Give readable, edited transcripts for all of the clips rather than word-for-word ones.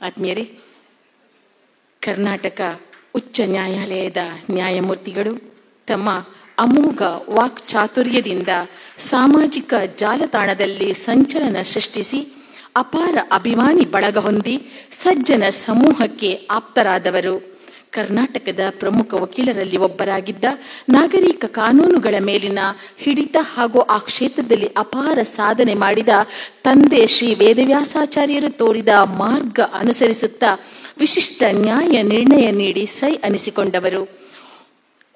ಆತ್ಮೀಯರೇ, ಕರ್ನಾಟಕ ಉಚ್ಚ ನ್ಯಾಯಾಲಯದ ನ್ಯಾಯಮೂರ್ತಿಗಳು ತಮ್ಮ ಅಮೋಘ ವಾಕ್ಚಾತುರ್ಯದಿಂದ ಸಾಮಾಜಿಕ ಜಾಲತಾಣದಲ್ಲಿ ಸಂಚಲನ ಸೃಷ್ಟಿಸಿ ಅಪಾರ ಅಭಿಮಾನಿ ಬಳಗ ಹೊಂದಿ ಸಜ್ಜನ ಸಮೂಹಕ್ಕೆ ಆಪ್ತರಾದವರು. ಕರ್ನಾಟಕದ ಪ್ರಮುಖ ವಕೀಲರಲ್ಲಿ ಒಬ್ಬರಾಗಿದ್ದ, ನಾಗರಿಕ ಕಾನೂನುಗಳ ಮೇಲಿನ ಹಿಡಿತ ಹಾಗೂ ಆ ಕ್ಷೇತ್ರದಲ್ಲಿ ಅಪಾರ ಸಾಧನೆ ಮಾಡಿದ ತಂದೆ ಶ್ರೀ ವೇದವ್ಯಾಸಾಚಾರ್ಯರು ತೋರಿದ ಮಾರ್ಗ ಅನುಸರಿಸುತ್ತಾ ವಿಶಿಷ್ಟ ನ್ಯಾಯ ನಿರ್ಣಯ ನೀಡಿ ಸೈ ಅನಿಸಿಕೊಂಡವರು.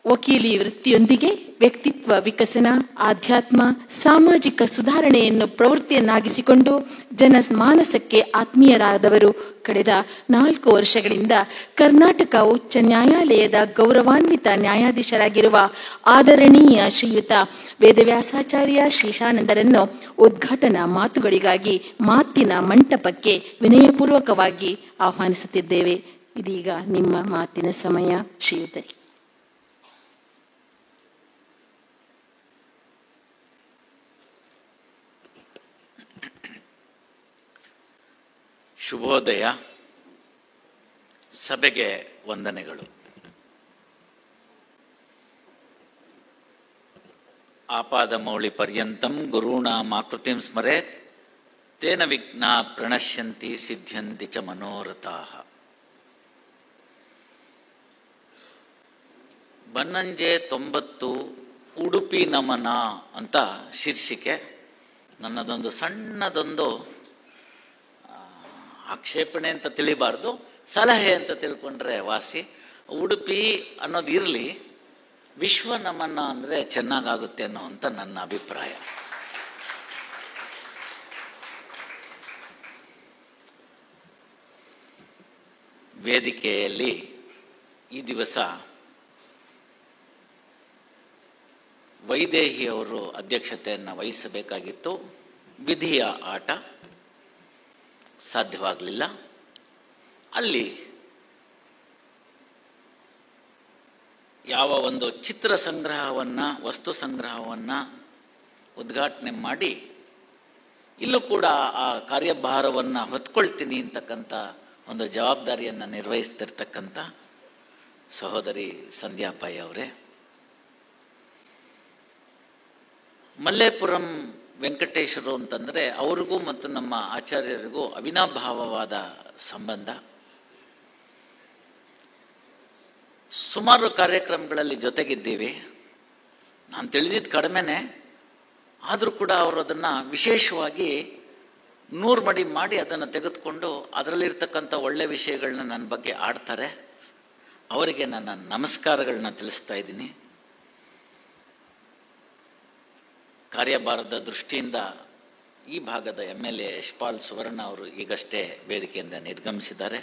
ವಕೀಲಿ ವೃತ್ತಿಯೊಂದಿಗೆ ವ್ಯಕ್ತಿತ್ವ ವಿಕಸನ, ಆಧ್ಯಾತ್ಮ, ಸಾಮಾಜಿಕ ಸುಧಾರಣೆಯನ್ನು ಪ್ರವೃತ್ತಿಯನ್ನಾಗಿಸಿಕೊಂಡು ಜನಮಾನಸಕ್ಕೆ ಆತ್ಮೀಯರಾದವರು. ಕಳೆದ 4 ವರ್ಷಗಳಿಂದ ಕರ್ನಾಟಕ ಉಚ್ಚ ನ್ಯಾಯಾಲಯದ ಗೌರವಾನ್ವಿತ ನ್ಯಾಯಾಧೀಶರಾಗಿರುವ ಆದರಣೀಯ ಶ್ರೀಯುತ ವೇದವ್ಯಾಸಾಚಾರ್ಯ ಶೇಷಾನಂದರನ್ನು ಉದ್ಘಾಟನಾ ಮಾತುಗಳಿಗಾಗಿ ಮಾತಿನ ಮಂಟಪಕ್ಕೆ ವಿನಯಪೂರ್ವಕವಾಗಿ ಆಹ್ವಾನಿಸುತ್ತಿದ್ದೇವೆ. ಇದೀಗ ನಿಮ್ಮ ಮಾತಿನ ಸಮಯ ಶ್ರೀಯುತರೆ. ಶುಭೋದಯ. ಸಭೆಗೆ ವಂದನೆಗಳು. ಆಪಾದಮೌಳಿ ಪರ್ಯಂತಂ ಗುರುಣಾಂ ಆಕೃತಿಂ ಸ್ಮರೇತ್ ತೇನ ವಿಘ್ನಾ ಪ್ರಣಶ್ಯಂತಿ ಸಿದ್ಧ್ಯಂತಿ ಚ ಮನೋರಥಾಃ. ಬನ್ನಂಜೆ 90 ಉಡುಪಿ ನಮನ ಅಂತ ಶೀರ್ಷಿಕೆ. ನನ್ನದೊಂದು ಸಣ್ಣದೊಂದು ಆಕ್ಷೇಪಣೆ ಅಂತ ತಿಳಿಬಾರ್ದು, ಸಲಹೆ ಅಂತ ತಿಳ್ಕೊಂಡ್ರೆ ವಾಸಿ. ಉಡುಪಿ ಅನ್ನೋದು ಇರಲಿ, ವಿಶ್ವ ನಮನ ಅಂದರೆ ಚೆನ್ನಾಗಾಗುತ್ತೆ ಅನ್ನೋ ಅಂತ ನನ್ನ ಅಭಿಪ್ರಾಯ. ವೇದಿಕೆಯಲ್ಲಿ ಈ ದಿವಸ ವೈದೇಹಿಯವರು ಅಧ್ಯಕ್ಷತೆಯನ್ನು ವಹಿಸಬೇಕಾಗಿತ್ತು. ವಿಧಿಯ ಆಟ ಸಾಧ್ಯವಾಗಲಿಲ್ಲ. ಅಲ್ಲಿ ಯಾವ ಒಂದು ಚಿತ್ರ ಸಂಗ್ರಹವನ್ನು, ವಸ್ತು ಸಂಗ್ರಹವನ್ನು ಉದ್ಘಾಟನೆ ಮಾಡಿ ಇಲ್ಲೂ ಕೂಡ ಆ ಕಾರ್ಯಭಾರವನ್ನು ಹೊತ್ಕೊಳ್ತೀನಿ ಅಂತಕ್ಕಂಥ ಒಂದು ಜವಾಬ್ದಾರಿಯನ್ನು ನಿರ್ವಹಿಸ್ತಿರ್ತಕ್ಕಂಥ ಸಹೋದರಿ ಸಂಧ್ಯಾ ಪೈ ಅವರೇ, ಮಲ್ಲೇಪುರಂ ವೆಂಕಟೇಶ್ವರು ಅಂತಂದರೆ ಅವ್ರಿಗೂ ಮತ್ತು ನಮ್ಮ ಆಚಾರ್ಯರಿಗೂ ಅವಿನಾಭಾವವಾದ ಸಂಬಂಧ. ಸುಮಾರು ಕಾರ್ಯಕ್ರಮಗಳಲ್ಲಿ ಜೊತೆಗಿದ್ದೀವಿ. ನಾನು ತಿಳಿದಿದ್ದು ಕಡಿಮೆನೆ, ಆದರೂ ಕೂಡ ಅವರು ಅದನ್ನು ವಿಶೇಷವಾಗಿ 100 ಮಡಿ ಮಾಡಿ ಅದನ್ನು ತೆಗೆದುಕೊಂಡು ಅದರಲ್ಲಿರ್ತಕ್ಕಂಥ ಒಳ್ಳೆ ವಿಷಯಗಳನ್ನ ನನ್ನ ಬಗ್ಗೆ ಆಡ್ತಾರೆ. ಅವರಿಗೆ ನನ್ನ ನಮಸ್ಕಾರಗಳನ್ನ ತಿಳಿಸ್ತಾ ಇದ್ದೀನಿ. ಕಾರ್ಯಭಾರದ ದೃಷ್ಟಿಯಿಂದ ಈ ಭಾಗದ MLA ಯಶ್ಪಾಲ್ ಸುವರ್ಣ ಅವರು ಈಗಷ್ಟೇ ವೇದಿಕೆಯಿಂದ ನಿರ್ಗಮಿಸಿದ್ದಾರೆ.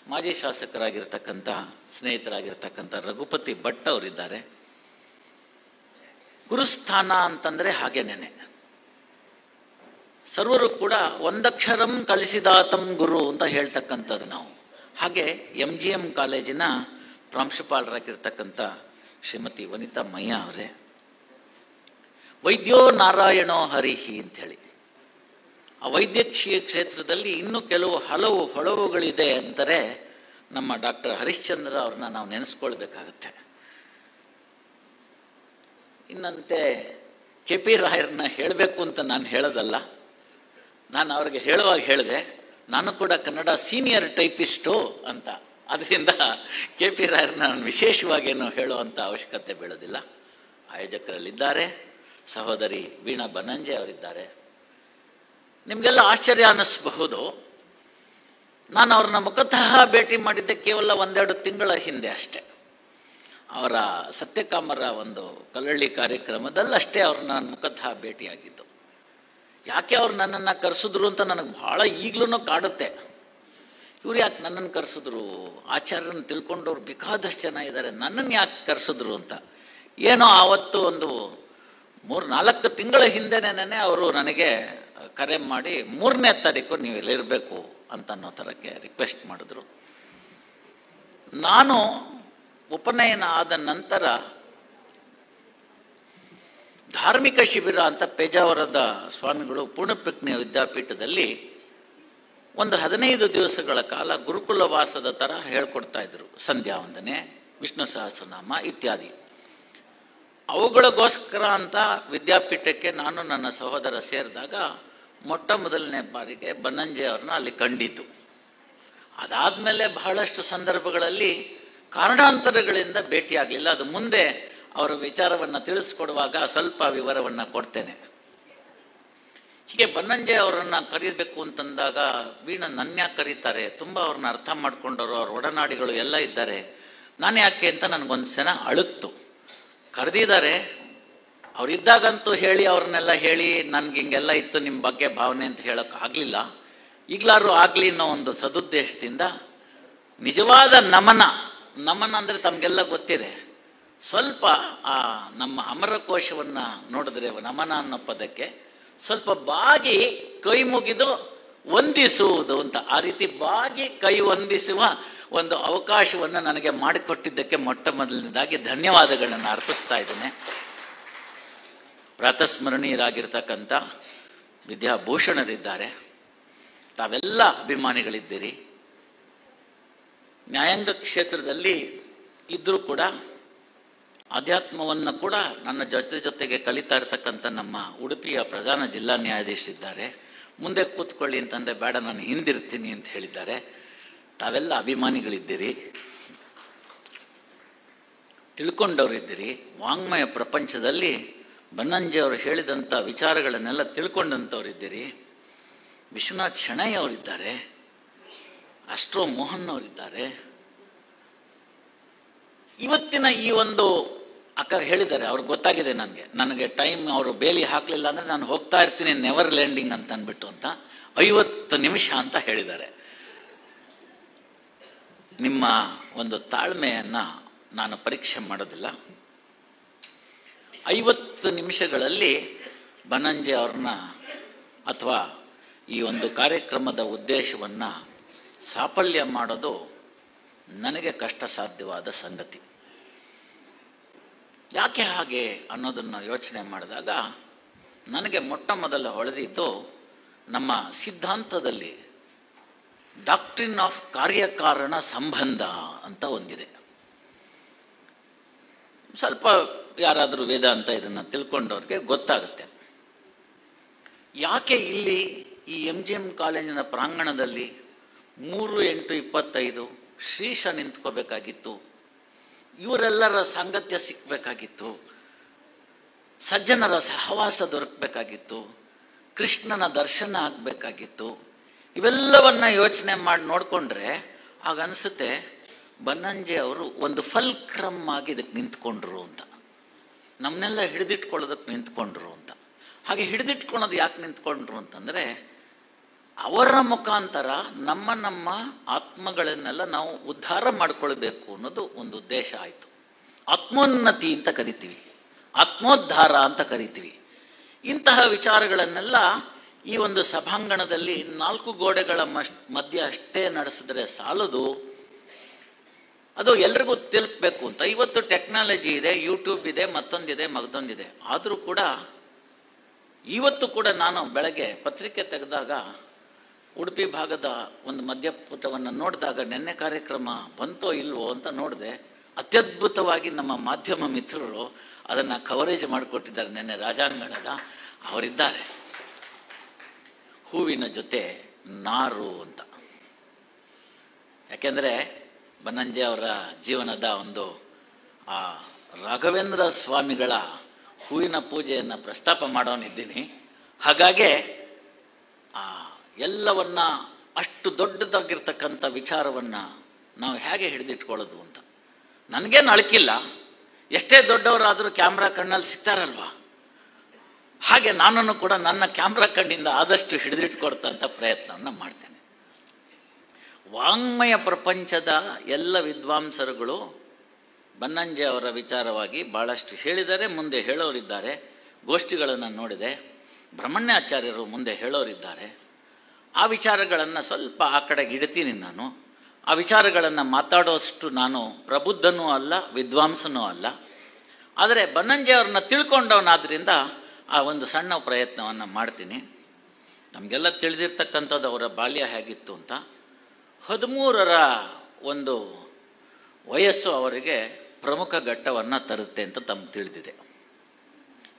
ಮಾಜಿ ಶಾಸಕರಾಗಿರ್ತಕ್ಕಂಥ ಸ್ನೇಹಿತರಾಗಿರ್ತಕ್ಕಂಥ ರಘುಪತಿ ಭಟ್ ಅವರಿದ್ದಾರೆ. ಗುರುಸ್ಥಾನ ಅಂತಂದರೆ ಹಾಗೇನೇನೆ, ಸರ್ವರು ಕೂಡ ಒಂದಕ್ಷರಂ ಕಲಿಸಿದಾತಂ ಗುರು ಅಂತ ಹೇಳ್ತಕ್ಕಂಥದ್ದು ನಾವು. ಹಾಗೆ MGM ಕಾಲೇಜಿನ ಪ್ರಾಂಶುಪಾಲರಾಗಿರ್ತಕ್ಕಂಥ ಶ್ರೀಮತಿ ವನಿತಾ ಮಯ್ಯ ಅವರೇ, ವೈದ್ಯೋ ನಾರಾಯಣೋ ಹರಿಹಿ ಅಂಥೇಳಿ ಆ ವೈದ್ಯಕೀಯ ಕ್ಷೇತ್ರದಲ್ಲಿ ಇನ್ನೂ ಹಲವು ಹೊಳವುಗಳಿದೆ ಅಂತಾರೆ. ನಮ್ಮ ಡಾಕ್ಟರ್ ಹರಿಶ್ಚಂದ್ರ ಅವ್ರನ್ನ ನಾವು ನೆನೆಸ್ಕೊಳ್ಬೇಕಾಗತ್ತೆ. ಇನ್ನಂತೆ KP ರಾಯರನ್ನ ಹೇಳಬೇಕು ಅಂತ ನಾನು ಹೇಳೋದಲ್ಲ, ನಾನು ಅವ್ರಿಗೆ ಹೇಳುವಾಗ ಹೇಳಿದೆ, ನಾನು ಕೂಡ ಕನ್ನಡ ಸೀನಿಯರ್ ಟೈಪಿಸ್ಟು ಅಂತ. ಅದರಿಂದ KP ರಾಯರನ್ನ ನಾನು ವಿಶೇಷವಾಗಿ ಏನು ಹೇಳುವಂಥ ಅವಶ್ಯಕತೆ ಬೀಳೋದಿಲ್ಲ. ಆಯೋಜಕರಲ್ಲಿದ್ದಾರೆ, ಸಹೋದರಿ ವೀಣಾ ಬನ್ನಂಜೆ ಅವರಿದ್ದಾರೆ. ನಿಮಗೆಲ್ಲ ಆಶ್ಚರ್ಯ ಅನ್ನಿಸಬಹುದು, ನಾನು ಅವ್ರನ್ನ ಮುಖತಃ ಭೇಟಿ ಮಾಡಿದ್ದೆ ಕೇವಲ 1-2 ತಿಂಗಳ ಹಿಂದೆ ಅಷ್ಟೆ. ಅವರ ಸತ್ಯಕಾಮರ ಒಂದು ಕಲ್ಲಳ್ಳಿ ಕಾರ್ಯಕ್ರಮದಲ್ಲಷ್ಟೇ ಅವ್ರನ್ನ ನಾನು ಮುಖತಃ ಭೇಟಿಯಾಗಿದ್ದು. ಯಾಕೆ ಅವ್ರು ನನ್ನನ್ನು ಕರೆಸಿದ್ರು ಅಂತ ನನಗೆ ಭಾಳ ಈಗಲೂ ಕಾಡುತ್ತೆ. ಇವ್ರು ಯಾಕೆ ನನ್ನನ್ನು ಕರೆಸಿದ್ರು, ಆಚಾರ್ಯರನ್ನು ತಿಳ್ಕೊಂಡವ್ರು ಬೇಕಾದಷ್ಟು ಜನ ಇದ್ದಾರೆ, ನನ್ನನ್ನು ಯಾಕೆ ಕರೆಸಿದ್ರು ಅಂತ. ಏನೋ ಆವತ್ತು ಒಂದು 3-4 ತಿಂಗಳ ಹಿಂದೆನೇ ಅವರು ನನಗೆ ಕರೆ ಮಾಡಿ 3ನೇ ತಾರೀಕು ನೀವು ಇಲ್ಲಿರಬೇಕು ಅಂತ ಅನ್ನೋ ಥರಕ್ಕೆ ರಿಕ್ವೆಸ್ಟ್ ಮಾಡಿದ್ರು. ನಾನು ಉಪನಯನ ಆದ ನಂತರ ಧಾರ್ಮಿಕ ಶಿಬಿರ ಅಂತ ಪೇಜಾವರದ ಸ್ವಾಮಿಗಳು ಪೂರ್ಣಪ್ರಜ್ಞೆ ವಿದ್ಯಾಪೀಠದಲ್ಲಿ ಒಂದು 15 ದಿವಸಗಳ ಕಾಲ ಗುರುಕುಲ ವಾಸದ ಥರ ಹೇಳ್ಕೊಡ್ತಾ ಇದ್ರು. ಸಂಧ್ಯಾ ವಂದನೆ, ವಿಷ್ಣು ಸಹಸ್ರನಾಮ ಇತ್ಯಾದಿ. ಅವುಗಳಿಗೋಸ್ಕರ ಅಂತ ವಿದ್ಯಾಪೀಠಕ್ಕೆ ನಾನು ನನ್ನ ಸಹೋದರ ಸೇರಿದಾಗ ಮೊಟ್ಟ ಮೊದಲನೇ ಬಾರಿಗೆ ಬನ್ನಂಜೆ ಅವ್ರನ್ನ ಅಲ್ಲಿ ಕಂಡಿದ್ದು. ಅದಾದಮೇಲೆ ಬಹಳಷ್ಟು ಸಂದರ್ಭಗಳಲ್ಲಿ ಕಾರಣಾಂತರಗಳಿಂದ ಭೇಟಿಯಾಗಲಿಲ್ಲ. ಅದು ಮುಂದೆ ಅವರ ವಿಚಾರವನ್ನು ತಿಳಿಸ್ಕೊಡುವಾಗ ಸ್ವಲ್ಪ ವಿವರವನ್ನು ಕೊಡ್ತೇನೆ. ಹೀಗೆ ಬನ್ನಂಜೆ ಅವರನ್ನು ಕರೀಬೇಕು ಅಂತಂದಾಗ ವೀಣಾ ನನ್ಯಾಕೆ ಕರೀತಾರೆ, ತುಂಬ ಅವ್ರನ್ನ ಅರ್ಥ ಮಾಡ್ಕೊಂಡವರು, ಅವ್ರ ಒಡನಾಡಿಗಳು ಎಲ್ಲ ಇದ್ದಾರೆ, ನಾನು ಯಾಕೆ ಅಂತ ನನಗೊಂದು ಸಲ ಅಳುತ್ತು. ಕರೆದಿದ್ದಾರೆ, ಅವರಿದ್ದಾಗಂತೂ ಹೇಳಿ ಅವ್ರನ್ನೆಲ್ಲ ಹೇಳಿ ನನ್ಗೆ ಹಿಂಗೆಲ್ಲ ಇತ್ತು ನಿಮ್ಮ ಬಗ್ಗೆ ಭಾವನೆ ಅಂತ ಹೇಳೋಕೆ ಆಗಲಿಲ್ಲ. ಈಗಲಾರು ಆಗಲಿ ಅನ್ನೋ ಒಂದು ಸದುದ್ದೇಶದಿಂದ ನಿಜವಾದ ನಮನ ಅಂದರೆ ತಮಗೆಲ್ಲ ಗೊತ್ತಿದೆ. ಸ್ವಲ್ಪ ಆ ನಮ್ಮ ಅಮರಕೋಶವನ್ನು ನೋಡಿದ್ರೆ ನಮನ ಅನ್ನೋ ಪದಕ್ಕೆ ಸ್ವಲ್ಪ ಬಾಗಿ ಕೈ ಮುಗಿದು ವಂದಿಸುವುದು ಅಂತ, ಆ ರೀತಿ ಬಾಗಿ ಕೈ ವಂದಿಸುವ ಒಂದು ಅವಕಾಶವನ್ನು ನನಗೆ ಮಾಡಿಕೊಟ್ಟಿದ್ದಕ್ಕೆ ಮೊಟ್ಟ ಮೊದಲನೇದಾಗಿ ಧನ್ಯವಾದಗಳನ್ನು ಅರ್ಪಿಸ್ತಾ ಇದ್ದೇನೆ. ಪ್ರಾತಸ್ಮರಣೀಯರಾಗಿರ್ತಕ್ಕಂಥ ವಿದ್ಯಾಭೂಷಣರಿದ್ದಾರೆ, ತಾವೆಲ್ಲ ಅಭಿಮಾನಿಗಳಿದ್ದೀರಿ. ನ್ಯಾಯಾಂಗ ಕ್ಷೇತ್ರದಲ್ಲಿ ಇದ್ದರೂ ಕೂಡ ಅಧ್ಯಾತ್ಮವನ್ನು ಕೂಡ ನನ್ನ ಜೊತೆಗೆ ಕಲಿತಾ ಇರ್ತಕ್ಕಂಥ ನಮ್ಮ ಉಡುಪಿಯ ಪ್ರಧಾನ ಜಿಲ್ಲಾ ನ್ಯಾಯಾಧೀಶರಿದ್ದಾರೆ. ಮುಂದೆ ಕೂತ್ಕೊಳ್ಳಿ ಅಂತಂದರೆ ಬೇಡ ನಾನು ಹಿಂದಿರ್ತೀನಿ ಅಂತ ಹೇಳಿದ್ದಾರೆ. ತಾವೆಲ್ಲ ಅಭಿಮಾನಿಗಳಿದ್ದೀರಿ, ತಿಳ್ಕೊಂಡವರಿದ್ದೀರಿ. ವಾಂಗ್ಮಯ ಪ್ರಪಂಚದಲ್ಲಿ ಬನ್ನಂಜೆ ಅವರು ಹೇಳಿದಂಥ ವಿಚಾರಗಳನ್ನೆಲ್ಲ ತಿಳ್ಕೊಂಡಂಥವರಿದ್ದೀರಿ. ವಿಶ್ವನಾಥ್ ಶೆಣೈ ಅವರಿದ್ದಾರೆ, ಅಸ್ಟ್ರೋ ಮೋಹನ್ ಅವರಿದ್ದಾರೆ. ಇವತ್ತಿನ ಈ ಒಂದು ಅಕ್ಕ ಹೇಳಿದ್ದಾರೆ, ಅವ್ರಿಗೆ ಗೊತ್ತಾಗಿದೆ ನನಗೆ ಟೈಮ್ ಅವರು ಬೇಲಿ ಹಾಕಲಿಲ್ಲ ಅಂದರೆ ನಾನು ಹೋಗ್ತಾ ಇರ್ತೀನಿ ನೆವರ್ ಲ್ಯಾಂಡಿಂಗ್ ಅಂತ ಅಂದ್ಬಿಟ್ಟು ಅಂತ 50 ನಿಮಿಷ ಅಂತ ಹೇಳಿದ್ದಾರೆ. ನಿಮ್ಮ ಒಂದು ತಾಳ್ಮೆಯನ್ನು ನಾನು ಪರೀಕ್ಷೆ ಮಾಡೋದಿಲ್ಲ. 50 ನಿಮಿಷಗಳಲ್ಲಿ ಬನ್ನಂಜೆ ಅವ್ರನ್ನ ಅಥವಾ ಈ ಒಂದು ಕಾರ್ಯಕ್ರಮದ ಉದ್ದೇಶವನ್ನು ಸಾಫಲ್ಯ ಮಾಡೋದು ನನಗೆ ಕಷ್ಟ ಸಾಧ್ಯವಾದ ಸಂಗತಿ. ಯಾಕೆ ಹಾಗೆ ಅನ್ನೋದನ್ನು ಯೋಚನೆ ಮಾಡಿದಾಗ ನನಗೆ ಮೊಟ್ಟ ಮೊದಲ ಹೊಳೆದಿದ್ದು ನಮ್ಮ ಸಿದ್ಧಾಂತದಲ್ಲಿ ಡಾಕ್ಟ್ರಿನ್ ಆಫ್ ಕಾರ್ಯಕಾರಣ ಸಂಬಂಧ ಅಂತ ಒಂದಿದೆ. ಸ್ವಲ್ಪ ಯಾರಾದರೂ ವೇದಾಂತ ಇದನ್ನು ತಿಳ್ಕೊಂಡವ್ರಿಗೆ ಗೊತ್ತಾಗುತ್ತೆ. ಯಾಕೆ ಇಲ್ಲಿ ಈ MGM ಕಾಲೇಜಿನ ಪ್ರಾಂಗಣದಲ್ಲಿ 3-8-25 ಶ್ರೀಶ ನಿಂತ್ಕೋಬೇಕಾಗಿತ್ತು, ಇವರೆಲ್ಲರ ಸಾಂಗತ್ಯ ಸಿಕ್ಕಬೇಕಾಗಿತ್ತು, ಸಜ್ಜನರ ಸಹವಾಸ ದೊರಕಬೇಕಾಗಿತ್ತು, ಕೃಷ್ಣನ ದರ್ಶನ ಆಗಬೇಕಾಗಿತ್ತು. ಇವೆಲ್ಲವನ್ನ ಯೋಚನೆ ಮಾಡಿ ನೋಡಿಕೊಂಡ್ರೆ ಆಗ ಅನಿಸುತ್ತೆ ಬನ್ನಂಜೆ ಅವರು ಒಂದು ಫಲ್ಕ್ರಮ್ ಆಗಿ ಇದಕ್ಕೆ ನಿಂತ್ಕೊಂಡ್ರು ಅಂತ, ನಮ್ಮನ್ನೆಲ್ಲ ಹಿಡಿದಿಟ್ಕೊಳ್ಳೋದಕ್ಕೆ ನಿಂತ್ಕೊಂಡ್ರು ಅಂತ. ಹಾಗೆ ಹಿಡಿದಿಟ್ಕೊಳ್ಳೋದು ಯಾಕೆ ನಿಂತ್ಕೊಂಡ್ರು ಅಂತಂದರೆ ಅವರ ಮುಖಾಂತರ ನಮ್ಮ ಆತ್ಮಗಳನ್ನೆಲ್ಲ ನಾವು ಉದ್ಧಾರ ಮಾಡಿಕೊಳ್ಬೇಕು ಅನ್ನೋದು ಒಂದು ಉದ್ದೇಶ ಆಯಿತು. ಆತ್ಮೋನ್ನತಿ ಅಂತ ಕರಿತೀವಿ, ಆತ್ಮೋದ್ಧಾರ ಅಂತ ಕರಿತೀವಿ. ಇಂತಹ ವಿಚಾರಗಳನ್ನೆಲ್ಲ ಈ ಒಂದು ಸಭಾಂಗಣದಲ್ಲಿ 4 ಗೋಡೆಗಳ ಮಧ್ಯೆ ಅಷ್ಟೇ ನಡೆಸಿದ್ರೆ ಸಾಲದು, ಅದು ಎಲ್ರಿಗೂ ತಲುಪಬೇಕು ಅಂತ. ಇವತ್ತು ಟೆಕ್ನಾಲಜಿ ಇದೆ, ಯೂಟ್ಯೂಬ್ ಇದೆ, ಮತ್ತೊಂದಿದೆ. ಆದರೂ ಕೂಡ ಇವತ್ತು ಕೂಡ ನಾನು ಬೆಳಗ್ಗೆ ಪತ್ರಿಕೆ ತೆಗೆದಾಗ ಉಡುಪಿ ಭಾಗದ ಒಂದು ಮಧ್ಯಪುಟವನ್ನು ನೋಡಿದಾಗ ನಿನ್ನೆ ಕಾರ್ಯಕ್ರಮ ಬಂತೋ ಇಲ್ವೋ ಅಂತ ನೋಡಿದೆ. ಅತ್ಯದ್ಭುತವಾಗಿ ನಮ್ಮ ಮಾಧ್ಯಮ ಮಿತ್ರರು ಅದನ್ನು ಕವರೇಜ್ ಮಾಡಿಕೊಟ್ಟಿದ್ದಾರೆ. ನಿನ್ನೆ ರಾಜಾಂಗಣದ ಅವರಿದ್ದಾರೆ, ಹೂವಿನ ಜೊತೆ ನಾರು ಅಂತ. ಯಾಕೆಂದರೆ ಬನ್ನಂಜೆ ಅವರ ಜೀವನದ ಒಂದು ಆ ರಾಘವೇಂದ್ರ ಸ್ವಾಮಿಗಳ ಹೂವಿನ ಪೂಜೆಯನ್ನು ಪ್ರಸ್ತಾಪ ಮಾಡೋನಿದ್ದೀನಿ. ಹಾಗಾಗಿ ಎಲ್ಲವನ್ನ ಅಷ್ಟು ದೊಡ್ಡದಾಗಿರ್ತಕ್ಕಂಥ ವಿಚಾರವನ್ನು ನಾವು ಹೇಗೆ ಹಿಡಿದಿಟ್ಕೊಳ್ಳೋದು ಅಂತ ನನಗೇನು ಅಳಕಿಲ್ಲ. ಎಷ್ಟೇ ದೊಡ್ಡವರಾದರೂ ಕ್ಯಾಮ್ರಾ ಕಣ್ಣಲ್ಲಿ ಸಿಗ್ತಾರಲ್ವಾ, ಹಾಗೆ ನಾನು ಕೂಡ ನನ್ನ ಕ್ಯಾಮ್ರಾ ಕಣ್ಣಿಂದ ಆದಷ್ಟು ಹಿಡಿದಿಟ್ಕೊಡ್ತಂಥ ಪ್ರಯತ್ನವನ್ನು ಮಾಡ್ತೇನೆ. ವಾಂಗ್ಮಯ ಪ್ರಪಂಚದ ಎಲ್ಲ ವಿದ್ವಾಂಸರುಗಳು ಬನ್ನಂಜೆ ಅವರ ವಿಚಾರವಾಗಿ ಭಾಳಷ್ಟು ಹೇಳಿದ್ದಾರೆ, ಮುಂದೆ ಹೇಳೋರಿದ್ದಾರೆ. ಗೋಷ್ಠಿಗಳನ್ನು ನೋಡಿದೆ, ಬ್ರಹ್ಮಣ್ಯಾಚಾರ್ಯರು ಮುಂದೆ ಹೇಳೋರಿದ್ದಾರೆ. ಆ ವಿಚಾರಗಳನ್ನು ಸ್ವಲ್ಪ ಆ ಕಡೆಗೆ ಇಡ್ತೀನಿ ನಾನು. ಆ ವಿಚಾರಗಳನ್ನು ಮಾತಾಡೋಷ್ಟು ನಾನು ಪ್ರಬುದ್ಧನೂ ಅಲ್ಲ, ವಿದ್ವಾಂಸನೂ ಅಲ್ಲ. ಆದರೆ ಬನ್ನಂಜೆ ಅವ್ರನ್ನ ತಿಳ್ಕೊಂಡವನಾದ್ರಿಂದ ಆ ಒಂದು ಸಣ್ಣ ಪ್ರಯತ್ನವನ್ನು ಮಾಡ್ತೀನಿ. ನಮಗೆಲ್ಲ ತಿಳಿದಿರ್ತಕ್ಕಂಥದ್ದು ಅವರ ಬಾಲ್ಯ ಹೇಗಿತ್ತು ಅಂತ. 13ರ ಒಂದು ವಯಸ್ಸು ಅವರಿಗೆ ಪ್ರಮುಖ ಘಟ್ಟವನ್ನು ತರುತ್ತೆ ಅಂತ ತಮ್ಗೆ ತಿಳಿದಿದೆ.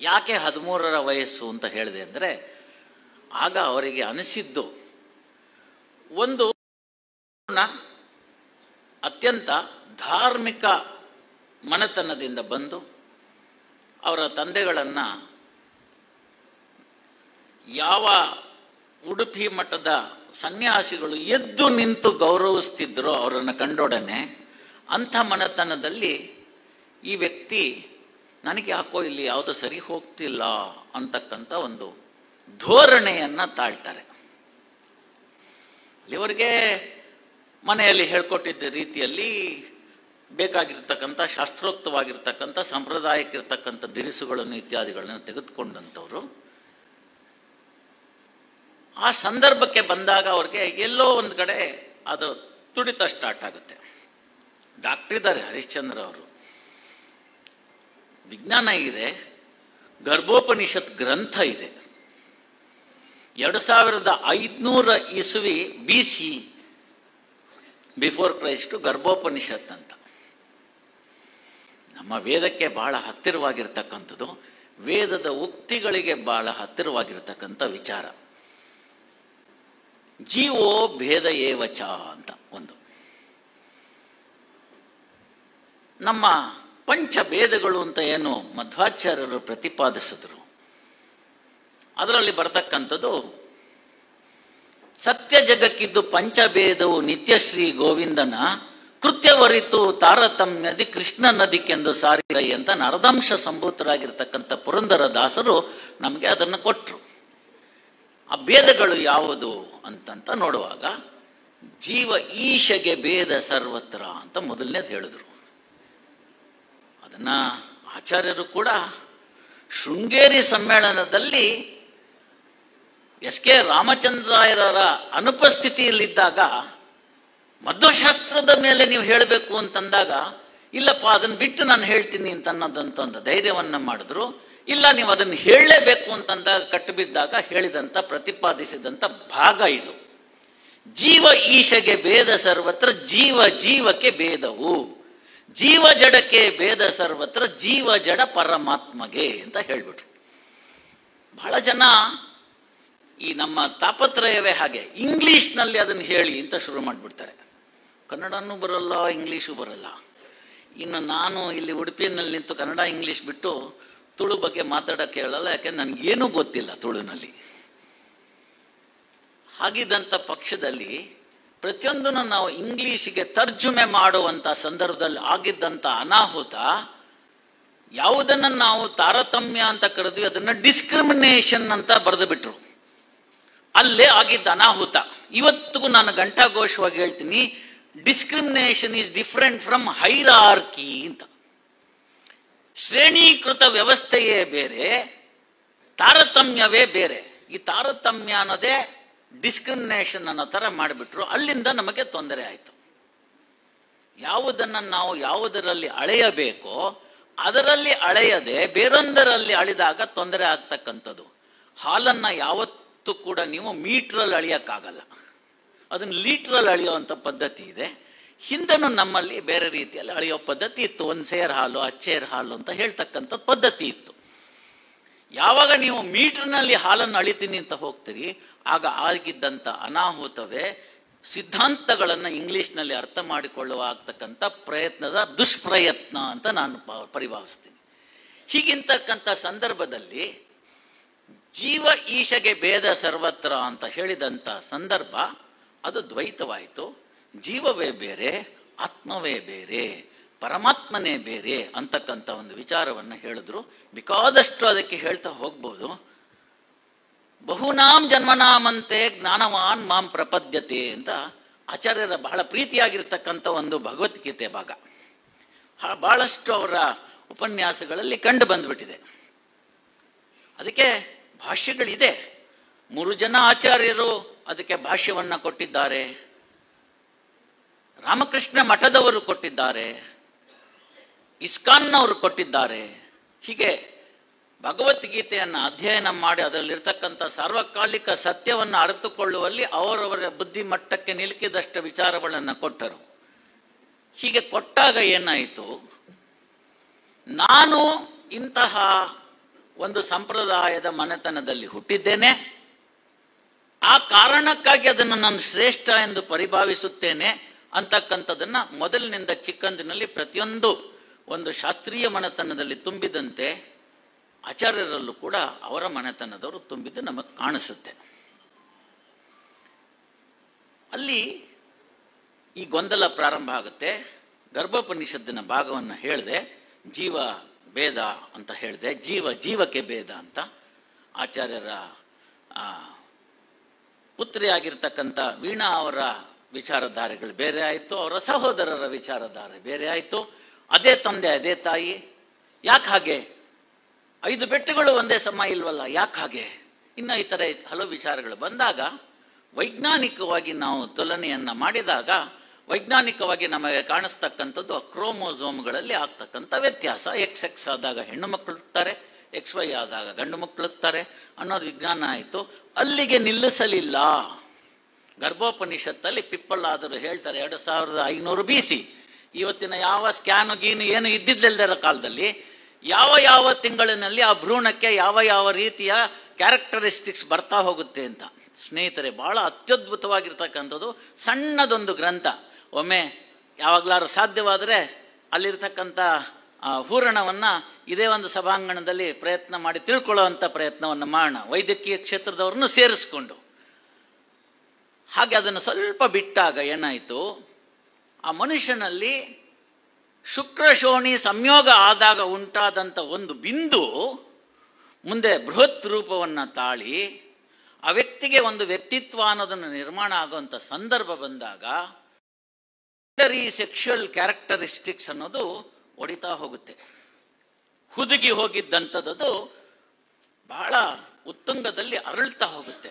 ಯಾಕೆ 13ರ ವಯಸ್ಸು ಅಂತ ಹೇಳಿದೆ ಅಂದರೆ, ಆಗ ಅವರಿಗೆ ಅನಿಸಿದ್ದು ಒಂದು ಅತ್ಯಂತ ಧಾರ್ಮಿಕ ಮನೆತನದಿಂದ ಬಂದು ಅವರ ತಂದೆಗಳನ್ನು ಯಾವ ಉಡುಪಿ ಮಠದ ಸನ್ಯಾಸಿಗಳು ಎದ್ದು ನಿಂತು ಗೌರವಿಸ್ತಿದ್ರೋ ಅವರನ್ನು ಕಂಡೊಡನೆ, ಅಂಥ ಮನೆತನದಲ್ಲಿ ಈ ವ್ಯಕ್ತಿ ನನಗೆ ಯಾಕೋ ಇಲ್ಲಿ ಯಾವುದೋ ಸರಿ ಹೋಗ್ತಿಲ್ಲ ಅಂತಕ್ಕಂಥ ಒಂದು ಧೋರಣೆಯನ್ನು ತಾಳ್ತಾರೆ. ಅಲ್ಲಿವರೆಗೆ ಮನೆಯಲ್ಲಿ ಹೇಳ್ಕೊಟ್ಟಿದ್ದ ರೀತಿಯಲ್ಲಿ ಬೇಕಾಗಿರ್ತಕ್ಕಂಥ ಶಾಸ್ತ್ರೋಕ್ತವಾಗಿರ್ತಕ್ಕಂಥ ಸಂಪ್ರದಾಯಕ್ಕಿರ್ತಕ್ಕಂಥ ದಿರಿಸುಗಳನ್ನು ಇತ್ಯಾದಿಗಳನ್ನು ತೆಗೆದುಕೊಂಡಂಥವ್ರು ಆ ಸಂದರ್ಭಕ್ಕೆ ಬಂದಾಗ ಅವ್ರಿಗೆ ಎಲ್ಲೋ ಒಂದು ಕಡೆ ಅದು ತುಡಿತ ಸ್ಟಾರ್ಟ್ ಆಗುತ್ತೆ. ಡಾಕ್ಟರ್ ಇದ್ದಾರೆ ಹರಿಶ್ಚಂದ್ರ ಅವರು, ವಿಜ್ಞಾನ ಇದೆ, ಗರ್ಭೋಪನಿಷತ್ ಗ್ರಂಥ ಇದೆ. 2500 ಇಸವಿ BC ಬಿಫೋರ್ ಕ್ರೈಸ್ಟ್ ಗರ್ಭೋಪನಿಷತ್ ಅಂತ ನಮ್ಮ ವೇದಕ್ಕೆ ಬಹಳ ಹತ್ತಿರವಾಗಿರ್ತಕ್ಕಂಥದ್ದು, ವೇದದ ಉಕ್ತಿಗಳಿಗೆ ಬಹಳ ಹತ್ತಿರವಾಗಿರ್ತಕ್ಕಂಥ ವಿಚಾರ. ಜೀವೋ ಭೇದ ಏವಚ ಅಂತ ಒಂದು, ನಮ್ಮ ಪಂಚಭೇದಗಳು ಅಂತ ಏನು ಮಧ್ವಾಚಾರ್ಯರು ಪ್ರತಿಪಾದಿಸಿದ್ರು, ಅದರಲ್ಲಿ ಬರ್ತಕ್ಕಂಥದ್ದು ಸತ್ಯ ಜಗಕ್ಕಿದ್ದು ಪಂಚಭೇದವು ನಿತ್ಯಶ್ರೀ ಗೋವಿಂದನ ಕೃತ್ಯವರಿತು ತಾರತಮ್ಯದಿ ಕೃಷ್ಣ ನದಿಕೆಂದು ಸಾರಿರೈ ಅಂತ ನರದಂಶ ಸಂಭೂತರಾಗಿರ್ತಕ್ಕಂಥ ಪುರಂದರ ದಾಸರು ನಮಗೆ ಅದನ್ನು ಕೊಟ್ಟರು. ಆ ಭೇದಗಳು ಯಾವುದು ಅಂತಂತ ನೋಡುವಾಗ ಜೀವ ಈಶಗೆ ಭೇದ ಸರ್ವತ್ರ ಅಂತ ಮೊದಲನೇದು ಹೇಳಿದ್ರು. ಅದನ್ನ ಆಚಾರ್ಯರು ಕೂಡ ಶೃಂಗೇರಿ ಸಮ್ಮೇಳನದಲ್ಲಿ SK ರಾಮಚಂದ್ರಾಯರ ಅನುಪಸ್ಥಿತಿಯಲ್ಲಿದ್ದಾಗ ಮಧ್ವಶಾಸ್ತ್ರದ ಮೇಲೆ ನೀವು ಹೇಳಬೇಕು ಅಂತಂದಾಗ, ಇಲ್ಲಪ್ಪ ಅದನ್ನು ಬಿಟ್ಟು ನಾನು ಹೇಳ್ತೀನಿ ಅಂತನ್ನೋದಂತ ಒಂದು ಧೈರ್ಯವನ್ನ ಮಾಡಿದ್ರು. ಇಲ್ಲ, ನೀವು ಅದನ್ನು ಹೇಳಲೇಬೇಕು ಅಂತಂದಾಗ ಕಟ್ಟುಬಿದ್ದಾಗ ಹೇಳಿದಂಥ ಪ್ರತಿಪಾದಿಸಿದಂಥ ಭಾಗ ಇದು. ಜೀವ ಈಶಗೆ ಭೇದ ಸರ್ವತ್ರ ಜೀವ ಜೀವಕ್ಕೆ ಭೇದವು, ಜೀವ ಜಡಕ್ಕೆ ಭೇದ ಸರ್ವತ್ರ ಜೀವ ಜಡ ಪರಮಾತ್ಮಗೆ ಅಂತ ಹೇಳ್ಬಿಟ್ರು. ಬಹಳ ಜನ ಈ ನಮ್ಮ ತಾಪತ್ರಯವೇ ಹಾಗೆ, ಇಂಗ್ಲಿಷ್ನಲ್ಲಿ ಅದನ್ನು ಹೇಳಿ ಅಂತ ಶುರು ಮಾಡಿಬಿಡ್ತಾರೆ. ಕನ್ನಡನೂ ಬರಲ್ಲ, ಇಂಗ್ಲೀಷು ಬರಲ್ಲ. ಇನ್ನು ನಾನು ಇಲ್ಲಿ ಉಡುಪಿಯಲ್ಲಿ ನಿಂತು ಕನ್ನಡ ಇಂಗ್ಲೀಷ್ ಬಿಟ್ಟು ತುಳು ಬಗ್ಗೆ ಮಾತಾಡೋಕ್ಕೆ ಹೇಳಲ್ಲ, ಯಾಕೆಂದ್ರೆ ನನಗೇನೂ ಗೊತ್ತಿಲ್ಲ ತುಳುನಲ್ಲಿ. ಹಾಗಿದ್ದಂಥ ಪಕ್ಷದಲ್ಲಿ ಪ್ರತಿಯೊಂದನ್ನು ನಾವು ಇಂಗ್ಲೀಷಿಗೆ ತರ್ಜುಮೆ ಮಾಡುವಂಥ ಸಂದರ್ಭದಲ್ಲಿ ಆಗಿದ್ದಂಥ ಅನಾಹುತ, ಯಾವುದನ್ನು ನಾವು ತಾರತಮ್ಯ ಅಂತ ಕರೆದ್ವಿ ಅದನ್ನು ಡಿಸ್ಕ್ರಿಮಿನೇಷನ್ ಅಂತ ಬರೆದು ಬಿಟ್ರು. ಅಲ್ಲೇ ಆಗಿದ್ದ ಅನಾಹುತ. ಇವತ್ತಿಗೂ ನಾನು ಘಂಟಾಘೋಷವಾಗಿ ಹೇಳ್ತೀನಿ, discrimination is different from hierarchy ಅಂತ. ಶ್ರೇಣೀಕೃತ ವ್ಯವಸ್ಥೆಯೇ ಬೇರೆ, ತಾರತಮ್ಯವೇ ಬೇರೆ. ಈ ತಾರತಮ್ಯ ಅನ್ನೋದೇ ಡಿಸ್ಕ್ರಿಮಿನೇಷನ್ ಅನ್ನೋ ಥರ ಮಾಡಿಬಿಟ್ರು. ಅಲ್ಲಿಂದ ನಮಗೆ ತೊಂದರೆ ಆಯಿತು. ಯಾವುದನ್ನು ನಾವು ಯಾವುದರಲ್ಲಿ ಅಳೆಯಬೇಕೋ ಅದರಲ್ಲಿ ಅಳೆಯದೆ ಬೇರೊಂದರಲ್ಲಿ ಅಳಿದಾಗ ತೊಂದರೆ ಆಗ್ತಕ್ಕಂಥದ್ದು. ಹಾಲನ್ನು ಯಾವತ್ತೂ ಕೂಡ ನೀವು ಮೀಟ್ರಲ್ಲಿ ಅಳಿಯೋಕ್ಕಾಗಲ್ಲ, ಅದನ್ನು ಲೀಟ್ರಲ್ಲಿ ಅಳಿಯುವಂಥ ಪದ್ಧತಿ ಇದೆ. ಹಿಂದೆನೂ ನಮ್ಮಲ್ಲಿ ಬೇರೆ ರೀತಿಯಲ್ಲಿ ಅಳೆಯೋ ಪದ್ಧತಿ ಇತ್ತು. ಒಂದು ಸೇರ್ ಹಾಲು, ಅಚ್ಚೇರ್ ಹಾಲು ಅಂತ ಹೇಳ್ತಕ್ಕಂಥ ಪದ್ಧತಿ ಇತ್ತು. ಯಾವಾಗ ನೀವು ಮೀಟರ್ನಲ್ಲಿ ಹಾಲನ್ನು ಅಳಿತೀನಿ ಅಂತ ಹೋಗ್ತೀರಿ, ಆಗ ಆಗಿದ್ದಂಥ ಅನಾಹುತವೇ ಸಿದ್ಧಾಂತಗಳನ್ನು ಇಂಗ್ಲಿಷ್ನಲ್ಲಿ ಅರ್ಥ ಮಾಡಿಕೊಳ್ಳುವ ಆಗ್ತಕ್ಕಂಥ ಪ್ರಯತ್ನದ ದುಷ್ಪ್ರಯತ್ನ ಅಂತ ನಾನು ಪರಿಭಾವಿಸ್ತೀನಿ. ಹೀಗಿಂತಕ್ಕಂಥ ಸಂದರ್ಭದಲ್ಲಿ ಜೀವ ಈಶಗೆ ಭೇದ ಸರ್ವತ್ರ ಅಂತ ಹೇಳಿದಂಥ ಸಂದರ್ಭ ಅದು ದ್ವೈತವಾಯಿತು. ಜೀವವೇ ಬೇರೆ, ಆತ್ಮವೇ ಬೇರೆ, ಪರಮಾತ್ಮನೇ ಬೇರೆ ಅಂತಕ್ಕಂಥ ಒಂದು ವಿಚಾರವನ್ನು ಹೇಳಿದ್ರು. ಬೇಕಾದಷ್ಟು ಅದಕ್ಕೆ ಹೇಳ್ತಾ ಹೋಗ್ಬೋದು. ಬಹುನಾಂ ಜನ್ಮನಾಮಂತೆ ಜ್ಞಾನವಾನ್ ಮಾಂ ಪ್ರಪದ್ಯತೆ ಅಂತ ಆಚಾರ್ಯರ ಬಹಳ ಪ್ರೀತಿಯಾಗಿರ್ತಕ್ಕಂಥ ಒಂದು ಭಗವದ್ಗೀತೆ ಭಾಗ ಬಹಳಷ್ಟು ಅವರ ಉಪನ್ಯಾಸಗಳಲ್ಲಿ ಕಂಡು ಬಂದ್ಬಿಟ್ಟಿದೆ. ಅದಕ್ಕೆ ಭಾಷ್ಯಗಳಿದೆ. 3 ಜನ ಆಚಾರ್ಯರು ಅದಕ್ಕೆ ಭಾಷ್ಯವನ್ನು ಕೊಟ್ಟಿದ್ದಾರೆ. ರಾಮಕೃಷ್ಣ ಮಠದವರು ಕೊಟ್ಟಿದ್ದಾರೆ, ಇಸ್ಕಾನ್ನವರು ಕೊಟ್ಟಿದ್ದಾರೆ. ಹೀಗೆ ಭಗವದ್ಗೀತೆಯನ್ನು ಅಧ್ಯಯನ ಮಾಡಿ ಅದರಲ್ಲಿರ್ತಕ್ಕಂಥ ಸಾರ್ವಕಾಲಿಕ ಸತ್ಯವನ್ನು ಅರಿತುಕೊಳ್ಳುವಲ್ಲಿ ಅವರವರ ಬುದ್ಧಿ ಮಟ್ಟಕ್ಕೆ ನಿಲುಕಿದಷ್ಟು ವಿಚಾರಗಳನ್ನು ಕೊಟ್ಟರು. ಹೀಗೆ ಕೊಟ್ಟಾಗ ಏನಾಯಿತು, ನಾನು ಇಂತಹ ಒಂದು ಸಂಪ್ರದಾಯದ ಮನೆತನದಲ್ಲಿ ಹುಟ್ಟಿದ್ದೇನೆ, ಆ ಕಾರಣಕ್ಕಾಗಿ ಅದನ್ನು ನಾನು ಶ್ರೇಷ್ಠ ಎಂದು ಪರಿಭಾವಿಸುತ್ತೇನೆ ಅಂತಕ್ಕಂಥದ್ದನ್ನು ಮೊದಲಿನಿಂದ ಚಿಕ್ಕಂದಿನಲ್ಲಿ ಪ್ರತಿಯೊಂದು ಒಂದು ಶಾಸ್ತ್ರೀಯ ಮನೆತನದಲ್ಲಿ ತುಂಬಿದಂತೆ ಆಚಾರ್ಯರಲ್ಲೂ ಕೂಡ ಅವರ ಮನೆತನದವರು ತುಂಬಿದ್ದು ನಮಗೆ ಕಾಣಿಸುತ್ತೆ. ಅಲ್ಲಿ ಈ ಗೊಂದಲ ಪ್ರಾರಂಭ ಆಗುತ್ತೆ. ಗರ್ಭೋಪನಿಷತ್ತಿನ ಭಾಗವನ್ನು ಹೇಳಿದೆ, ಜೀವ ಭೇದ ಅಂತ ಹೇಳಿದೆ, ಜೀವಕ್ಕೆ ಭೇದ ಅಂತ. ಆಚಾರ್ಯರ ಪುತ್ರಿಯಾಗಿರ್ತಕ್ಕಂಥ ವೀಣಾ ಅವರ ವಿಚಾರಧಾರೆಗಳು ಬೇರೆ ಆಯಿತು, ಅವರ ಸಹೋದರರ ವಿಚಾರಧಾರೆ ಬೇರೆ ಆಯಿತು. ಅದೇ ತಂದೆ ಅದೇ ತಾಯಿ, ಯಾಕೆ ಹಾಗೆ? 5 ಬೆಟ್ಟಗಳು ಒಂದೇ ಸಮ ಇಲ್ವಲ್ಲ, ಯಾಕೆ ಹಾಗೆ? ಇನ್ನು ಈ ಥರ ಹಲವು ವಿಚಾರಗಳು ಬಂದಾಗ ವೈಜ್ಞಾನಿಕವಾಗಿ ನಾವು ತುಲನೆಯನ್ನು ಮಾಡಿದಾಗ ವೈಜ್ಞಾನಿಕವಾಗಿ ನಮಗೆ ಕಾಣಿಸ್ತಕ್ಕಂಥದ್ದು ಕ್ರೋಮೋಸೋಮ್ಗಳಲ್ಲಿ ಆಗ್ತಕ್ಕಂಥ ವ್ಯತ್ಯಾಸ. XX ಆದಾಗ ಹೆಣ್ಣು ಮಕ್ಕಳು ಹುಟ್ಟುತ್ತಾರೆ, XY ಆದಾಗ ಗಂಡು ಮಕ್ಕಳು ಹುಟ್ಟುತ್ತಾರೆ ಅನ್ನೋದು ವಿಜ್ಞಾನ ಆಯಿತು. ಅಲ್ಲಿಗೆ ನಿಲ್ಲಿಸಲಿಲ್ಲ. ಗರ್ಭೋಪನಿಷತ್ತಲ್ಲಿ ಪಿಪ್ಪಲಾದರು ಹೇಳ್ತಾರೆ 2500 BC, ಇವತ್ತಿನ ಯಾವ ಸ್ಕ್ಯಾನು ಗೀನು ಏನು ಇದ್ದಿದ್ದಿಲ್ಲದರ ಕಾಲದಲ್ಲಿ ಯಾವ ತಿಂಗಳಿನಲ್ಲಿ ಆ ಭ್ರೂಣಕ್ಕೆ ಯಾವ ರೀತಿಯ ಕ್ಯಾರೆಕ್ಟರಿಸ್ಟಿಕ್ಸ್ ಬರ್ತಾ ಹೋಗುತ್ತೆ ಅಂತ. ಸ್ನೇಹಿತರೆ, ಬಹಳ ಅತ್ಯದ್ಭುತವಾಗಿರ್ತಕ್ಕಂಥದ್ದು ಸಣ್ಣದೊಂದು ಗ್ರಂಥ. ಒಮ್ಮೆ ಯಾವಾಗಲಾರು ಸಾಧ್ಯವಾದರೆ ಅಲ್ಲಿರ್ತಕ್ಕಂಥ ಹೂರಣವನ್ನು ಇದೇ ಒಂದು ಸಭಾಂಗಣದಲ್ಲಿ ಪ್ರಯತ್ನ ಮಾಡಿ ತಿಳ್ಕೊಳ್ಳುವಂಥ ಪ್ರಯತ್ನವನ್ನು ಮಾಡೋಣ, ವೈದ್ಯಕೀಯ ಕ್ಷೇತ್ರದವ್ರನ್ನು ಸೇರಿಸ್ಕೊಂಡು. ಹಾಗೆ ಅದನ್ನು ಸ್ವಲ್ಪ ಬಿಟ್ಟಾಗ ಏನಾಯಿತು, ಆ ಮನುಷ್ಯನಲ್ಲಿ ಶುಕ್ರಶೋಣಿ ಸಂಯೋಗ ಆದಾಗ ಉಂಟಾದಂಥ ಒಂದು ಬಿಂದು ಮುಂದೆ ಬೃಹತ್ ರೂಪವನ್ನು ತಾಳಿ ಆ ವ್ಯಕ್ತಿಗೆ ಒಂದು ವ್ಯಕ್ತಿತ್ವ ಅನ್ನೋದನ್ನು ನಿರ್ಮಾಣ ಆಗುವಂಥ ಸಂದರ್ಭ ಬಂದಾಗ ಸೆಕ್ಷುವಲ್ ಕ್ಯಾರೆಕ್ಟರಿಸ್ಟಿಕ್ಸ್ ಅನ್ನೋದು ಒಡಿತಾ ಹೋಗುತ್ತೆ. ಹುದುಗಿ ಹೋಗಿದ್ದಂಥದ್ದು ಬಹಳ ಉತ್ತುಂಗದಲ್ಲಿ ಅರಳ್ತಾ ಹೋಗುತ್ತೆ.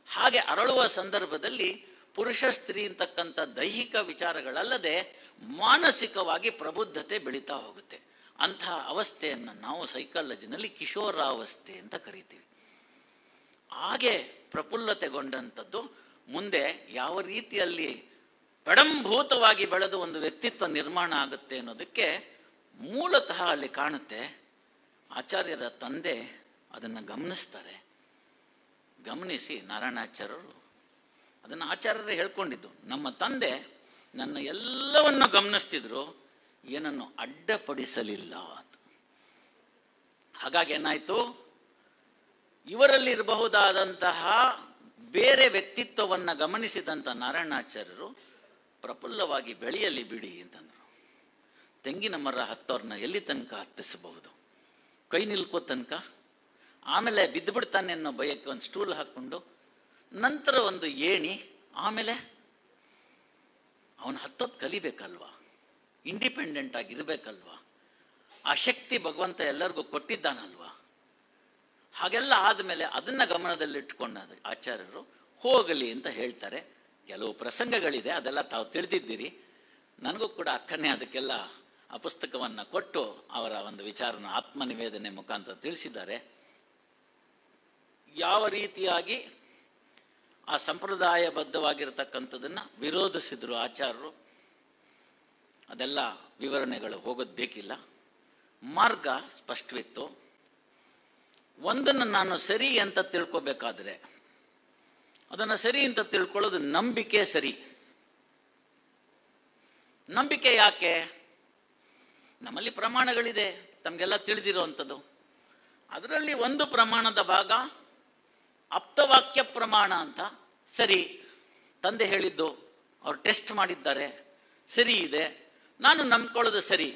ಹಾಗೆ ಅರಳುವ ಸಂದರ್ಭದಲ್ಲಿ ಪುರುಷ ಸ್ತ್ರೀ ಅಂತಕ್ಕಂಥ ದೈಹಿಕ ವಿಚಾರಗಳಲ್ಲದೆ ಮಾನಸಿಕವಾಗಿ ಪ್ರಬುದ್ಧತೆ ಬೆಳೀತಾ ಹೋಗುತ್ತೆ. ಅಂತಹ ಅವಸ್ಥೆಯನ್ನು ನಾವು ಸೈಕಾಲಜಿನಲ್ಲಿ ಕಿಶೋರಾವಸ್ಥೆ ಅಂತ ಕರಿತೀವಿ. ಹಾಗೆ ಪ್ರಫುಲ್ಲತೆಗೊಂಡಂಥದ್ದು ಮುಂದೆ ಯಾವ ರೀತಿಯಲ್ಲಿ ಪಡಂಭೂತವಾಗಿ ಬೆಳೆದು ಒಂದು ವ್ಯಕ್ತಿತ್ವ ನಿರ್ಮಾಣ ಆಗುತ್ತೆ ಅನ್ನೋದಕ್ಕೆ ಮೂಲತಃ ಅಲ್ಲಿ ಕಾಣುತ್ತೆ. ಆಚಾರ್ಯರ ತಂದೆ ಅದನ್ನು ಗಮನಿಸ್ತಾರೆ. ಗಮನಿಸಿ ನಾರಾಯಣಾಚಾರ್ಯರು ಅದನ್ನು ಆಚಾರ್ಯರೇ ಹೇಳ್ಕೊಂಡಿದ್ದು, ನಮ್ಮ ತಂದೆ ನನ್ನ ಎಲ್ಲವನ್ನು ಗಮನಿಸ್ತಿದ್ರು, ಏನನ್ನು ಅಡ್ಡಪಡಿಸಲಿಲ್ಲ. ಹಾಗಾಗಿ ಏನಾಯಿತು, ಇವರಲ್ಲಿ ಇರಬಹುದಾದಂತಹ ಬೇರೆ ವ್ಯಕ್ತಿತ್ವವನ್ನು ಗಮನಿಸಿದಂಥ ನಾರಾಯಣಾಚಾರ್ಯರು ಪ್ರಫುಲ್ಲವಾಗಿ ಬೆಳೆಯಲಿ ಬಿಡಿ ಅಂತಂದರು. ತೆಂಗಿನ ಮರ ಹತ್ತೋರ್ನ ಎಲ್ಲಿ ತನಕ ಹತ್ತಿಸಬಹುದು? ಕೈ ನಿಲ್ಕೋ ತನಕ. ಆಮೇಲೆ ಬಿದ್ದು ಬಿಡ್ತಾನೆ ಅನ್ನೋ ಭಯಕ್ಕೆ ಒಂದು ಸ್ಟೂಲ್ ಹಾಕ್ಕೊಂಡು, ನಂತರ ಒಂದು ಏಣಿ, ಆಮೇಲೆ ಅವನು ಹತ್ತೋದು ಕಲಿಬೇಕಲ್ವಾ, ಇಂಡಿಪೆಂಡೆಂಟ್ ಆಗಿರ್ಬೇಕಲ್ವಾ, ಆ ಶಕ್ತಿ ಭಗವಂತ ಎಲ್ಲರಿಗೂ ಕೊಟ್ಟಿದ್ದಾನಲ್ವಾ. ಹಾಗೆಲ್ಲ ಆದಮೇಲೆ ಅದನ್ನು ಗಮನದಲ್ಲಿಟ್ಟುಕೊಂಡ ಆಚಾರ್ಯರು ಹೋಗಲಿ ಅಂತ ಹೇಳ್ತಾರೆ. ಕೆಲವು ಪ್ರಸಂಗಗಳಿದೆ, ಅದೆಲ್ಲ ತಾವು ತಿಳಿದಿದ್ದೀರಿ. ನನಗೂ ಕೂಡ ಅಕ್ಕನೇ ಅದಕ್ಕೆಲ್ಲ ಆ ಪುಸ್ತಕವನ್ನು ಕೊಟ್ಟು ಅವರ ಒಂದು ವಿಚಾರನ ಆತ್ಮನಿವೇದನೆ ಮುಖಾಂತರ ತಿಳಿಸಿದ್ದಾರೆ. ಯಾವ ರೀತಿಯಾಗಿ ಆ ಸಂಪ್ರದಾಯಬದ್ಧವಾಗಿರತಕ್ಕಂಥದ್ದನ್ನು ವಿರೋಧಿಸಿದ್ರು ಆಚಾರ್ಯರು, ಅದೆಲ್ಲ ವಿವರಣೆಗಳು ಹೋಗೋದು ಬೇಕಿಲ್ಲ. ಮಾರ್ಗ ಸ್ಪಷ್ಟವಿತ್ತು. ಒಂದನ್ನು ನಾನು ಸರಿ ಅಂತ ತಿಳ್ಕೋಬೇಕಾದ್ರೆ ಅದನ್ನು ಸರಿ ಅಂತ ತಿಳ್ಕೊಳ್ಳೋದು ನಂಬಿಕೆ ಸರಿ. ನಂಬಿಕೆ ಯಾಕೆ? ನಮ್ಮಲ್ಲಿ ಪ್ರಮಾಣಗಳಿದೆ, ತಮಗೆಲ್ಲ ತಿಳಿದಿರುವಂಥದ್ದು. ಅದರಲ್ಲಿ ಒಂದು ಪ್ರಮಾಣದ ಭಾಗ ಆಪ್ತವಾಕ್ಯ ಪ್ರಮಾಣ ಅಂತ. ಸರಿ, ತಂದೆ ಹೇಳಿದ್ದು ಅವ್ರು ಟೆಸ್ಟ್ ಮಾಡಿದ್ದಾರೆ, ಸರಿ ಇದೆ, ನಾನು ನಂಬ್ಕೊಳ್ಳೋದು ಸರಿ.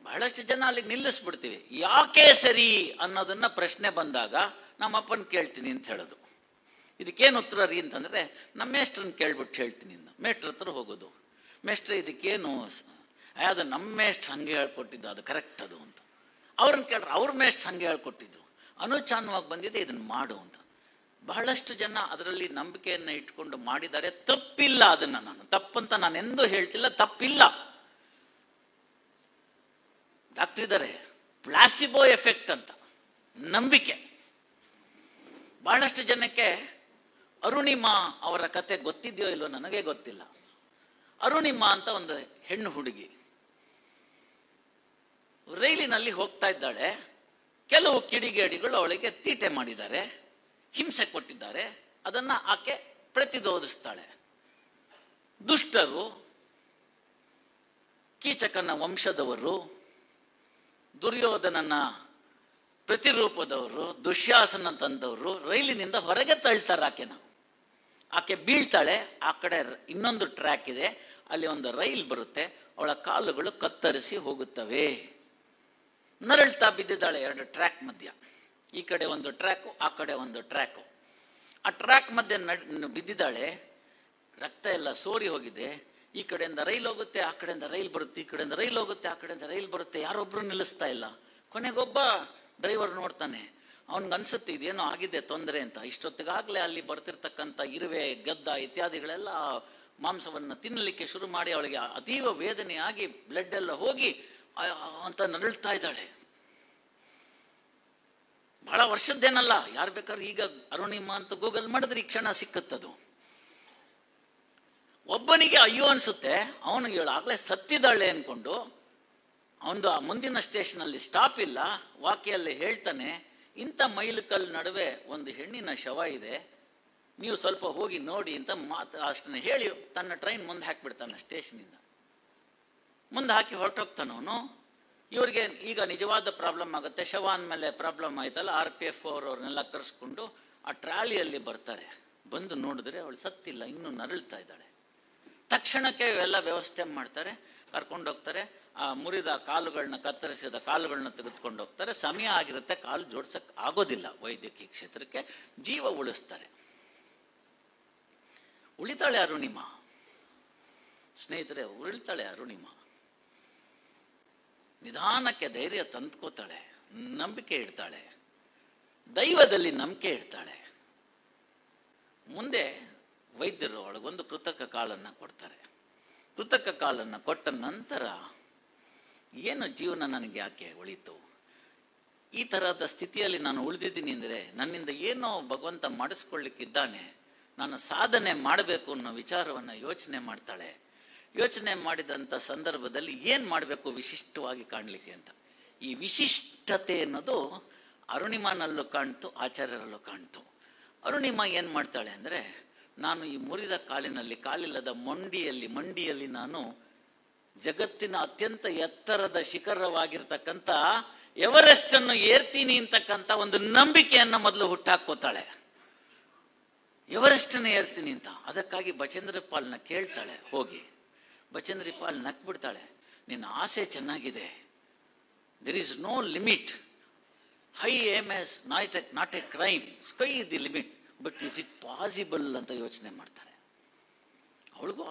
ಬಹಳಷ್ಟು ಜನ ಅಲ್ಲಿಗೆ ನಿಲ್ಲಿಸ್ಬಿಡ್ತೀವಿ. ಯಾಕೆ ಸರಿ ಅನ್ನೋದನ್ನ ಪ್ರಶ್ನೆ ಬಂದಾಗ ನಮ್ಮಪ್ಪನ ಕೇಳ್ತೀನಿ ಅಂತ ಹೇಳೋದು. ಇದಕ್ಕೇನು ಉತ್ತರ ರೀ ಅಂತಂದರೆ, ನಮ್ಮ ಮೇಷ್ಟ್ರನ್ನ ಕೇಳ್ಬಿಟ್ಟು ಹೇಳ್ತೀನಿ ಅಂತ ಮೇಷ್ಟ್ರ ಹತ್ರ ಹೋಗೋದು. ಮೇಷ್ಟ್ರೆ ಇದಕ್ಕೇನು? ಅದು ನಮ್ಮ ಮೇಷ್ಟ್ರು ಹಂಗೆ ಹೇಳ್ಕೊಟ್ಟಿದ್ದು, ಅದು ಕರೆಕ್ಟ್ ಅದು ಅಂತ. ಅವ್ರನ್ನ ಕೇಳ್ರೆ ಅವ್ರ ಮೇಷ್ಟ್ರು ಹಂಗೆ ಹೇಳ್ಕೊಟ್ಟಿದ್ದು, ಅನುಚಾನವಾಗಿ ಬಂದಿದೆ, ಇದನ್ನು ಮಾಡು ಅಂತ. ಬಹಳಷ್ಟು ಜನ ಅದರಲ್ಲಿ ನಂಬಿಕೆಯನ್ನು ಇಟ್ಕೊಂಡು ಮಾಡಿದ್ದಾರೆ. ತಪ್ಪಿಲ್ಲ, ಅದನ್ನು ನಾನು ತಪ್ಪಂತ ನಾನು ಎಂದೂ ಹೇಳ್ತಿಲ್ಲ, ತಪ್ಪಿಲ್ಲ. ಡಾಕ್ಟರ್ ಇದ್ದಾರೆ, ಪ್ಲಾಸಿಬೋ ಎಫೆಕ್ಟ್ ಅಂತ ನಂಬಿಕೆ. ಬಹಳಷ್ಟು ಜನಕ್ಕೆ ಅರುಣಿಮಾ ಅವರ ಕತೆ ಗೊತ್ತಿದೆಯೋ ಇಲ್ಲೋ ನನಗೆ ಗೊತ್ತಿಲ್ಲ. ಅರುಣಿಮಾ ಅಂತ ಒಂದು ಹೆಣ್ಣು ಹುಡುಗಿ ರೈಲಿನಲ್ಲಿ ಹೋಗ್ತಾ ಇದ್ದಾಳೆ. ಕೆಲವು ಕಿಡಿಗೇಡಿಗಳು ಅವಳಿಗೆ ತೀಟೆ ಮಾಡಿದ್ದಾರೆ, ಹಿಂಸೆ ಕೊಟ್ಟಿದ್ದಾರೆ. ಅದನ್ನ ಆಕೆ ಪ್ರತಿರೋಧಿಸ್ತಾಳೆ. ದುಷ್ಟರು, ಕೀಚಕನ ವಂಶದವರು, ದುರ್ಯೋಧನನ ಪ್ರತಿರೂಪದವರು, ದುಶ್ಯಾಸನ ತಂದವರು ರೈಲಿನಿಂದ ಹೊರಗೆ ತಳ್ತಾರೆ ಆಕೆನ. ಆಕೆ ಬೀಳ್ತಾಳೆ. ಆ ಕಡೆ ಇನ್ನೊಂದು ಟ್ರ್ಯಾಕ್ ಇದೆ, ಅಲ್ಲಿ ಒಂದು ರೈಲ್ ಬರುತ್ತೆ. ಅವಳ ಕಾಲುಗಳು ಕತ್ತರಿಸಿ ಹೋಗುತ್ತವೆ. ನರಳ್ತಾ ಬಿದ್ದಿದ್ದಾಳೆ ಎರಡು ಟ್ರ್ಯಾಕ್ ಮಧ್ಯ. ಈ ಕಡೆ ಒಂದು ಟ್ರ್ಯಾಕು, ಆ ಕಡೆ ಒಂದು ಟ್ರ್ಯಾಕು. ಆ ಟ್ರ್ಯಾಕ್ ಮಧ್ಯೆ ಬಿದ್ದಿದ್ದಾಳೆ. ರಕ್ತ ಎಲ್ಲ ಸೋರಿ ಹೋಗಿದೆ. ಈ ಕಡೆಯಿಂದ ರೈಲ್ ಹೋಗುತ್ತೆ, ಆ ಕಡೆಯಿಂದ ರೈಲ್ ಬರುತ್ತೆ, ಈ ಕಡೆಯಿಂದ ರೈಲ್ ಹೋಗುತ್ತೆ, ಆ ಕಡೆಯಿಂದ ರೈಲ್ ಬರುತ್ತೆ. ಯಾರೊಬ್ರು ನಿಲ್ಲಿಸ್ತಾ ಇಲ್ಲ. ಕೊನೆಗೊಬ್ಬ ಡ್ರೈವರ್ ನೋಡ್ತಾನೆ. ಅವನ್ಗನ್ಸುತ್ತೆ ಇದೇನೋ ಆಗಿದೆ ತೊಂದರೆ ಅಂತ. ಇಷ್ಟೊತ್ತಿಗಾಗಲೇ ಅಲ್ಲಿ ಬರ್ತಿರ್ತಕ್ಕಂಥ ಇರುವೆ, ಗದ್ದ ಇತ್ಯಾದಿಗಳೆಲ್ಲ ಮಾಂಸವನ್ನು ತಿನ್ನಲಿಕ್ಕೆ ಶುರು ಮಾಡಿ ಅವಳಿಗೆ ಅತೀವ ವೇದನೆಯಾಗಿ ಬ್ಲಡ್ ಎಲ್ಲ ಹೋಗಿ ಅಂತ ನರಳ್ತಾ ಇದ್ದಾಳೆ. ಬಹಳ ವರ್ಷದ್ದೇನಲ್ಲ, ಯಾರು ಬೇಕಾದ್ರೆ ಈಗ ಅರುಣಿಮಾ ಅಂತ ಗೂಗಲ್ ಮಾಡಿದ್ರೆ ಈ ಕ್ಷಣ ಸಿಕ್ಕತ್ತದು. ಒಬ್ಬನಿಗೆ ಅಯ್ಯೋ ಅನ್ಸುತ್ತೆ, ಅವನು ಆಗಲೇ ಸತ್ತಿದ್ದಾಳೆ ಅನ್ಕೊಂಡು ಅವನು ಆ ಮುಂದಿನ ಸ್ಟೇಷನ್ ಅಲ್ಲಿ ಸ್ಟಾಪ್ ಇಲ್ಲ, ವಾಕ್ಯಲ್ಲಿ ಹೇಳ್ತಾನೆ, ಇಂಥ ಮೈಲುಕಲ್ ನಡುವೆ ಒಂದು ಹೆಣ್ಣಿನ ಶವ ಇದೆ, ನೀವು ಸ್ವಲ್ಪ ಹೋಗಿ ನೋಡಿ ಅಂತ ಅಷ್ಟನ್ನ ಹೇಳಿ ತನ್ನ ಟ್ರೈನ್ ಮುಂದೆ ಹಾಕಿಬಿಡ್ತಾನೆ. ಸ್ಟೇಷನಿಂದ ಮುಂದೆ ಹಾಕಿ ಹೊರಟೋಗ್ತಾನೆ ಅವನು. ಇವ್ರಿಗೆ ಈಗ ನಿಜವಾದ ಪ್ರಾಬ್ಲಮ್ ಆಗುತ್ತೆ. ಶವ ಅಂದಮೇಲೆ ಪ್ರಾಬ್ಲಮ್ ಆಯ್ತಲ್ಲ, RPF ಅವ್ರನ್ನೆಲ್ಲ ಕರೆಸ್ಕೊಂಡು ಆ ಟ್ರಾಲಿಯಲ್ಲಿ ಬರ್ತಾರೆ. ಬಂದು ನೋಡಿದ್ರೆ ಅವಳು ಸತ್ತಿಲ್ಲ, ಇನ್ನೂ ನರಳ್ತಾ ಇದ್ದಾಳೆ. ತಕ್ಷಣಕ್ಕೆ ಇವೆಲ್ಲ ವ್ಯವಸ್ಥೆ ಮಾಡ್ತಾರೆ, ಕರ್ಕೊಂಡು ಹೋಗ್ತಾರೆ. ಆ ಮುರಿದ ಕಾಲುಗಳನ್ನ, ಕತ್ತರಿಸಿದ ಕಾಲುಗಳನ್ನ ತೆಗೆದುಕೊಂಡು ಹೋಗ್ತಾರೆ. ಸಮಯ ಆಗಿರುತ್ತೆ, ಕಾಲು ಜೋಡ್ಸಕ್ ಆಗೋದಿಲ್ಲ. ವೈದ್ಯಕೀಯ ಕ್ಷೇತ್ರಕ್ಕೆ ಜೀವ ಉಳಿಸ್ತಾರೆ. ಉಳಿತಾಳೆ ಅರುಣಿಮಾ. ಸ್ನೇಹಿತರೆ, ಉಳಿತಾಳೆ ಅರುಣಿಮಾ. ನಿಧಾನಕ್ಕೆ ಧೈರ್ಯ ತಂದ್ಕೋತಾಳೆ, ನಂಬಿಕೆ ಇಡ್ತಾಳೆ, ದೈವದಲ್ಲಿ ನಂಬಿಕೆ ಇಡ್ತಾಳೆ. ಮುಂದೆ ವೈದ್ಯರು ಅವಳಿಗೊಂದು ಕೃತಕ ಕಾಲನ್ನ ಕೊಡ್ತಾರೆ. ಕೃತಕ ಕಾಲನ್ನ ಕೊಟ್ಟ ನಂತರ ಏನು ಜೀವನ ನನಗೆ ಯಾಕೆ ಉಳಿತು, ಈ ತರಹದ ಸ್ಥಿತಿಯಲ್ಲಿ ನಾನು ಉಳಿದಿದ್ದೀನಿ ಅಂದರೆ ನನ್ನಿಂದ ಏನೋ ಭಗವಂತ ಮಾಡಿಸ್ಕೊಳ್ಳಿಕ್ಕಿದ್ದಾನೆ, ನಾನು ಸಾಧನೆ ಮಾಡಬೇಕು ಅನ್ನೋ ವಿಚಾರವನ್ನು ಯೋಚನೆ ಮಾಡ್ತಾಳೆ. ಯೋಚನೆ ಮಾಡಿದಂಥ ಸಂದರ್ಭದಲ್ಲಿ ಏನು ಮಾಡಬೇಕು ವಿಶಿಷ್ಟವಾಗಿ ಕಾಣಲಿಕ್ಕೆ ಅಂತ. ಈ ವಿಶಿಷ್ಟತೆ ಅನ್ನೋದು ಅರುಣಿಮಾನಲ್ಲೂ ಕಾಣ್ತು, ಆಚಾರ್ಯರಲ್ಲೂ ಕಾಣ್ತು. ಅರುಣಿಮಾ ಏನು ಮಾಡ್ತಾಳೆ ಅಂದರೆ, ನಾನು ಈ ಮುರಿದ ಕಾಲಿನಲ್ಲಿ, ಕಾಲಿಲ್ಲದ ಮಂಡಿಯಲ್ಲಿ ನಾನು ಜಗತ್ತಿನ ಅತ್ಯಂತ ಎತ್ತರದ ಶಿಖರವಾಗಿರ್ತಕ್ಕಂಥ ಎವರೆಸ್ಟ್ ಅನ್ನು ಏರ್ತೀನಿ ಅಂತಕ್ಕಂಥ ಒಂದು ನಂಬಿಕೆಯನ್ನು ಮೊದಲು ಹುಟ್ಟಾಕೋತಾಳೆ. ಎವರೆಸ್ಟ್ ಅನ್ನು ಏರ್ತೀನಿ ಅಂತ. ಅದಕ್ಕಾಗಿ ಬಚೇಂದ್ರ ಪಾಲ್ನ ಕೇಳ್ತಾಳೆ ಹೋಗಿ. ಬಚೇಂದ್ರ ಪಾಲ್ ನಕ್ಬಿಡ್ತಾಳೆ, ನಿನ್ನ ಆಸೆ ಚೆನ್ನಾಗಿದೆ, there is no limit, high aim is not a crime, sky is the limit, but is it possible ಅಂತ ಯೋಚನೆ ಮಾಡ್ತಾರೆ. ಅವಳಿಗೂ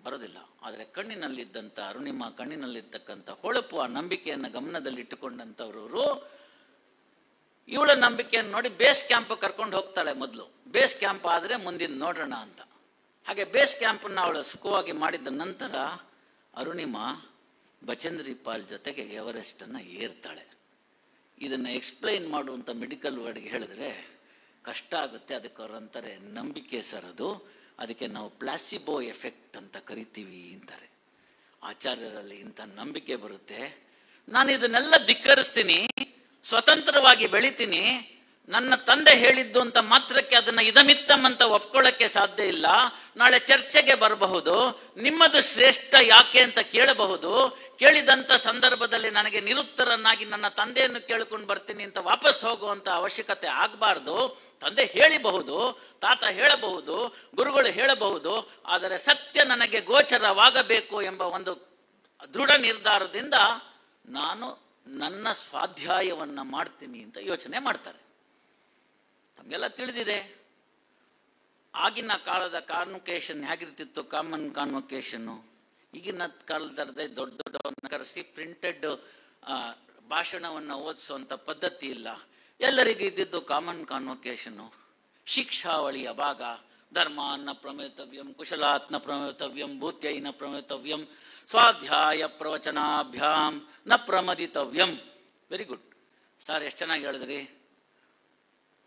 ಬರೋದಿಲ್ಲ. ಆದರೆ ಕಣ್ಣಿನಲ್ಲಿದ್ದಂಥ ಅರುಣಿಮಾ ಕಣ್ಣಿನಲ್ಲಿರ್ತಕ್ಕಂಥ ಹೊಳಪು, ಆ ನಂಬಿಕೆಯನ್ನು ಗಮನದಲ್ಲಿಟ್ಟುಕೊಂಡಂಥವ್ರವರು ಇವಳ ನಂಬಿಕೆಯನ್ನು ನೋಡಿ ಬೇಸ್ ಕ್ಯಾಂಪ್ ಕರ್ಕೊಂಡು ಹೋಗ್ತಾಳೆ. ಮೊದಲು ಬೇಸ್ ಕ್ಯಾಂಪ್ ಆದರೆ ಮುಂದಿನ ನೋಡೋಣ ಅಂತ. ಹಾಗೆ ಬೇಸ್ ಕ್ಯಾಂಪನ್ನು ಅವಳು ಸುಖವಾಗಿ ಮಾಡಿದ ನಂತರ ಅರುಣಿಮಾ ಬಚೇಂದ್ರಿ ಪಾಲ್ ಜೊತೆಗೆ ಎವರೆಸ್ಟ್ ಅನ್ನ ಏರ್ತಾಳೆ. ಇದನ್ನ ಎಕ್ಸ್ಪ್ಲೈನ್ ಮಾಡುವಂತ ಮೆಡಿಕಲ್ ವರ್ಡ್ಗೆ ಹೇಳಿದ್ರೆ ಕಷ್ಟ ಆಗುತ್ತೆ. ಅದಕ್ಕೆ ಅವರಂತಾರೆ ನಂಬಿಕೆ ಸರ್, ಅದಕ್ಕೆ ನಾವು ಪ್ಲಾಸಿಬೋ ಎಫೆಕ್ಟ್ ಅಂತ ಕರಿತೀವಿ ಅಂತಾರೆ. ಆಚಾರ್ಯರಲ್ಲಿ ಇಂಥ ನಂಬಿಕೆ ಬರುತ್ತೆ. ನಾನು ಇದನ್ನೆಲ್ಲ ಧಿಕ್ಕರಿಸ್ತೀನಿ, ಸ್ವತಂತ್ರವಾಗಿ ಬೆಳಿತೀನಿ, ನನ್ನ ತಂದೆ ಹೇಳಿದ್ದು ಅಂತ ಮಾತ್ರಕ್ಕೆ ಅದನ್ನ ಇದಮಿತ್ತಮ್ ಅಂತ ಒಪ್ಕೊಳ್ಳಕ್ಕೆ ಸಾಧ್ಯ ಇಲ್ಲ. ನಾಳೆ ಚರ್ಚೆಗೆ ಬರಬಹುದು, ನಿಮ್ಮದು ಶ್ರೇಷ್ಠ ಯಾಕೆ ಅಂತ ಕೇಳಬಹುದು. ಕೇಳಿದಂತ ಸಂದರ್ಭದಲ್ಲಿ ನನಗೆ ನಿರುತ್ತರನಾಗಿ ನನ್ನ ತಂದೆಯನ್ನು ಕೇಳ್ಕೊಂಡು ಬರ್ತೀನಿ ಅಂತ ವಾಪಸ್ ಹೋಗುವಂತ ಅವಶ್ಯಕತೆ ಆಗಬಾರ್ದು. ತಂದೆ ಹೇಳಿಬಹುದು, ತಾತ ಹೇಳಬಹುದು, ಗುರುಗಳು ಹೇಳಬಹುದು, ಆದರೆ ಸತ್ಯ ನನಗೆ ಗೋಚರವಾಗಬೇಕು ಎಂಬ ಒಂದು ದೃಢ ನಿರ್ಧಾರದಿಂದ ನಾನು ನನ್ನ ಸ್ವಾಧ್ಯಾಯವನ್ನ ಮಾಡ್ತೀನಿ ಅಂತ ಯೋಚನೆ ಮಾಡ್ತಾರೆ. ತಮಗೆಲ್ಲ ತಿಳಿದಿದೆ ಆಗಿನ ಕಾಲದ ಕಾನ್ವೊಕೇಶನ್ ಹೇಗಿರ್ತಿತ್ತು. ಕಾಮನ್ ಕಾನ್ವೊಕೇಶನ್ ಈಗಿನ ಕಾಲದ ದೊಡ್ಡ ದೊಡ್ಡವನ್ನ ಕರೆಸಿ ಪ್ರಿಂಟೆಡ್ ಭಾಷಣವನ್ನು ಓದಿಸುವಂತ ಪದ್ಧತಿ ಇಲ್ಲ. ಎಲ್ಲರಿಗೂ ಇದ್ದಿದ್ದು ಕಾಮನ್ ಕಾನ್ವೊಕೇಶನ್. ಶಿಕ್ಷಾವಳಿಯ ಭಾಗ ಧರ್ಮಾನ್ನ ಪ್ರಮೇತವ್ಯಂ, ಕುಶಲಾತ್ನ ಪ್ರಮೇತವ್ಯಂ, ಭೂತ್ಯೈನ ಪ್ರಮೇತವ್ಯಂ, ಸ್ವಾಧ್ಯಾಯ ಪ್ರವಚನಾಭ್ಯಾಂ ನ ಪ್ರಮದಿತವ್ಯಂ. ವೆರಿ ಗುಡ್ ಸರ್, ಎಷ್ಟು ಚೆನ್ನಾಗಿ ಹೇಳಿದ್ರಿ.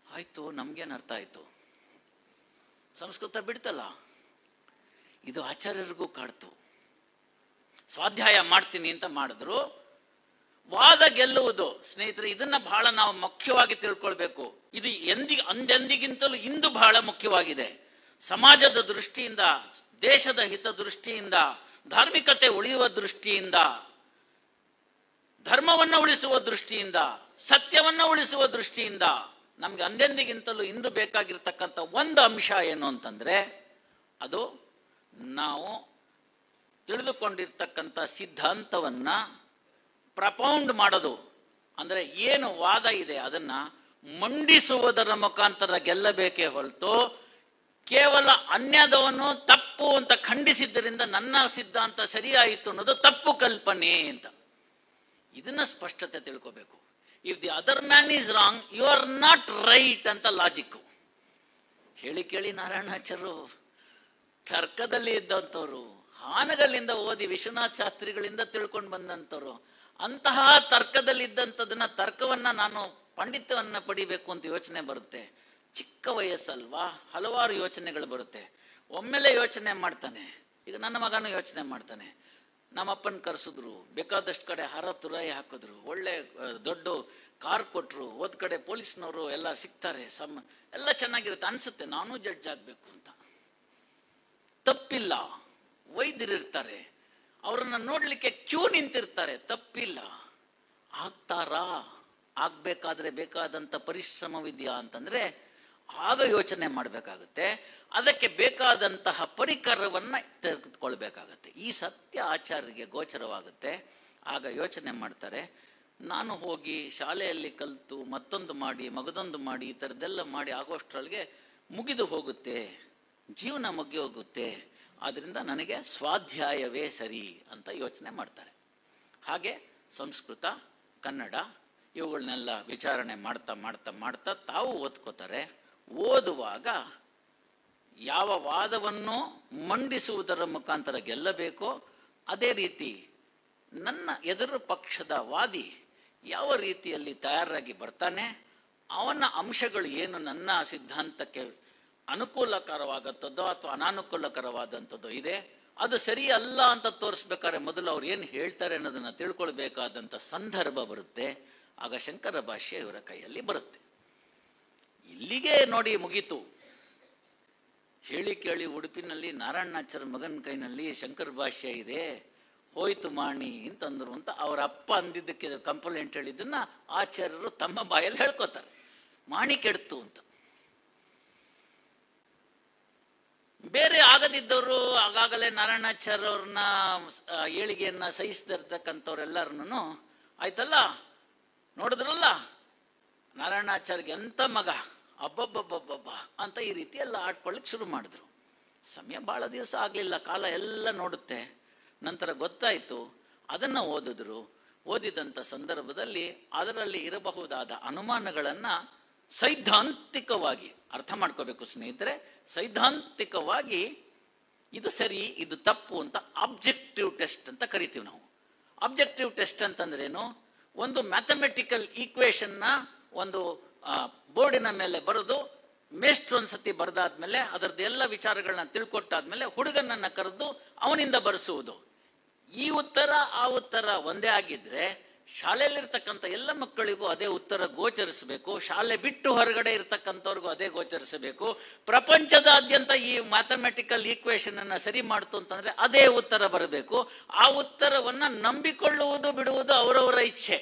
ಆಯ್ತು, ನಮ್ಗೇನು ಅರ್ಥ ಆಯ್ತು, ಸಂಸ್ಕೃತ ಬಿಡ್ತಲ್ಲ. ಇದು ಆಚಾರ್ಯರಿಗೂ ಕಾಡ್ತು. ಸ್ವಾಧ್ಯಾಯ ಮಾಡ್ತೀನಿ ಅಂತ ಮಾಡಿದ್ರು, ವಾದ ಗೆಲ್ಲುವುದು. ಸ್ನೇಹಿತರೆ, ಇದನ್ನ ಬಹಳ ನಾವು ಮುಖ್ಯವಾಗಿ ತಿಳ್ಕೊಳ್ಬೇಕು. ಇದು ಅಂದೆಂದಿಗಿಂತಲೂ ಇಂದು ಬಹಳ ಮುಖ್ಯವಾಗಿದೆ. ಸಮಾಜದ ದೃಷ್ಟಿಯಿಂದ, ದೇಶದ ಹಿತ ದೃಷ್ಟಿಯಿಂದ, ಧಾರ್ಮಿಕತೆ ಉಳಿಯುವ ದೃಷ್ಟಿಯಿಂದ, ಧರ್ಮವನ್ನು ಉಳಿಸುವ ದೃಷ್ಟಿಯಿಂದ, ಸತ್ಯವನ್ನು ಉಳಿಸುವ ದೃಷ್ಟಿಯಿಂದ ನಮ್ಗೆ ಅಂದೆಂದಿಗಿಂತಲೂ ಇಂದು ಬೇಕಾಗಿರ್ತಕ್ಕಂಥ ಒಂದು ಅಂಶ ಏನು ಅಂತಂದ್ರೆ, ಅದು ನಾವು ತಿಳಿದುಕೊಂಡಿರ್ತಕ್ಕಂಥ ಸಿದ್ಧಾಂತವನ್ನ ಪ್ರಪೌಂಡ್ ಮಾಡೋದು. ಅಂದ್ರೆ ಏನು ವಾದ ಇದೆ ಅದನ್ನ ಮಂಡಿಸುವುದರ ಮುಖಾಂತರ ಗೆಲ್ಲಬೇಕೇ ಹೊರತು ಕೇವಲ ಅನ್ಯದವನ್ನು ತಪ್ಪು ಅಂತ ಖಂಡಿಸಿದ್ದರಿಂದ ನನ್ನ ಸಿದ್ಧಾಂತ ಸರಿಯಾಯಿತು ಅನ್ನೋದು ತಪ್ಪು ಕಲ್ಪನೆ ಅಂತ. ಇದನ್ನ ಸ್ಪಷ್ಟತೆ ತಿಳ್ಕೋಬೇಕು. If the other man is wrong, you are not right ಅಂತ ಲಾಜಿಕ್. ಹೇಳಿ ಕೇಳಿ ನಾರಾಯಣಾಚಾರ್ಯರು ತರ್ಕದಲ್ಲಿ ಇದ್ದಂಥವ್ರು, ಹಾನಗಲ್ಲಿಂದ ಓದಿ ವಿಶ್ವನಾಥ್ ಶಾಸ್ತ್ರಿಗಳಿಂದ ತಿಳ್ಕೊಂಡು ಬಂದಂಥವ್ರು. ಅಂತಹ ತರ್ಕದಲ್ಲಿದ್ದಂಥದನ್ನ, ತರ್ಕವನ್ನ ನಾನು ಪಂಡಿತವನ್ನ ಪಡಿಬೇಕು ಅಂತ ಯೋಚನೆ ಬರುತ್ತೆ. ಚಿಕ್ಕ ವಯಸ್ಸಲ್ವಾ, ಹಲವಾರು ಯೋಚನೆಗಳು ಬರುತ್ತೆ. ಒಮ್ಮೆಲೆ ಯೋಚನೆ ಮಾಡ್ತಾನೆ. ಈಗ ನನ್ನ ಮಗನೂ ಯೋಚನೆ ಮಾಡ್ತಾನೆ. ನಮ್ಮಪ್ಪನ ಕರೆಸಿದ್ರು, ಬೇಕಾದಷ್ಟು ಕಡೆ ಹಾರ ತುರಾಯಿ ಹಾಕಿದ್ರು, ಒಳ್ಳೆ ದೊಡ್ಡ ಕಾರ್ ಕೊಟ್ರು, ಹೋದ್ ಕಡೆ ಪೊಲೀಸ್ನವರು ಎಲ್ಲ ಸಿಗ್ತಾರೆ, ಎಲ್ಲ ಚೆನ್ನಾಗಿರುತ್ತೆ. ಅನ್ಸುತ್ತೆ ನಾನು ಜಡ್ಜ್ ಆಗ್ಬೇಕು ಅಂತ. ತಪ್ಪಿಲ್ಲ. ವೈದ್ಯರಿರ್ತಾರೆ, ಅವರನ್ನ ನೋಡ್ಲಿಕ್ಕೆ ಕ್ಯೂ ನಿಂತಿರ್ತಾರೆ, ತಪ್ಪಿಲ್ಲ. ಆಗ್ತಾರಾ? ಆಗ್ಬೇಕಾದ್ರೆ ಬೇಕಾದಂತ ಪರಿಶ್ರಮವಿದ್ಯಾ ಅಂತಂದ್ರೆ ಆಗ ಯೋಚನೆ ಮಾಡಬೇಕಾಗುತ್ತೆ. ಅದಕ್ಕೆ ಬೇಕಾದಂತಹ ಪರಿಕರವನ್ನ ತೆಗೆದುಕೊಳ್ಬೇಕಾಗತ್ತೆ. ಈ ಸತ್ಯ ಆಚಾರ್ಯರಿಗೆ ಗೋಚರವಾಗುತ್ತೆ. ಆಗ ಯೋಚನೆ ಮಾಡ್ತಾರೆ, ನಾನು ಹೋಗಿ ಶಾಲೆಯಲ್ಲಿ ಕಲಿತು ಮತ್ತೊಂದು ಮಾಡಿ ಮಗದೊಂದು ಮಾಡಿ ಈ ಥರದ್ದೆಲ್ಲ ಮಾಡಿ ಆಗೋಷ್ಟರೊಳಗೆ ಮುಗಿದು ಹೋಗುತ್ತೆ, ಜೀವನ ಮುಗಿ ಹೋಗುತ್ತೆ. ಆದ್ರಿಂದ ನನಗೆ ಸ್ವಾಧ್ಯಾಯವೇ ಸರಿ ಅಂತ ಯೋಚನೆ ಮಾಡ್ತಾರೆ. ಹಾಗೆ ಸಂಸ್ಕೃತ, ಕನ್ನಡ ಇವುಗಳನ್ನೆಲ್ಲ ವಿಚಾರಣೆ ಮಾಡ್ತಾ ಮಾಡ್ತಾ ಮಾಡ್ತಾ ತಾವು ಓದ್ಕೋತಾರೆ. ಓದುವಾಗ ಯಾವ ವಾದವನ್ನು ಮಂಡಿಸುವುದರ ಮುಖಾಂತರ ಗೆಲ್ಲಬೇಕೋ ಅದೇ ರೀತಿ ನನ್ನ ಎದುರು ಪಕ್ಷದ ವಾದಿ ಯಾವ ರೀತಿಯಲ್ಲಿ ತಯಾರಾಗಿ ಬರ್ತಾನೆ, ಅವನ ಅಂಶಗಳು ಏನು ನನ್ನ ಸಿದ್ಧಾಂತಕ್ಕೆ ಅನುಕೂಲಕರವಾಗತ್ತದೋ ಅಥವಾ ಅನಾನುಕೂಲಕರವಾದಂಥದ್ದೋ ಇದೆ, ಅದು ಸರಿ ಅಲ್ಲ ಅಂತ ತೋರಿಸ್ಬೇಕಾದ್ರೆ ಮೊದಲು ಅವ್ರು ಏನು ಹೇಳ್ತಾರೆ ಅನ್ನೋದನ್ನ ತಿಳ್ಕೊಳ್ಬೇಕಾದಂಥ ಸಂದರ್ಭ ಬರುತ್ತೆ. ಆಗ ಶಂಕರ ಭಾಷ್ಯ ಇವರ ಕೈಯಲ್ಲಿ ಬರುತ್ತೆ. ಇಲ್ಲಿಗೆ ನೋಡಿ ಮುಗೀತು. ಹೇಳಿ ಕೇಳಿ ಉಡುಪಿನಲ್ಲಿ ನಾರಾಯಣಾಚಾರ್ಯ ಮಗನ ಕೈನಲ್ಲಿ ಶಂಕರ ಭಾಷ್ಯ ಇದೆ, ಹೋಯ್ತು ಮಾಣಿ ಅಂತಂದ್ರು ಅಂತ ಅವರ ಅಪ್ಪ ಅಂದಿದ್ದಕ್ಕೆ ಕಂಪ್ಲೇಂಟ್ ಹೇಳಿದ್ದನ್ನ ಆಚಾರ್ಯರು ತಮ್ಮ ಬಾಯಲ್ಲಿ ಹೇಳ್ಕೊತಾರೆ. ಮಾಣಿ ಕೆಡ್ತು ಅಂತ. ಬೇರೆ ಆಗದಿದ್ದವರು ಆಗಾಗಲೇ ನಾರಾಯಣಾಚಾರ್ಯ ಅವ್ರನ್ನ ಏಳಿಗೆಯನ್ನ ಸಹಿಸ್ತಿರ್ತಕ್ಕಂಥವ್ರೆಲ್ಲರನ್ನು ಆಯ್ತಲ್ಲ, ನೋಡಿದ್ರಲ್ಲ ನಾರಾಯಣಾಚಾರ್ಯಗೆ ಎಂತ ಮಗ, ಅಬ್ಬಬ್ಬಬ್ಬಬ್ಬ ಅಂತ ಈ ರೀತಿ ಎಲ್ಲ ಆಡ್ಕೊಳ್ಳಿಕ್ ಶುರು ಮಾಡಿದ್ರು. ಸಮಯ ಬಹಳ ದಿವಸ ಆಗ್ಲಿಲ್ಲ, ಕಾಲ ಎಲ್ಲ ನೋಡುತ್ತೆ. ನಂತರ ಗೊತ್ತಾಯ್ತು, ಅದನ್ನ ಓದಿದ್ರು. ಓದಿದಂಥ ಸಂದರ್ಭದಲ್ಲಿ ಅದರಲ್ಲಿ ಇರಬಹುದಾದ ಅನುಮಾನಗಳನ್ನ ಸೈದ್ಧಾಂತಿಕವಾಗಿ ಅರ್ಥ ಮಾಡ್ಕೋಬೇಕು ಸ್ನೇಹಿತರೆ. ಸೈದ್ಧಾಂತಿಕವಾಗಿ ಇದು ಸರಿ ಇದು ತಪ್ಪು ಅಂತ ಆಬ್ಜೆಕ್ಟಿವ್ ಟೆಸ್ಟ್ ಅಂತ ಕರಿತೀವಿ ನಾವು. ಆಬ್ಜೆಕ್ಟಿವ್ ಟೆಸ್ಟ್ ಅಂತಂದ್ರೇನು? ಒಂದು ಮ್ಯಾಥಮೆಟಿಕಲ್ ಈಕ್ವೇಶನ್ನ ಒಂದು ಬೋರ್ಡಿನ ಮೇಲೆ ಬರೆದು ಮೇಷ್ಟ್ರು ಒಂದ್ಸತಿ ಬರೆದಾದ್ಮೇಲೆ ಅದರದ್ದು ಎಲ್ಲ ವಿಚಾರಗಳನ್ನ ತಿಳ್ಕೊಟ್ಟಾದ್ಮೇಲೆ ಹುಡುಗನನ್ನ ಕರೆದು ಅವನಿಂದ ಬರೆಸುವುದು. ಈ ಉತ್ತರ ಆ ಉತ್ತರ ಒಂದೇ ಆಗಿದ್ರೆ ಶಾಲೆಯಲ್ಲಿರ್ತಕ್ಕಂಥ ಎಲ್ಲ ಮಕ್ಕಳಿಗೂ ಅದೇ ಉತ್ತರ ಗೋಚರಿಸಬೇಕು. ಶಾಲೆ ಬಿಟ್ಟು ಹೊರಗಡೆ ಇರ್ತಕ್ಕಂಥವ್ರಿಗೂ ಅದೇ ಗೋಚರಿಸಬೇಕು. ಪ್ರಪಂಚದಾದ್ಯಂತ ಈ ಮ್ಯಾಥಮೆಟಿಕಲ್ ಈಕ್ವೇಶನ್ ಅನ್ನ ಸರಿ ಮಾಡ್ತು ಅಂತಂದ್ರೆ ಅದೇ ಉತ್ತರ ಬರಬೇಕು. ಆ ಉತ್ತರವನ್ನ ನಂಬಿಕೊಳ್ಳುವುದು ಬಿಡುವುದು ಅವರವರ ಇಚ್ಛೆ.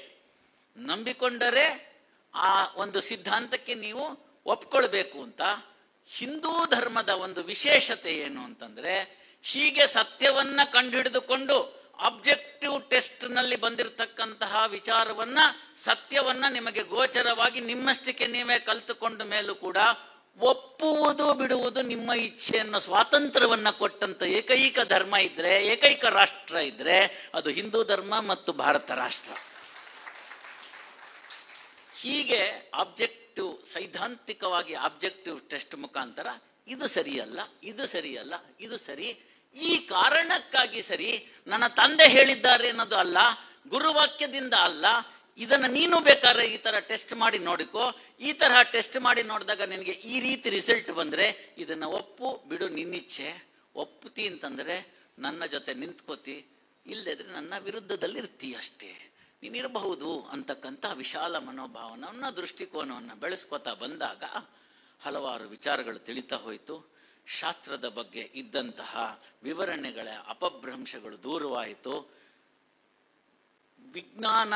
ನಂಬಿಕೊಂಡರೆ ಆ ಒಂದು ಸಿದ್ಧಾಂತಕ್ಕೆ ನೀವು ಒಪ್ಕೊಳ್ಬೇಕು ಅಂತ. ಹಿಂದೂ ಧರ್ಮದ ಒಂದು ವಿಶೇಷತೆ ಏನು ಅಂತಂದ್ರೆ, ಹೀಗೆ ಸತ್ಯವನ್ನ ಕಂಡುಹಿಡಿದುಕೊಂಡು ಆಬ್ಜೆಕ್ಟಿವ್ ಟೆಸ್ಟ್ ನಲ್ಲಿ ಬಂದಿರತಕ್ಕಂತಹ ವಿಚಾರವನ್ನ, ಸತ್ಯವನ್ನ ನಿಮಗೆ ಗೋಚರವಾಗಿ ನಿಮ್ಮಷ್ಟಕ್ಕೆ ನೀವೇ ಕಲ್ತುಕೊಂಡ ಮೇಲೂ ಕೂಡ ಒಪ್ಪುವುದು ಬಿಡುವುದು ನಿಮ್ಮ ಇಚ್ಛೆಯನ್ನು ಸ್ವಾತಂತ್ರ್ಯವನ್ನ ಕೊಟ್ಟಂತ ಏಕೈಕ ಧರ್ಮ ಇದ್ರೆ, ಏಕೈಕ ರಾಷ್ಟ್ರ ಇದ್ರೆ ಅದು ಹಿಂದೂ ಧರ್ಮ ಮತ್ತು ಭಾರತ ರಾಷ್ಟ್ರ. ಹೀಗೆ ಆಬ್ಜೆಕ್ಟಿವ್, ಸೈದ್ಧಾಂತಿಕವಾಗಿ ಆಬ್ಜೆಕ್ಟಿವ್ ಟೆಸ್ಟ್ ಮುಖಾಂತರ ಇದು ಸರಿಯಲ್ಲ, ಇದು ಸರಿಯಲ್ಲ, ಇದು ಸರಿ, ಈ ಕಾರಣಕ್ಕಾಗಿ ಸರಿ, ನನ್ನ ತಂದೆ ಹೇಳಿದ್ದಾರೆ ಅನ್ನೋದು ಅಲ್ಲ, ಗುರುವಾಕ್ಯದಿಂದ ಅಲ್ಲ, ಇದನ್ನು ನೀನು ಬೇಕಾದ್ರೆ ಈ ತರ ಟೆಸ್ಟ್ ಮಾಡಿ ನೋಡಿಕೋ. ಈ ತರಹ ಟೆಸ್ಟ್ ಮಾಡಿ ನೋಡಿದಾಗ ನಿನಗೆ ಈ ರೀತಿ ರಿಸಲ್ಟ್ ಬಂದ್ರೆ ಇದನ್ನ ಒಪ್ಪು, ಬಿಡು, ನಿನ್ನಿಚ್ಛೆ. ಒಪ್ಪುತ್ತಿ ಅಂತಂದ್ರೆ ನನ್ನ ಜೊತೆ ನಿಂತ್ಕೋತಿ, ಇಲ್ಲದಿದ್ರೆ ನನ್ನ ವಿರುದ್ಧದಲ್ಲಿ ಇರ್ತೀಯ ಅಷ್ಟೇ, ನೀನಿರಬಹುದು ಅಂತಕ್ಕಂಥ ವಿಶಾಲ ಮನೋಭಾವನವನ್ನು, ದೃಷ್ಟಿಕೋನವನ್ನು ಬೆಳೆಸ್ಕೋತಾ ಬಂದಾಗ ಹಲವಾರು ವಿಚಾರಗಳು ತಿಳಿತಾ ಹೋಯಿತು. ಶಾಸ್ತ್ರದ ಬಗ್ಗೆ ಇದ್ದಂತಹ ವಿವರಣೆಗಳ ಅಪಭ್ರಂಶಗಳು ದೂರವಾಯಿತು. ವಿಜ್ಞಾನ,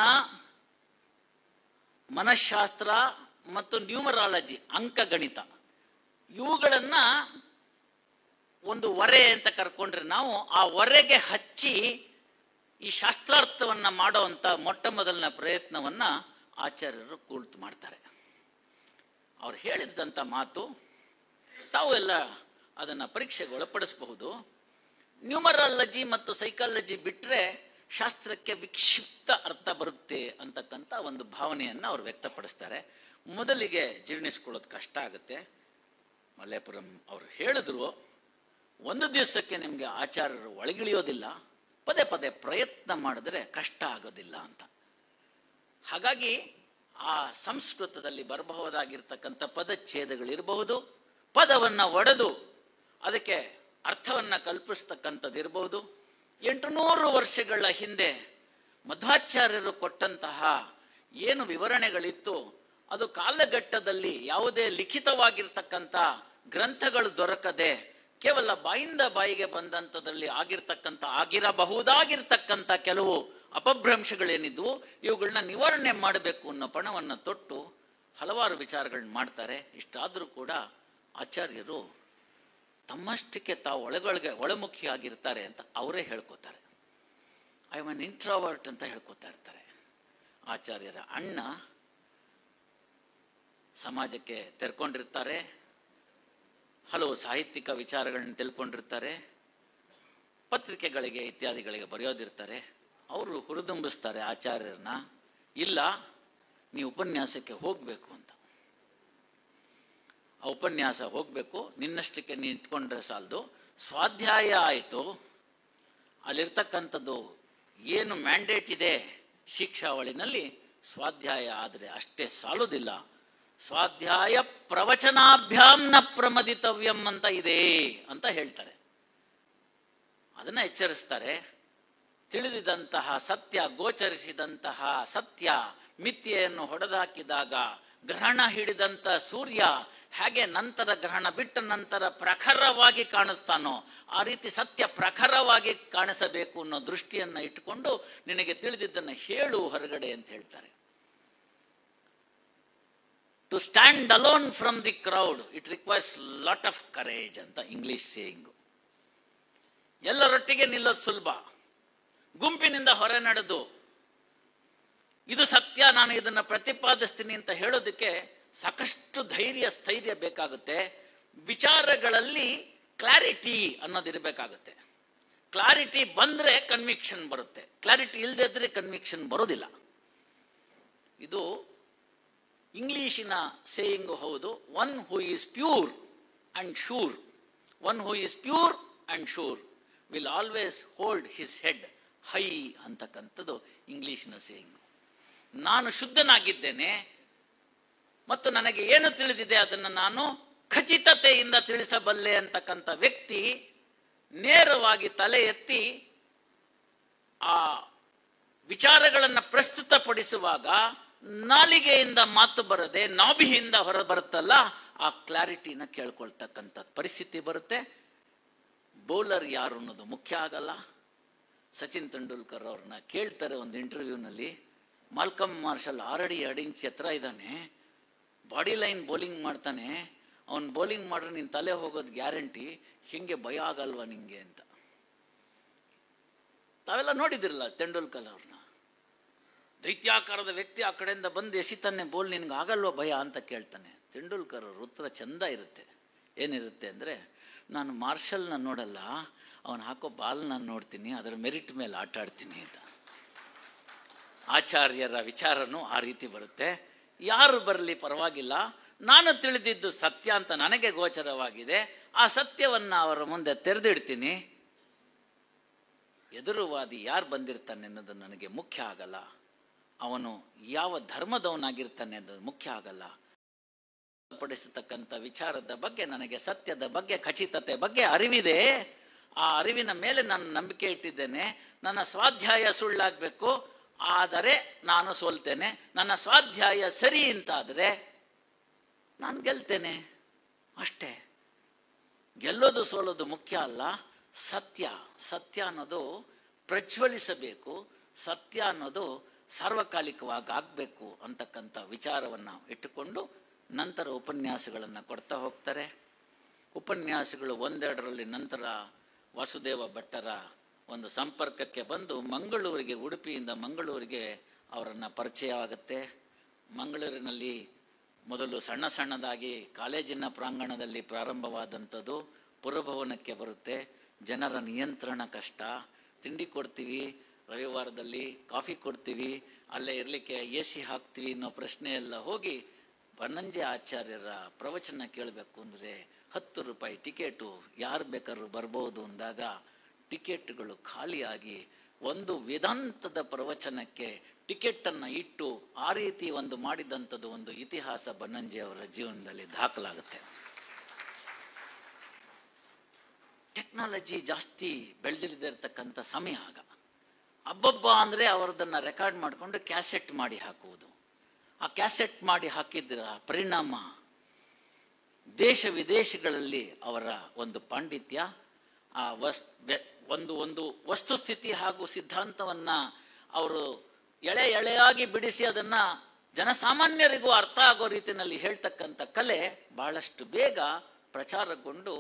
ಮನಃಶಾಸ್ತ್ರ ಮತ್ತು ನ್ಯೂಮರಾಲಜಿ, ಅಂಕಗಣಿತ, ಇವುಗಳನ್ನ ಒಂದು ಹೊರೆ ಅಂತ ಕರ್ಕೊಂಡ್ರೆ ನಾವು ಆ ಹೊರೆಗೆ ಹಚ್ಚಿ ಈ ಶಾಸ್ತ್ರಾರ್ಥವನ್ನ ಮಾಡುವಂತ ಮೊಟ್ಟ ಮೊದಲನ ಪ್ರಯತ್ನವನ್ನ ಆಚಾರ್ಯರು ಕೂರ್ತು ಮಾಡ್ತಾರೆ. ಅವ್ರು ಹೇಳಿದಂಥ ಮಾತು ತಾವು ಎಲ್ಲ ಅದನ್ನ ಪರೀಕ್ಷೆಗೆ ಒಳಪಡಿಸಬಹುದು. ನ್ಯೂಮರಾಲಜಿ ಮತ್ತು ಸೈಕಾಲಜಿ ಬಿಟ್ರೆ ಶಾಸ್ತ್ರಕ್ಕೆ ವಿಕ್ಷಿಪ್ತ ಅರ್ಥ ಬರುತ್ತೆ ಅಂತಕ್ಕಂಥ ಒಂದು ಭಾವನೆಯನ್ನ ಅವ್ರು ವ್ಯಕ್ತಪಡಿಸ್ತಾರೆ. ಮೊದಲಿಗೆ ಜೀರ್ಣಿಸ್ಕೊಳ್ಳೋದು ಕಷ್ಟ ಆಗುತ್ತೆ. ಮಲ್ಲೇಪುರಂ ಅವರು ಹೇಳಿದ್ರು, ಒಂದು ದಿವಸಕ್ಕೆ ನಿಮಗೆ ಆಚಾರ್ಯರು ಒಳಗಿಳಿಯೋದಿಲ್ಲ, ಪದೇ ಪದೇ ಪ್ರಯತ್ನ ಮಾಡಿದ್ರೆ ಕಷ್ಟ ಆಗೋದಿಲ್ಲ ಅಂತ. ಹಾಗಾಗಿ ಆ ಸಂಸ್ಕೃತದಲ್ಲಿ ಬರಬಹುದಾಗಿರ್ತಕ್ಕಂಥ ಪದಚ್ಛೇದಗಳಿರಬಹುದು, ಪದವನ್ನ ಒಡೆದು ಅದಕ್ಕೆ ಅರ್ಥವನ್ನ ಕಲ್ಪಿಸ್ತಕ್ಕಂಥದ್ದಿರಬಹುದು. 800 ವರ್ಷಗಳ ಹಿಂದೆ ಮಧ್ವಾಚಾರ್ಯರು ಕೊಟ್ಟಂತಹ ಏನು ವಿವರಣೆಗಳಿತ್ತು, ಅದು ಕಾಲಘಟ್ಟದಲ್ಲಿ ಯಾವುದೇ ಲಿಖಿತವಾಗಿರ್ತಕ್ಕಂಥ ಗ್ರಂಥಗಳು ದೊರಕದೆ ಕೇವಲ ಬಾಯಿಂದ ಬಾಯಿಗೆ ಬಂದಂಥದ್ರಲ್ಲಿ ಆಗಿರಬಹುದಾಗಿರ್ತಕ್ಕಂಥ ಕೆಲವು ಅಪಭ್ರಂಶಗಳೇನಿದ್ವು, ಇವುಗಳನ್ನ ನಿವಾರಣೆ ಮಾಡಬೇಕು ಅನ್ನೋ ಪಣವನ್ನು ತೊಟ್ಟು ಹಲವಾರು ವಿಚಾರಗಳನ್ನ ಮಾಡ್ತಾರೆ. ಇಷ್ಟಾದರೂ ಕೂಡ ಆಚಾರ್ಯರು ತಮ್ಮಷ್ಟಕ್ಕೆ ತಾವು ಒಳಮುಖಿಯಾಗಿರ್ತಾರೆ ಅಂತ ಅವರೇ ಹೇಳ್ಕೊತಾರೆ. ಐ ಆಮ್ ಅನ್ ಇಂಟ್ರಾವರ್ಟ್ ಅಂತ ಹೇಳ್ಕೊತಾ ಇರ್ತಾರೆ. ಆಚಾರ್ಯರ ಅಣ್ಣ ಸಮಾಜಕ್ಕೆ ತೆರ್ಕೊಂಡಿರ್ತಾರೆ, ಹಲವು ಸಾಹಿತ್ಯಿಕ ವಿಚಾರಗಳನ್ನ ತಿಳ್ಕೊಂಡಿರ್ತಾರೆ, ಪತ್ರಿಕೆಗಳಿಗೆ ಇತ್ಯಾದಿಗಳಿಗೆ ಬರೆಯೋದಿರ್ತಾರೆ. ಅವರು ಹುರಿದುಂಬಿಸ್ತಾರೆ ಆಚಾರ್ಯರನ್ನ, ಇಲ್ಲ ನೀವು ಉಪನ್ಯಾಸಕ್ಕೆ ಹೋಗ್ಬೇಕು ಅಂತ. ಆ ಉಪನ್ಯಾಸ ಹೋಗ್ಬೇಕು, ನಿನ್ನಷ್ಟಕ್ಕೆ ನೀನು ಇಟ್ಕೊಂಡ್ರೆ ಸಾಲದು, ಸ್ವಾಧ್ಯಾಯ ಆಯಿತು, ಅಲ್ಲಿರ್ತಕ್ಕಂಥದ್ದು ಏನು ಮ್ಯಾಂಡೇಟ್ ಇದೆ ಶಿಕ್ಷಾವಳಿನಲ್ಲಿ, ಸ್ವಾಧ್ಯಾಯ ಆದರೆ ಅಷ್ಟೇ ಸಾಲುದಿಲ್ಲ, ಸ್ವಾಧ್ಯಾಯ ಪ್ರವಚನಾಭ್ಯಾಂ ನ ಪ್ರಮದಿತವ್ಯಂ ಅಂತ ಇದೆ ಅಂತ ಹೇಳ್ತಾರೆ. ಅದನ್ನ ಎಚ್ಚರಿಸ್ತಾರೆ. ತಿಳಿದಿದಂತಹ ಸತ್ಯ, ಗೋಚರಿಸಿದಂತಹ ಸತ್ಯ ಮಿಥ್ಯೆಯನ್ನು ಹೊಡೆದಾಕಿದಾಗ ಗ್ರಹಣ ಹಿಡಿದಂತ ಸೂರ್ಯ ಹಾಗೆ ನಂತರ ಗ್ರಹಣ ಬಿಟ್ಟ ನಂತರ ಪ್ರಖರವಾಗಿ ಕಾಣಿಸ್ತಾನೋ ಆ ರೀತಿ ಸತ್ಯ ಪ್ರಖರವಾಗಿ ಕಾಣಿಸಬೇಕು ಅನ್ನೋ ದೃಷ್ಟಿಯನ್ನ ಇಟ್ಟುಕೊಂಡು ನಿನಗೆ ತಿಳಿದಿದ್ದನ್ನು ಹೇಳು ಹೊರಗಡೆ ಅಂತ ಹೇಳ್ತಾರೆ. To stand alone from the crowd it requires lot of courage ಅಂತ ಇಂಗ್ಲಿಷ್ ಸೇಯಿಂಗು. ಎಲ್ಲರೊಟ್ಟಿಗೆ ನಿಲ್ಲೋದು ಸುಲಭ, ಗುಂಪಿನಿಂದ ಹೊರ ನಡೆದು ಇದು ಸತ್ಯ, ನಾನು ಇದನ್ನ ಪ್ರತಿಪಾದಿಸ್ತೀನಿ ಅಂತ ಹೇಳೋದಕ್ಕೆ ಸಾಕಷ್ಟು ಧೈರ್ಯ, ಸ್ಥೈರ್ಯ ಬೇಕಾಗುತ್ತೆ. ವಿಚಾರಗಳಲ್ಲಿ ಕ್ಲಾರಿಟಿ ಅನ್ನೋದಿರಬೇಕಾಗುತ್ತೆ. ಕ್ಲಾರಿಟಿ ಬಂದ್ರೆ ಕನ್ವಿಕ್ಷನ್ ಬರುತ್ತೆ, ಕ್ಲಾರಿಟಿ ಇಲ್ಲದಿದ್ರೆ ಕನ್ವಿಕ್ಷನ್ ಬರೋದಿಲ್ಲ. ಇದು ಇಂಗ್ಲಿಶಿನ ಸೇಯಿಂಗು ಹೌದು. One who is pure and sure, one who is pure and sure will always hold his head high ಅಂತಕ್ಕಂಥದ್ದು ಇಂಗ್ಲಿಶಿನ ಸೇಯಿಂಗು. ನಾನು ಶುದ್ಧನಾಗಿದ್ದೇನೆ ಮತ್ತು ನನಗೆ ಏನು ತಿಳಿದಿದೆ ಅದನ್ನು ನಾನು ಖಚಿತತೆಯಿಂದ ತಿಳಿಸಬಲ್ಲೆ ಅಂತಕ್ಕಂಥ ವ್ಯಕ್ತಿ ನೇರವಾಗಿ ತಲೆ ಎತ್ತಿ ಆ ವಿಚಾರಗಳನ್ನು ಪ್ರಸ್ತುತಪಡಿಸುವಾಗ ನಾಲಿಗೆಯಿಂದ ಮಾತು ಬರದೆ ನಾಭಿಯಿಂದ ಹೊರ ಬರುತ್ತಲ್ಲ, ಆ ಕ್ಲಾರಿಟಿನ ಕೇಳ್ಕೊಳ್ತಕ್ಕಂಥ ಪರಿಸ್ಥಿತಿ ಬರುತ್ತೆ. ಬೌಲರ್ ಯಾರು ಅನ್ನೋದು ಮುಖ್ಯ ಆಗಲ್ಲ. ಸಚಿನ್ ತೆಂಡೂಲ್ಕರ್ ಅವ್ರನ್ನ ಕೇಳ್ತಾರೆ ಒಂದು ಇಂಟರ್ವ್ಯೂನಲ್ಲಿ, ಮಾಲ್ಕಮ್ ಮಾರ್ಷಲ್ 6 ಅಡಿ 2 ಇಂಚ್ ಎತ್ತರ ಇದ್ದಾನೆ, ಬಾಡಿ ಲೈನ್ ಬೌಲಿಂಗ್ ಮಾಡ್ತಾನೆ, ಅವನ್ ಬೌಲಿಂಗ್ ಮಾಡ್ರೆ ನಿನ್ ತಲೆ ಹೋಗೋದು ಗ್ಯಾರಂಟಿ, ಹಿಂಗೆ ಭಯ ಆಗಲ್ವಾ ನಿಂಗೆ ಅಂತ. ತಾವೆಲ್ಲ ನೋಡಿದಿರಲ್ಲ ತೆಂಡೂಲ್ಕರ್ ಅವ್ರನ್ನ, ದೈತ್ಯಾಕಾರದ ವ್ಯಕ್ತಿ ಆ ಕಡೆಯಿಂದ ಬಂದು ಎಸಿತಾನೆ ಬೋಲ್, ನಿನ್ಗೆ ಆಗಲ್ವಾ ಭಯ ಅಂತ ಕೇಳ್ತಾನೆ. ತೆಂಡೂಲ್ಕರ್ ಅವ್ರ ಉತ್ತರ ಚಂದ ಇರುತ್ತೆ. ಏನಿರುತ್ತೆ ಅಂದ್ರೆ, ನಾನು ಮಾರ್ಷಲ್ನ ನೋಡಲ್ಲ, ಅವನು ಹಾಕೋ ಬಾಲ್ನ ನೋಡ್ತೀನಿ, ಅದರ ಮೆರಿಟ್ ಮೇಲೆ ಆಟ ಆಡ್ತೀನಿ ಅಂತ. ಆಚಾರ್ಯರ ವಿಚಾರನೂ ಆ ರೀತಿ ಬರುತ್ತೆ. ಯಾರು ಬರಲಿ ಪರವಾಗಿಲ್ಲ, ನಾನು ತಿಳಿದಿದ್ದು ಸತ್ಯ ಅಂತ ನನಗೆ ಗೋಚರವಾಗಿದೆ, ಆ ಸತ್ಯವನ್ನ ಅವರ ಮುಂದೆ ತೆರೆದಿಡ್ತೀನಿ. ಎದುರುವಾದಿ ಯಾರು ಬಂದಿರ್ತಾನೆ ಅನ್ನೋದು ನನಗೆ ಮುಖ್ಯ ಆಗಲ್ಲ. ಅವನು ಯಾವ ಧರ್ಮದವನಾಗಿರ್ತಾನೆ ಅನ್ನೋದು ಮುಖ್ಯ ಆಗಲ್ಲ. ಪಡಿಸತಕ್ಕಂಥ ವಿಚಾರದ ಬಗ್ಗೆ, ನನಗೆ ಸತ್ಯದ ಬಗ್ಗೆ, ಖಚಿತತೆ ಬಗ್ಗೆ ಅರಿವಿದೆ. ಆ ಅರಿವಿನ ಮೇಲೆ ನಾನು ನಂಬಿಕೆ ಇಟ್ಟಿದ್ದೇನೆ. ನನ್ನ ಸ್ವಾಧ್ಯಾಯ ಸುಳ್ಳಾಗಬೇಕು, ಆದರೆ ನಾನು ಸೋಲ್ತೇನೆ. ನನ್ನ ಸ್ವಾಧ್ಯಾಯ ಸರಿ ಅಂತಾದರೆ ನಾನು ಗೆಲ್ತೇನೆ. ಅಷ್ಟೇ. ಗೆಲ್ಲೋದು ಸೋಲೋದು ಮುಖ್ಯ ಅಲ್ಲ. ಸತ್ಯ ಅನ್ನೋದು ಪ್ರಜ್ವಲಿಸಬೇಕು. ಸತ್ಯ ಅನ್ನೋದು ಸಾರ್ವಕಾಲಿಕವಾಗಿ ಆಗಬೇಕು ಅಂತಕ್ಕಂಥ ವಿಚಾರವನ್ನು ಇಟ್ಟುಕೊಂಡು ನಂತರ ಉಪನ್ಯಾಸಗಳನ್ನು ಕೊಡ್ತಾ ಹೋಗ್ತಾರೆ. ಉಪನ್ಯಾಸಗಳು ಒಂದೆರಡರಲ್ಲಿ ನಂತರ ವಾಸುದೇವ ಭಟ್ಟರ ಒಂದು ಸಂಪರ್ಕಕ್ಕೆ ಬಂದು ಮಂಗಳೂರಿಗೆ, ಉಡುಪಿಯಿಂದ ಮಂಗಳೂರಿಗೆ ಅವರನ್ನು ಪರಿಚಯ ಆಗುತ್ತೆ. ಮಂಗಳೂರಿನಲ್ಲಿ ಮೊದಲು ಸಣ್ಣದಾಗಿ ಕಾಲೇಜಿನ ಪ್ರಾಂಗಣದಲ್ಲಿ ಪ್ರಾರಂಭವಾದಂಥದ್ದು ಪುರಭವನಕ್ಕೆ ಬರುತ್ತೆ. ಜನರ ನಿಯಂತ್ರಣ ಕಷ್ಟ. ತಿಂಡಿ ಕೊಡ್ತೀವಿ, ರವಿವಾರದಲ್ಲಿ ಕಾಫಿ ಕೊಡ್ತೀವಿ, ಅಲ್ಲೇ ಇರಲಿಕ್ಕೆ AC ಹಾಕ್ತೀವಿ ಅನ್ನೋ ಪ್ರಶ್ನೆ ಎಲ್ಲ ಹೋಗಿ ಬನ್ನಂಜೆ ಆಚಾರ್ಯರ ಪ್ರವಚನ ಕೇಳಬೇಕು ಅಂದರೆ 10 ರೂಪಾಯಿ ಟಿಕೆಟು, ಯಾರು ಬೇಕಾದ್ರೂ ಬರ್ಬೋದು ಅಂದಾಗ ಟಿಕೆಟ್ಗಳು ಖಾಲಿಯಾಗಿ ಒಂದು ವೇದಾಂತದ ಪ್ರವಚನಕ್ಕೆ ಟಿಕೆಟನ್ನು ಇಟ್ಟು ಆ ರೀತಿ ಒಂದು ಮಾಡಿದಂಥದ್ದು ಒಂದು ಇತಿಹಾಸ ಬನ್ನಂಜೆ ಅವರ ಜೀವನದಲ್ಲಿ ದಾಖಲಾಗುತ್ತೆ. ಟೆಕ್ನಾಲಜಿ ಜಾಸ್ತಿ ಬೆಳೆದಿರ್ತಕ್ಕಂಥ ಸಮಯ ಆಗ. ಹಬ್ಬಬ್ಬ ಅಂದರೆ ಅವರದನ್ನು ರೆಕಾರ್ಡ್ ಮಾಡಿಕೊಂಡು ಕ್ಯಾಸೆಟ್ ಮಾಡಿ ಹಾಕುವುದು. ಆ ಕ್ಯಾಸೆಟ್ ಮಾಡಿ ಹಾಕಿದ್ರ ಪರಿಣಾಮ ದೇಶ ವಿದೇಶಗಳಲ್ಲಿ ಅವರ ಒಂದು ಪಾಂಡಿತ್ಯ, ಆ ಒಂದು ವಸ್ತುಸ್ಥಿತಿ ಹಾಗೂ ಸಿದ್ಧಾಂತವನ್ನ ಅವರು ಎಳೆಯಾಗಿ ಬಿಡಿಸಿ ಅದನ್ನ ಜನಸಾಮಾನ್ಯರಿಗೂ ಅರ್ಥ ಆಗೋ ರೀತಿಯಲ್ಲಿ ಹೇಳ್ತಕ್ಕಂಥ ಕಲೆ ಬಹಳಷ್ಟು ಬೇಗ ಪ್ರಚಾರಗೊಂಡು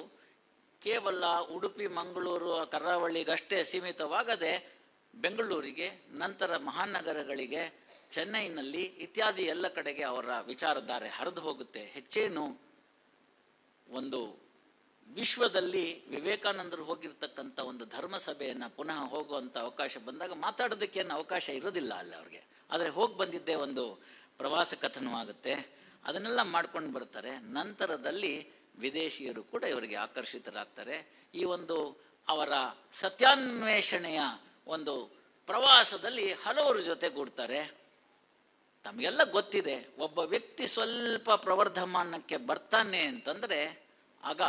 ಕೇವಲ ಉಡುಪಿ, ಮಂಗಳೂರು, ಕರಾವಳಿಗಷ್ಟೇ ಸೀಮಿತವಾಗದೆ ಬೆಂಗಳೂರಿಗೆ, ನಂತರ ಮಹಾನಗರಗಳಿಗೆ, ಚೆನ್ನೈನಲ್ಲಿ ಇತ್ಯಾದಿ ಎಲ್ಲ ಕಡೆಗೆ ಅವರ ವಿಚಾರಧಾರೆ ಹರಿದು ಹೋಗುತ್ತೆ. ಹೆಚ್ಚೇನು ಒಂದು ವಿಶ್ವದಲ್ಲಿ ವಿವೇಕಾನಂದರು ಹೋಗಿರ್ತಕ್ಕಂಥ ಒಂದು ಧರ್ಮಸಭೆಯನ್ನು ಪುನಃ ಹೋಗುವಂಥ ಅವಕಾಶ ಬಂದಾಗ ಮಾತಾಡೋದಕ್ಕೇನು ಅವಕಾಶ ಇರೋದಿಲ್ಲ ಅಲ್ಲಿ ಅವ್ರಿಗೆ. ಆದರೆ ಹೋಗಿ ಬಂದಿದ್ದೇ ಒಂದು ಪ್ರವಾಸ ಕಥನವಾಗುತ್ತೆ. ಅದನ್ನೆಲ್ಲ ಮಾಡ್ಕೊಂಡು ಬರ್ತಾರೆ. ನಂತರದಲ್ಲಿ ವಿದೇಶಿಯರು ಕೂಡ ಇವರಿಗೆ ಆಕರ್ಷಿತರಾಗ್ತಾರೆ. ಈ ಒಂದು ಅವರ ಸತ್ಯಾನ್ವೇಷಣೆಯ ಒಂದು ಪ್ರವಾಸದಲ್ಲಿ ಹಲವರು ಜೊತೆಗೂಡ್ತಾರೆ. ತಮಗೆಲ್ಲ ಗೊತ್ತಿದೆ, ಒಬ್ಬ ವ್ಯಕ್ತಿ ಸ್ವಲ್ಪ ಪ್ರವರ್ಧಮಾನಕ್ಕೆ ಬರ್ತಾನೆ ಅಂತಂದ್ರೆ ಆಗ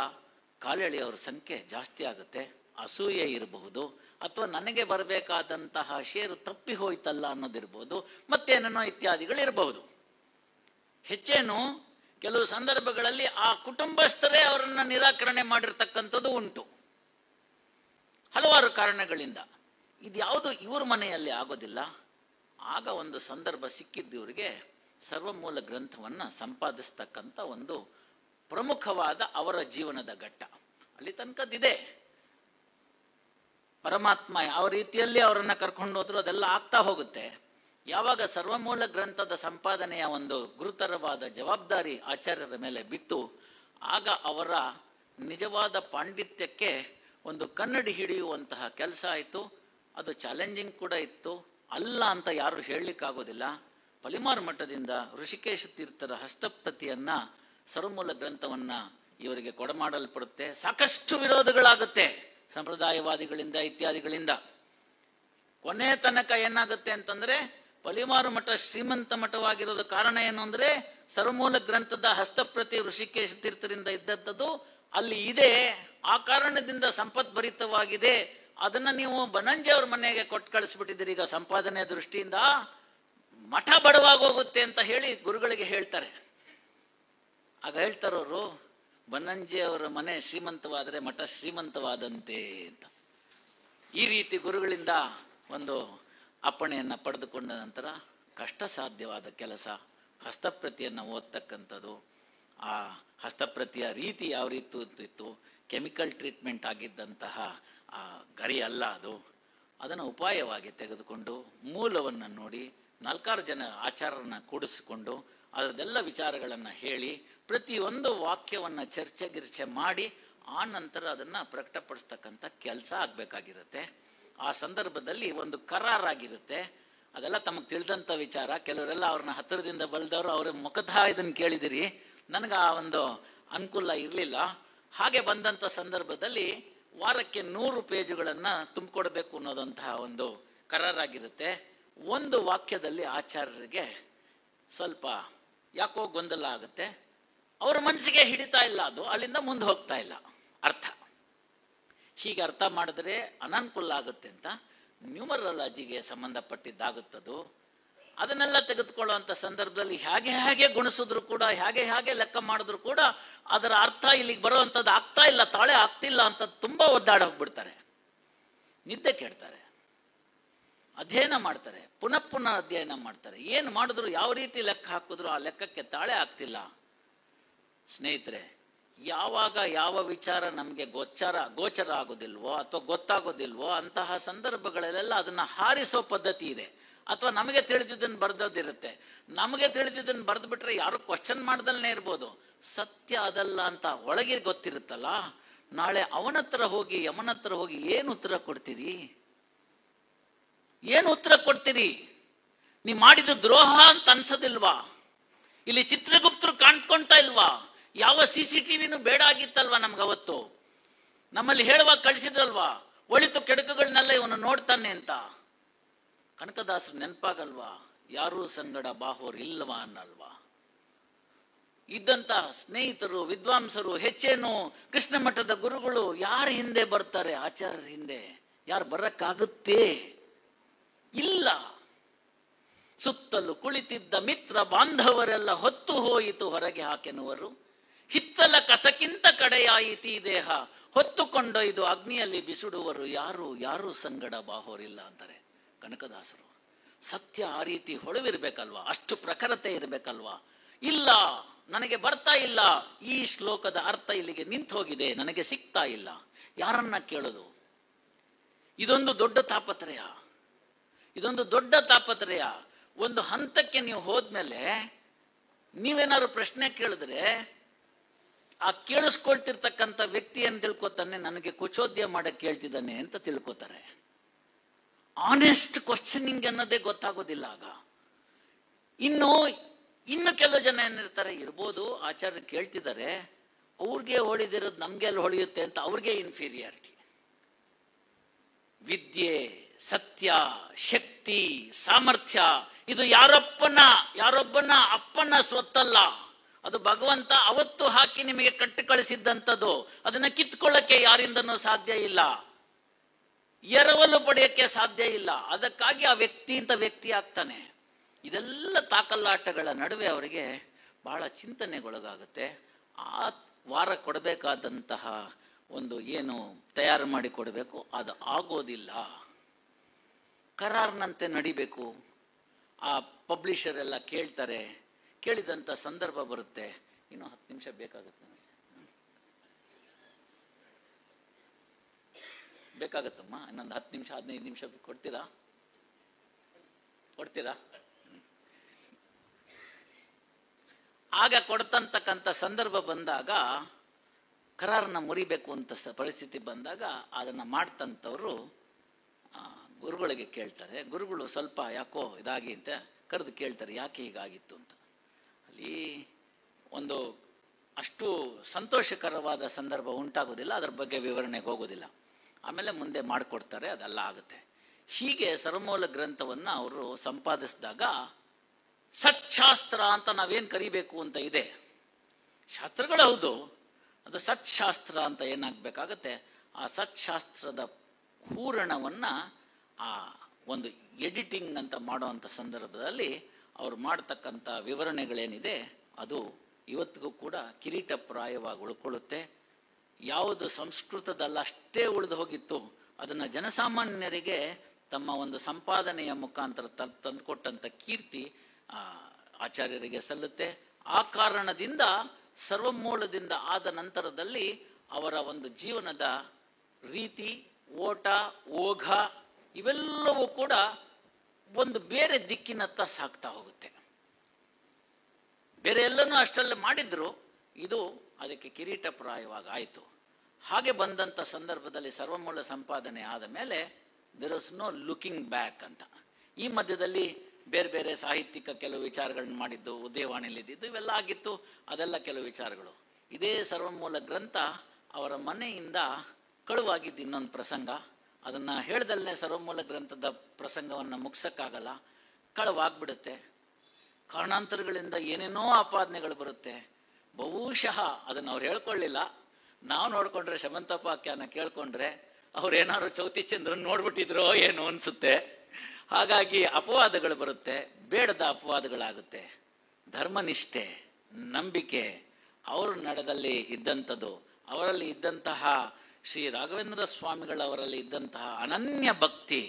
ಕಾಲೆಳೆಯವರ ಸಂಖ್ಯೆ ಜಾಸ್ತಿ ಆಗುತ್ತೆ. ಅಸೂಯೆ ಇರಬಹುದು, ಅಥವಾ ನನಗೆ ಬರಬೇಕಾದಂತಹ ಷೇರು ತಪ್ಪಿ ಹೋಯ್ತಲ್ಲ ಅನ್ನೋದಿರ್ಬೋದು, ಮತ್ತೇನೇನೋ ಇತ್ಯಾದಿಗಳಿರಬಹುದು. ಹೆಚ್ಚೇನು ಕೆಲವು ಸಂದರ್ಭಗಳಲ್ಲಿ ಆ ಕುಟುಂಬಸ್ಥರೇ ಅವರನ್ನ ನಿರಾಕರಣೆ ಮಾಡಿರ್ತಕ್ಕಂಥದ್ದು ಉಂಟು, ಹಲವಾರು ಕಾರಣಗಳಿಂದ. ಇದ್ಯಾವುದು ಇವ್ರ ಮನೆಯಲ್ಲಿ ಆಗೋದಿಲ್ಲ. ಆಗ ಒಂದು ಸಂದರ್ಭ ಸಿಕ್ಕಿದ್ದು ಇವರಿಗೆ ಸರ್ವಮೂಲ ಗ್ರಂಥವನ್ನು ಸಂಪಾದಿಸ್ತಕ್ಕಂಥ ಒಂದು ಪ್ರಮುಖವಾದ ಅವರ ಜೀವನದ ಘಟ್ಟ. ಅಲ್ಲಿ ತನಕದಿದೆ. ಪರಮಾತ್ಮ ಯಾವ ರೀತಿಯಲ್ಲಿ ಅವರನ್ನ ಕರ್ಕೊಂಡು ಹೋದ್ರು ಅದೆಲ್ಲ ಆಗ್ತಾ ಹೋಗುತ್ತೆ. ಯಾವಾಗ ಸರ್ವಮೂಲ ಗ್ರಂಥದ ಸಂಪಾದನೆಯ ಒಂದು ಗುರುತರವಾದ ಜವಾಬ್ದಾರಿ ಆಚಾರ್ಯರ ಮೇಲೆ ಬಿತ್ತು, ಆಗ ಅವರ ನಿಜವಾದ ಪಾಂಡಿತ್ಯಕ್ಕೆ ಒಂದು ಕನ್ನಡಿ ಹಿಡಿಯುವಂತಹ ಕೆಲಸ ಆಯಿತು. ಅದು ಚಾಲೆಂಜಿಂಗ್ ಕೂಡ ಇತ್ತು. ಅಲ್ಲ ಅಂತ ಯಾರು ಹೇಳಲಿಕ್ಕಾಗೋದಿಲ್ಲ. ಪಲಿಮಾರು ಮಠದಿಂದ ಋಷಿಕೇಶ ತೀರ್ಥರ ಹಸ್ತಪ್ರತಿಯನ್ನ ಸರ್ವಮೂಲ ಗ್ರಂಥವನ್ನ ಇವರಿಗೆ ಕೊಡಮಾಡಲ್ಪಡುತ್ತೆ. ಸಾಕಷ್ಟು ವಿರೋಧಗಳಾಗುತ್ತೆ ಸಂಪ್ರದಾಯವಾದಿಗಳಿಂದ ಇತ್ಯಾದಿಗಳಿಂದ. ಕೊನೆ ತನಕ ಏನಾಗುತ್ತೆ ಅಂತಂದ್ರೆ, ಪಲಿಮಾರು ಮಠ ಶ್ರೀಮಂತ ಮಠವಾಗಿರೋದು ಕಾರಣ ಏನು ಅಂದ್ರೆ ಸರ್ವಮೂಲ ಗ್ರಂಥದ ಹಸ್ತಪ್ರತಿ ಋಷಿಕೇಶ ತೀರ್ಥರಿಂದ ಇದ್ದದ್ದು ಅಲ್ಲಿ ಇದೆ. ಆ ಕಾರಣದಿಂದ ಸಂಪದ್ಭರಿತವಾಗಿದೆ. ಅದನ್ನ ನೀವು ಬನ್ನಂಜೆ ಅವ್ರ ಮನೆಗೆ ಕೊಟ್ಟು ಕಳಿಸ್ಬಿಟ್ಟಿದ್ದೀರಿ. ಈಗ ಸಂಪಾದನೆ ದೃಷ್ಟಿಯಿಂದ ಮಠ ಬಡವಾಗೋಗುತ್ತೆ ಅಂತ ಹೇಳಿ ಗುರುಗಳಿಗೆ ಹೇಳ್ತಾರೆ. ಆಗ ಹೇಳ್ತಾರವರು, ಬನ್ನಂಜೆ ಅವರ ಮನೆ ಶ್ರೀಮಂತವಾದರೆ ಮಠ ಶ್ರೀಮಂತವಾದಂತೆ ಅಂತ. ಈ ರೀತಿ ಗುರುಗಳಿಂದ ಒಂದು ಅಪ್ಪಣೆಯನ್ನು ಪಡೆದುಕೊಂಡ ನಂತರ ಕಷ್ಟ ಸಾಧ್ಯವಾದ ಕೆಲಸ ಹಸ್ತಪ್ರತಿಯನ್ನು ಓದ್ತಕ್ಕಂಥದ್ದು. ಆ ಹಸ್ತಪ್ರತಿಯ ರೀತಿ ಯಾವ ರೀತಿ ಇತ್ತು, ಕೆಮಿಕಲ್ ಟ್ರೀಟ್ಮೆಂಟ್ ಆಗಿದ್ದಂತಹ ಆ ಗರಿ ಅಲ್ಲ ಅದು. ಅದನ್ನು ಉಪಾಯವಾಗಿ ತೆಗೆದುಕೊಂಡು ಮೂಲವನ್ನು ನೋಡಿ 4-6 ಜನ ಆಚಾರ್ಯರನ್ನ ಕೂಡಿಸಿಕೊಂಡು ಅದರದೆಲ್ಲ ವಿಚಾರಗಳನ್ನು ಹೇಳಿ ಪ್ರತಿಯೊಂದು ವಾಕ್ಯವನ್ನು ಚರ್ಚೆ ಮಾಡಿ ಆ ನಂತರ ಅದನ್ನು ಪ್ರಕಟಪಡಿಸ್ತಕ್ಕಂಥ ಕೆಲಸ ಆಗಬೇಕಾಗಿರುತ್ತೆ. ಆ ಸಂದರ್ಭದಲ್ಲಿ ಒಂದು ಕರಾರಾಗಿರುತ್ತೆ. ಅದೆಲ್ಲ ತಮಗೆ ತಿಳಿದಂಥ ವಿಚಾರ. ಕೆಲವರೆಲ್ಲ ಅವ್ರನ್ನ ಹತ್ತಿರದಿಂದ ಬಲ್ದವರು ಅವ್ರ ಮುಖತಃ ಇದನ್ನು ಕೇಳಿದಿರಿ. ನನಗೆ ಆ ಒಂದು ಅನುಕೂಲ ಇರಲಿಲ್ಲ. ಹಾಗೆ ಬಂದಂಥ ಸಂದರ್ಭದಲ್ಲಿ ವಾರಕ್ಕೆ 100 ಪೇಜುಗಳನ್ನು ತುಂಬಿಕೊಡ್ಬೇಕು ಅನ್ನೋದಂತಹ ಒಂದು ಕರಾರಾಗಿರುತ್ತೆ. ಒಂದು ವಾಕ್ಯದಲ್ಲಿ ಆಚಾರ್ಯರಿಗೆ ಸ್ವಲ್ಪ ಯಾಕೋ ಗೊಂದಲ ಆಗುತ್ತೆ, ಅವರ ಮನಸ್ಸಿಗೆ ಹಿಡಿತಾ ಇಲ್ಲ, ಅದು ಅಲ್ಲಿಂದ ಮುಂದೆ ಹೋಗ್ತಾ ಇಲ್ಲ ಅರ್ಥ. ಹೀಗೆ ಅರ್ಥ ಮಾಡಿದ್ರೆ ಅನಾನುಕೂಲ ಆಗುತ್ತೆ ಅಂತ ನ್ಯೂಮರಾಲಜಿಗೆ ಸಂಬಂಧಪಟ್ಟಿದ್ದಾಗುತ್ತದು. ಅದನ್ನೆಲ್ಲ ತೆಗೆದುಕೊಳ್ಳುವಂಥ ಸಂದರ್ಭದಲ್ಲಿ ಹೇಗೆ ಗುಣಿಸಿದ್ರು ಕೂಡ, ಹೇಗೆ ಲೆಕ್ಕ ಮಾಡಿದ್ರು ಕೂಡ ಅದರ ಅರ್ಥ ಇಲ್ಲಿಗೆ ಬರುವಂಥದ್ದು ಆಗ್ತಾ ಇಲ್ಲ, ತಾಳೆ ಆಗ್ತಿಲ್ಲ ಅಂತ ತುಂಬಾ ಒದ್ದಾಡ ಹೋಗ್ಬಿಡ್ತಾರೆ, ನಿದ್ದೆ ಕೇಳ್ತಾರೆ, ಅಧ್ಯಯನ ಮಾಡ್ತಾರೆ, ಪುನಃ ಅಧ್ಯಯನ ಮಾಡ್ತಾರೆ. ಏನು ಮಾಡಿದ್ರು, ಯಾವ ರೀತಿ ಲೆಕ್ಕ ಹಾಕಿದ್ರು ಆ ಲೆಕ್ಕಕ್ಕೆ ತಾಳೆ ಆಗ್ತಿಲ್ಲ. ಸ್ನೇಹಿತರೆ, ಯಾವಾಗ ಯಾವ ವಿಚಾರ ನಮಗೆ ಗೋಚರ ಆಗೋದಿಲ್ವೋ ಅಥವಾ ಗೊತ್ತಾಗೋದಿಲ್ವೋ ಅಂತಹ ಸಂದರ್ಭಗಳಲ್ಲೆಲ್ಲ ಅದನ್ನ ಹಾರಿಸೋ ಪದ್ಧತಿ ಇದೆ. ಅಥವಾ ನಮಗೆ ತಿಳಿದಿದ್ದನ್ನು ಬರ್ದೋದಿರುತ್ತೆ. ನಮಗೆ ತಿಳಿದಿದ್ದನ್ನು ಬರೆದು ಬಿಟ್ರೆ ಯಾರು ಕ್ವಶನ್ ಮಾಡ್ದಲ್ನೇ ಇರ್ಬೋದು, ಸತ್ಯ ಅದಲ್ಲ ಅಂತ ಒಳಗೆ ಗೊತ್ತಿರುತ್ತಲ್ಲ. ನಾಳೆ ಅವನತ್ರ ಹೋಗಿ ಯಮನತ್ರ ಹೋಗಿ ಏನು ಉತ್ತರ ಕೊಡ್ತೀರಿ? ಏನು ಉತ್ತರ ಕೊಡ್ತೀರಿ? ನೀ ಮಾಡಿದ ದ್ರೋಹ ಅಂತ ಅನ್ಸೋದಿಲ್ವಾ? ಇಲ್ಲಿ ಚಿತ್ರಗುಪ್ತರು ಕಾಣ್ಕೊಂತಾ ಇಲ್ವಾ? ಯಾವ CCTVನೂ ಬೇಡ ಆಗಿತ್ತಲ್ವಾ ನಮ್ಗೆ ಅವತ್ತು? ನಮ್ಮಲ್ಲಿ ಹೇಳುವಾಗ ಕಳಿಸಿದ್ರಲ್ವಾ, ಒಳಿತು ಕೆಡುಕುಗಳನ್ನೆಲ್ಲ ಇವನು ನೋಡ್ತಾನೆ ಅಂತ. ಕನಕದಾಸರು ನೆನಪಾಗಲ್ವಾ? ಯಾರೂ ಸಂಗಡ ಬಾಹೋರ್ ಇಲ್ಲವಾ ಅನ್ನಲ್ವಾ? ಇದ್ದಂತ ಸ್ನೇಹಿತರು, ವಿದ್ವಾಂಸರು, ಹೆಚ್ಚೇನು ಕೃಷ್ಣ ಮಠದ ಗುರುಗಳು ಯಾರ ಹಿಂದೆ ಬರ್ತಾರೆ? ಆಚಾರ್ಯರ ಹಿಂದೆ ಯಾರು ಬರಕ್ಕಾಗುತ್ತೆ? ಇಲ್ಲ. ಸುತ್ತಲೂ ಕುಳಿತಿದ್ದ ಮಿತ್ರ ಬಾಂಧವರೆಲ್ಲ ಹೊತ್ತು ಹೋಯಿತು ಹೊರಗೆ ಹಾಕೆನುವರು, ಹಿತ್ತಲ ಕಸಕ್ಕಿಂತ ಕಡೆಯಾಯಿತಿ ದೇಹ ಹೊತ್ತುಕೊಂಡೊಯ್ದು ಅಗ್ನಿಯಲ್ಲಿ ಬಿಸುಡುವರು, ಯಾರು ಸಂಗಡ ಬಾಹೋರಿಲ್ಲ ಅಂತಾರೆ ಕನಕದಾಸರು. ಸತ್ಯ ಆ ರೀತಿ ಹೊಳವಿರ್ಬೇಕಲ್ವಾ? ಅಷ್ಟು ಪ್ರಖರತೆ ಇರಬೇಕಲ್ವಾ? ಇಲ್ಲ, ನನಗೆ ಬರ್ತಾ ಇಲ್ಲ, ಈ ಶ್ಲೋಕದ ಅರ್ಥ ಇಲ್ಲಿಗೆ ನಿಂತು ಹೋಗಿದೆ, ನನಗೆ ಸಿಗ್ತಾ ಇಲ್ಲ, ಯಾರನ್ನ ಕೇಳೋದು? ಇದೊಂದು ದೊಡ್ಡ ತಾಪತ್ರಯ, ಇದೊಂದು ದೊಡ್ಡ ತಾಪತ್ರಯ. ಒಂದು ಹಂತಕ್ಕೆ ನೀವು ಹೋದ್ಮೇಲೆ ನೀವೇನಾದ್ರು ಪ್ರಶ್ನೆ ಕೇಳಿದ್ರೆ ಆ ಕೇಳಿಸ್ಕೊಳ್ತಿರ್ತಕ್ಕಂಥ ವ್ಯಕ್ತಿ ಏನ್ ತಿಳ್ಕೊತಾನೆ, ನನಗೆ ಕುಚೋದ್ಯ ಮಾಡಕ್ ಕೇಳ್ತಿದ್ದಾನೆ ಅಂತ ತಿಳ್ಕೊತಾರೆ. ಆನೆಸ್ಟ್ ಕ್ವಶನಿಂಗ್ ಅನ್ನೋದೇ ಗೊತ್ತಾಗೋದಿಲ್ಲ ಆಗ. ಇನ್ನು ಕೆಲವು ಜನ ಏನಿರ್ತಾರೆ, ಇರ್ಬೋದು ಆಚಾರ್ಯ ಕೇಳ್ತಿದ್ದಾರೆ, ಅವ್ರಿಗೆ ಹೊಳಿದಿರೋದು ನಮ್ಗೆ ಅಲ್ಲಿ ಹೊಳೆಯುತ್ತೆ ಅಂತ ಅವ್ರಿಗೆ ಇನ್ಫೀರಿಯಾರಿಟಿ. ವಿದ್ಯೆ, ಸತ್ಯ, ಶಕ್ತಿ, ಸಾಮರ್ಥ್ಯ ಇದು ಯಾರೊಬ್ಬನ ಅಪ್ಪನ ಸ್ವತ್ತಲ್ಲ. ಅದು ಭಗವಂತ ಅವತ್ತು ಹಾಕಿ ನಿಮಗೆ ಕಟ್ಟಿ ಕಳಿಸಿದ್ದಂಥದ್ದು. ಅದನ್ನ ಕಿತ್ಕೊಳ್ಳಕ್ಕೆ ಯಾರಿಂದನೂ ಸಾಧ್ಯ ಇಲ್ಲ, ಎರವಲು ಪಡೆಯಕ್ಕೆ ಸಾಧ್ಯ ಇಲ್ಲ. ಅದಕ್ಕಾಗಿ ಆ ವ್ಯಕ್ತಿ ಅಂತ ವ್ಯಕ್ತಿ ಆಗ್ತಾನೆ. ಇದೆಲ್ಲ ತಾಕಲ್ಲಾಟಗಳ ನಡುವೆ ಅವರಿಗೆ ಬಹಳ ಚಿಂತನೆಗೊಳಗಾಗುತ್ತೆ. ಆ ವಾರ ಕೊಡಬೇಕಾದಂತಹ ಒಂದು ಏನು ತಯಾರು ಮಾಡಿ ಕೊಡಬೇಕು ಅದು ಆಗೋದಿಲ್ಲ. ಕರಾರ್ನಂತೆ ನಡಿಬೇಕು. ಆ ಪಬ್ಲಿಷರ್ ಎಲ್ಲ ಕೇಳ್ತಾರೆ. ಕೇಳಿದಂತ ಸಂದರ್ಭ ಬರುತ್ತೆ. ಇನ್ನು 10 ನಿಮಿಷ ಬೇಕಾಗುತ್ತೆ, ಬೇಕಾಗತ್ತಮ್ಮ. ಇನ್ನೊಂದು 10 ನಿಮಿಷ 15 ನಿಮಿಷ ಕೊಡ್ತೀರಾ? ಆಗ ಕೊಡ್ತಕ್ಕಂಥ ಸಂದರ್ಭ ಬಂದಾಗ, ಕರಾರನ್ನ ಮುರಿಬೇಕು ಅಂತ ಪರಿಸ್ಥಿತಿ ಬಂದಾಗ ಅದನ್ನ ಮಾಡ್ತಂಥವ್ರು ಗುರುಗಳಿಗೆ ಕೇಳ್ತಾರೆ. ಗುರುಗಳು ಸ್ವಲ್ಪ ಯಾಕೋ ಇದಾಗಿ ಅಂತ ಕರೆದು ಕೇಳ್ತಾರೆ, ಯಾಕೆ ಹೀಗಾಗಿತ್ತು ಅಂತ. ಅಲ್ಲಿ ಒಂದು ಅಷ್ಟು ಸಂತೋಷಕರವಾದ ಸಂದರ್ಭ ಉಂಟಾಗೋದಿಲ್ಲ, ಅದರ ಬಗ್ಗೆ ವಿವರಣೆಗೆ ಹೋಗೋದಿಲ್ಲ. ಆಮೇಲೆ ಮುಂದೆ ಮಾಡಿಕೊಡ್ತಾರೆ, ಅದೆಲ್ಲ ಆಗುತ್ತೆ. ಹೀಗೆ ಸರ್ವಮೂಲ ಗ್ರಂಥವನ್ನ ಅವರು ಸಂಪಾದಿಸಿದಾಗ ಸತ್ಶಾಸ್ತ್ರ ಅಂತ ನಾವೇನು ಕರಿಬೇಕು ಅಂತ ಇದೆ. ಶಾಸ್ತ್ರಗಳು ಹೌದು, ಅದು ಸತ್ಶಾಸ್ತ್ರ ಅಂತ ಏನಾಗಬೇಕಾಗತ್ತೆ, ಆ ಸತ್ಶಾಸ್ತ್ರದ ಪೂರಣವನ್ನ ಆ ಒಂದು ಎಡಿಟಿಂಗ್ ಅಂತ ಮಾಡುವಂಥ ಸಂದರ್ಭದಲ್ಲಿ ಅವ್ರು ಮಾಡ್ತಕ್ಕಂಥ ವಿವರಣೆಗಳೇನಿದೆ ಅದು ಇವತ್ತಿಗೂ ಕೂಡ ಕಿರೀಟಪ್ರಾಯವಾಗಿ ಉಳ್ಕೊಳ್ಳುತ್ತೆ. ಯಾವುದು ಸಂಸ್ಕೃತದಲ್ಲ ಅಷ್ಟೇ ಉಳಿದು ಹೋಗಿತ್ತು ಅದನ್ನು ಜನಸಾಮಾನ್ಯರಿಗೆ ತಮ್ಮ ಒಂದು ಸಂಪಾದನೆಯ ಮುಖಾಂತರ ತಂದುಕೊಟ್ಟಂಥ ಕೀರ್ತಿ ಆಚಾರ್ಯರಿಗೆ ಸಲ್ಲುತ್ತೆ. ಆ ಕಾರಣದಿಂದ ಸರ್ವಮೂಲದಿಂದ ಆದ ನಂತರದಲ್ಲಿ ಅವರ ಒಂದು ಜೀವನದ ರೀತಿ, ಓಟ, ಓಘ ಇವೆಲ್ಲವೂ ಕೂಡ ಒಂದು ಬೇರೆ ದಿಕ್ಕಿನತ್ತ ಸಾಗ್ತಾ ಹೋಗುತ್ತೆ. ಬೇರೆ ಎಲ್ಲನೂ ಅಷ್ಟರಲ್ಲಿ ಮಾಡಿದ್ರು, ಇದು ಅದಕ್ಕೆ ಕಿರೀಟಪ್ರಾಯವಾಗಿ ಆಯಿತು. ಹಾಗೆ ಬಂದಂಥ ಸಂದರ್ಭದಲ್ಲಿ ಸರ್ವಮೂಲ ಸಂಪಾದನೆ ಆದ ಮೇಲೆ there was no looking back ಅಂತ. ಈ ಮಧ್ಯದಲ್ಲಿ ಬೇರೆ ಬೇರೆ ಸಾಹಿತ್ಯಿಕ ಕೆಲವು ವಿಚಾರಗಳನ್ನ ಮಾಡಿದ್ದು, ಉದಯವಾಣಿಲಿದ್ದು ಇವೆಲ್ಲ ಆಗಿತ್ತು. ಅದೆಲ್ಲ ಕೆಲವು ವಿಚಾರಗಳು. ಇದೇ ಸರ್ವಮೂಲ ಗ್ರಂಥ ಅವರ ಮನೆಯಿಂದ ಕಳುವಾಗಿದ್ದು ಇನ್ನೊಂದು ಪ್ರಸಂಗ. ಅದನ್ನು ಹೇಳ್ದಲ್ಲೇ ಸರ್ವಮೂಲ ಗ್ರಂಥದ ಪ್ರಸಂಗವನ್ನು ಮುಗಿಸೋಕ್ಕಾಗಲ್ಲ, ಕಳವಾಗ್ಬಿಡುತ್ತೆ. ಕಾರಣಾಂತರಗಳಿಂದ ಏನೇನೋ ಆಪಾದನೆಗಳು ಬರುತ್ತೆ. ಬಹುಶಃ ಅದನ್ನು ಅವ್ರು ಹೇಳ್ಕೊಳ್ಳಿಲ್ಲ, ನಾವು ನೋಡ್ಕೊಂಡ್ರೆ ಶಮಂತಪಾಖ್ಯಾನ ಕೇಳ್ಕೊಂಡ್ರೆ ಅವ್ರೇನಾದ್ರು ಚೌತಿ ಚಂದ್ರನ್ ನೋಡ್ಬಿಟ್ಟಿದ್ರೋ ಏನೋ ಅನ್ಸುತ್ತೆ. ಹಾಗಾಗಿ ಅಪವಾದಗಳು ಬರುತ್ತೆ, ಬೇಡದ ಅಪವಾದಗಳಾಗುತ್ತೆ. ಧರ್ಮನಿಷ್ಠೆ, ನಂಬಿಕೆ, ಅವರು ನಡೆದಲ್ಲಿ ಇದ್ದಂಥದ್ದು, ಅವರಲ್ಲಿ ಇದ್ದಂತಹ ಶ್ರೀ ರಾಘವೇಂದ್ರ ಸ್ವಾಮಿಗಳವರಲ್ಲಿ ಇದ್ದಂತಹ ಅನನ್ಯ ಭಕ್ತಿ,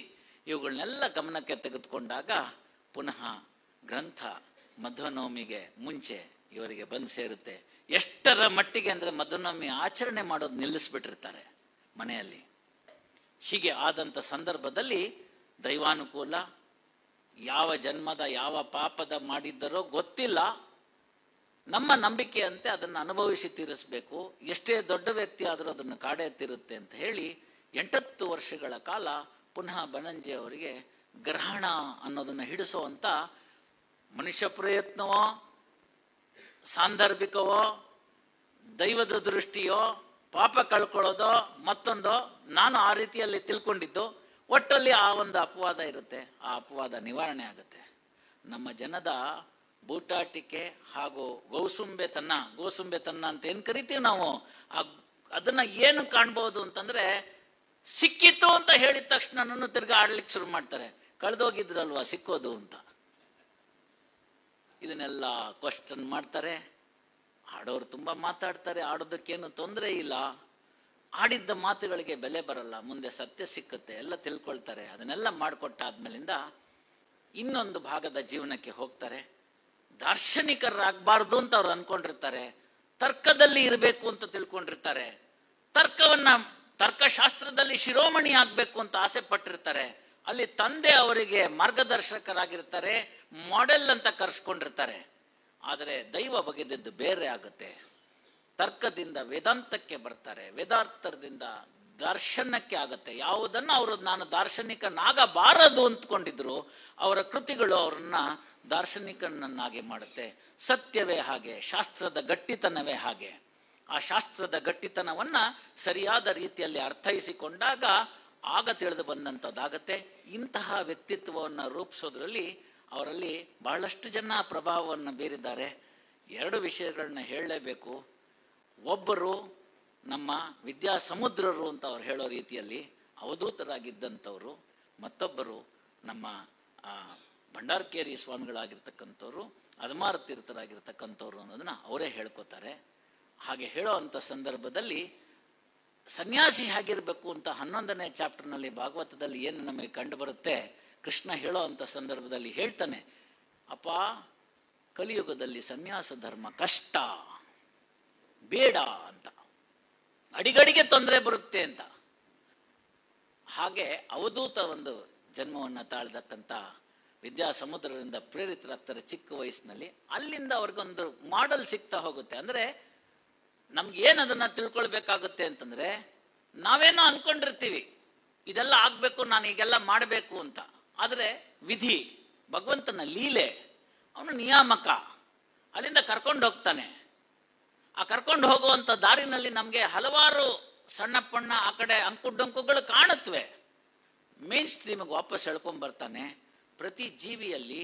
ಇವುಗಳನ್ನೆಲ್ಲ ಗಮನಕ್ಕೆ ತೆಗೆದುಕೊಂಡಾಗ ಪುನಃ ಗ್ರಂಥ ಮಧ್ವನವಮಿಗೆ ಮುಂಚೆ ಇವರಿಗೆ ಬಂದು ಸೇರುತ್ತೆ. ಎಷ್ಟರ ಮಟ್ಟಿಗೆ ಅಂದರೆ ಮಧ್ವನವಮಿ ಆಚರಣೆ ಮಾಡೋದು ನಿಲ್ಲಿಸ್ಬಿಟ್ಟಿರ್ತಾರೆ ಮನೆಯಲ್ಲಿ. ಹೀಗೆ ಆದಂಥ ಸಂದರ್ಭದಲ್ಲಿ ದೈವಾನುಕೂಲ, ಯಾವ ಜನ್ಮದ ಯಾವ ಪಾಪದ ಮಾಡಿದ್ದರೋ ಗೊತ್ತಿಲ್ಲ, ನಮ್ಮ ನಂಬಿಕೆಯಂತೆ ಅದನ್ನು ಅನುಭವಿಸಿ ತೀರಿಸಬೇಕು, ಎಷ್ಟೇ ದೊಡ್ಡ ವ್ಯಕ್ತಿ ಆದರೂ ಅದನ್ನು ಕಾಡೇ ತೀರುತ್ತೆ ಅಂತ ಹೇಳಿ 8 ವರ್ಷಗಳ ಕಾಲ ಪುನಃ ಬನ್ನಂಜೆ ಅವರಿಗೆ ಗ್ರಹಣ ಅನ್ನೋದನ್ನು ಹಿಡಿಸುವಂಥ ಮನುಷ್ಯ ಪ್ರಯತ್ನವೋ, ಸಾಂದರ್ಭಿಕವೋ, ದೈವದ ದೃಷ್ಟಿಯೋ, ಪಾಪ ಕಳ್ಕೊಳ್ಳೋದೋ ಮತ್ತೊಂದೋ, ನಾನು ಆ ರೀತಿಯಲ್ಲಿ ತಿಳ್ಕೊಂಡಿದ್ದು. ಒಟ್ಟಲ್ಲಿ ಆ ಒಂದು ಅಪವಾದ ಇರುತ್ತೆ, ಆ ಅಪವಾದ ನಿವಾರಣೆ ಆಗುತ್ತೆ. ನಮ್ಮ ಜನದ ಬೂಟಾಟಿಕೆ ಹಾಗೂ ಗೋಸುಂಬೆತನ ಅಂತ ಏನು ಕರಿತೀವಿ ನಾವು, ಅದನ್ನ ಏನು ಕಾಣ್ಬೋದು ಅಂತಂದ್ರೆ, ಸಿಕ್ಕಿತ್ತು ಅಂತ ಹೇಳಿದ ತಕ್ಷಣ ನನ್ನ ತಿರ್ಗಾ ಆಡ್ಲಿಕ್ಕೆ ಶುರು ಮಾಡ್ತಾರೆ, ಕಳೆದೋಗಿದ್ರಲ್ವಾ ಸಿಕ್ಕೋದು ಅಂತ. ಇದನ್ನೆಲ್ಲ ಕ್ವಶನ್ ಮಾಡ್ತಾರೆ. ಆಡೋರು ತುಂಬಾ ಮಾತಾಡ್ತಾರೆ, ಆಡೋದಕ್ಕೇನು ತೊಂದರೆ ಇಲ್ಲ, ಆಡಿದ್ದ ಮಾತುಗಳಿಗೆ ಬೆಲೆ ಬರಲ್ಲ, ಮುಂದೆ ಸತ್ಯ ಸಿಕ್ಕುತ್ತೆ, ಎಲ್ಲ ತಿಳ್ಕೊಳ್ತಾರೆ. ಅದನ್ನೆಲ್ಲ ಮಾಡಿಕೊಟ್ಟಾದ್ಮೇಲಿಂದ ಇನ್ನೊಂದು ಭಾಗದ ಜೀವನಕ್ಕೆ ಹೋಗ್ತಾರೆ. ದಾರ್ಶನಿಕರಾಗಬಾರ್ದು ಅಂತ ಅವ್ರು ಅನ್ಕೊಂಡಿರ್ತಾರೆ, ತರ್ಕದಲ್ಲಿ ಇರಬೇಕು ಅಂತ ತಿಳ್ಕೊಂಡಿರ್ತಾರೆ, ತರ್ಕಶಾಸ್ತ್ರದಲ್ಲಿ ಶಿರೋಮಣಿ ಆಗ್ಬೇಕು ಅಂತ ಆಸೆ ಪಟ್ಟಿರ್ತಾರೆ. ಅಲ್ಲಿ ತಂದೆ ಅವರಿಗೆ ಮಾರ್ಗದರ್ಶಕರಾಗಿರ್ತಾರೆ, ಮಾಡೆಲ್ ಅಂತ ಕರೆಸ್ಕೊಂಡಿರ್ತಾರೆ. ಆದರೆ ದೈವ ಬಗೆದದ್ದು ಬೇರೆ ಆಗುತ್ತೆ. ತರ್ಕದಿಂದ ವೇದಾಂತಕ್ಕೆ ಬರ್ತಾರೆ, ವೇದಾಂತದಿಂದ ದರ್ಶನಕ್ಕೆ ಆಗುತ್ತೆ. ಯಾವುದನ್ನು ಅವರು ನಾನು ದಾರ್ಶನಿಕನಾಗಬಾರದು ಅಂದ್ಕೊಂಡಿದ್ರು, ಅವರ ಕೃತಿಗಳು ಅವರನ್ನ ದಾರ್ಶನಿಕನನ್ನಾಗಿ ಮಾಡುತ್ತೆ. ಸತ್ಯವೇ ಹಾಗೆ, ಶಾಸ್ತ್ರದ ಗಟ್ಟಿತನವೇ ಹಾಗೆ. ಆ ಶಾಸ್ತ್ರದ ಗಟ್ಟಿತನವನ್ನ ಸರಿಯಾದ ರೀತಿಯಲ್ಲಿ ಅರ್ಥೈಸಿಕೊಂಡಾಗ ಆಗ ತಿಳಿದು ಬಂದಂಥದ್ದಾಗತ್ತೆ. ಇಂತಹ ವ್ಯಕ್ತಿತ್ವವನ್ನು ರೂಪಿಸೋದ್ರಲ್ಲಿ ಅವರಲ್ಲಿ ಬಹಳಷ್ಟು ಜನ ಪ್ರಭಾವವನ್ನು ಬೀರಿದ್ದಾರೆ. 2 ವಿಷಯಗಳನ್ನ ಹೇಳಲೇಬೇಕು. ಒಬ್ಬರು ನಮ್ಮ ವಿದ್ಯಾ ಸಮುದ್ರರು ಅಂತ ಅವ್ರು ಹೇಳೋ ರೀತಿಯಲ್ಲಿ ಅವಧೂತರಾಗಿದ್ದಂಥವ್ರು, ಮತ್ತೊಬ್ಬರು ನಮ್ಮ ಭಂಡಾರಕೇರಿ ಸ್ವಾಮಿಗಳಾಗಿರ್ತಕ್ಕಂಥವ್ರು, ಅದಮಾರ ತೀರ್ಥರಾಗಿರ್ತಕ್ಕಂಥವ್ರು ಅನ್ನೋದನ್ನ ಅವರೇ ಹೇಳ್ಕೊತಾರೆ. ಹಾಗೆ ಹೇಳೋ ಅಂಥ ಸಂದರ್ಭದಲ್ಲಿ ಸನ್ಯಾಸಿ ಹೇಗಿರಬೇಕು ಅಂತ 11ನೇ ಚಾಪ್ಟರ್ನಲ್ಲಿ ಭಾಗವತದಲ್ಲಿ ಏನು ನಮಗೆ ಕಂಡು ಬರುತ್ತೆ, ಕೃಷ್ಣ ಹೇಳೋ ಅಂಥ ಸಂದರ್ಭದಲ್ಲಿ ಹೇಳ್ತಾನೆ, ಅಪ್ಪ ಕಲಿಯುಗದಲ್ಲಿ ಸನ್ಯಾಸ ಧರ್ಮ ಕಷ್ಟ, ಬೇಡ ಅಂತ, ಅಡಿಗಡಿಗೆ ತೊಂದರೆ ಬರುತ್ತೆ ಅಂತ. ಹಾಗೆ ಅವಧೂತ ಒಂದು ಜನ್ಮವನ್ನು ತಾಳ್ದಕ್ಕಂಥ ವಿದ್ಯಾ ಸಮುದ್ರದಿಂದ ಪ್ರೇರಿತರಾಗ್ತಾರೆ ಚಿಕ್ಕ ವಯಸ್ಸಿನಲ್ಲಿ. ಅಲ್ಲಿಂದ ಅವ್ರಿಗೊಂದು ಮಾಡೆಲ್ ಸಿಗ್ತಾ ಹೋಗುತ್ತೆ. ಅಂದ್ರೆ ನಮ್ಗೇನು ಅದನ್ನ ತಿಳ್ಕೊಳ್ಬೇಕಾಗುತ್ತೆ ಅಂತಂದ್ರೆ, ನಾವೇನೋ ಅನ್ಕೊಂಡಿರ್ತೀವಿ ಇದೆಲ್ಲ ಆಗ್ಬೇಕು, ನಾನು ಈಗೆಲ್ಲ ಮಾಡಬೇಕು ಅಂತ. ಆದರೆ ವಿಧಿ, ಭಗವಂತನ ಲೀಲೆ, ಅವನು ನಿಯಾಮಕ, ಅಲ್ಲಿಂದ ಕರ್ಕೊಂಡು ಹೋಗ್ತಾನೆ. ಆ ಕರ್ಕೊಂಡು ಹೋಗುವಂತ ದಾರಿನಲ್ಲಿ ನಮ್ಗೆ ಹಲವಾರು ಸಣ್ಣ ಪಣ್ಣ ಆ ಕಡೆ ಅಂಕುಡೊಂಕುಗಳು ಕಾಣುತ್ತವೆ. ಮೇನ್ ಸ್ಟ್ರೀಮಿಗೆ ವಾಪಸ್ ಎಳ್ಕೊಂಡ್ ಬರ್ತಾನೆ. ಪ್ರತಿ ಜೀವಿಯಲ್ಲಿ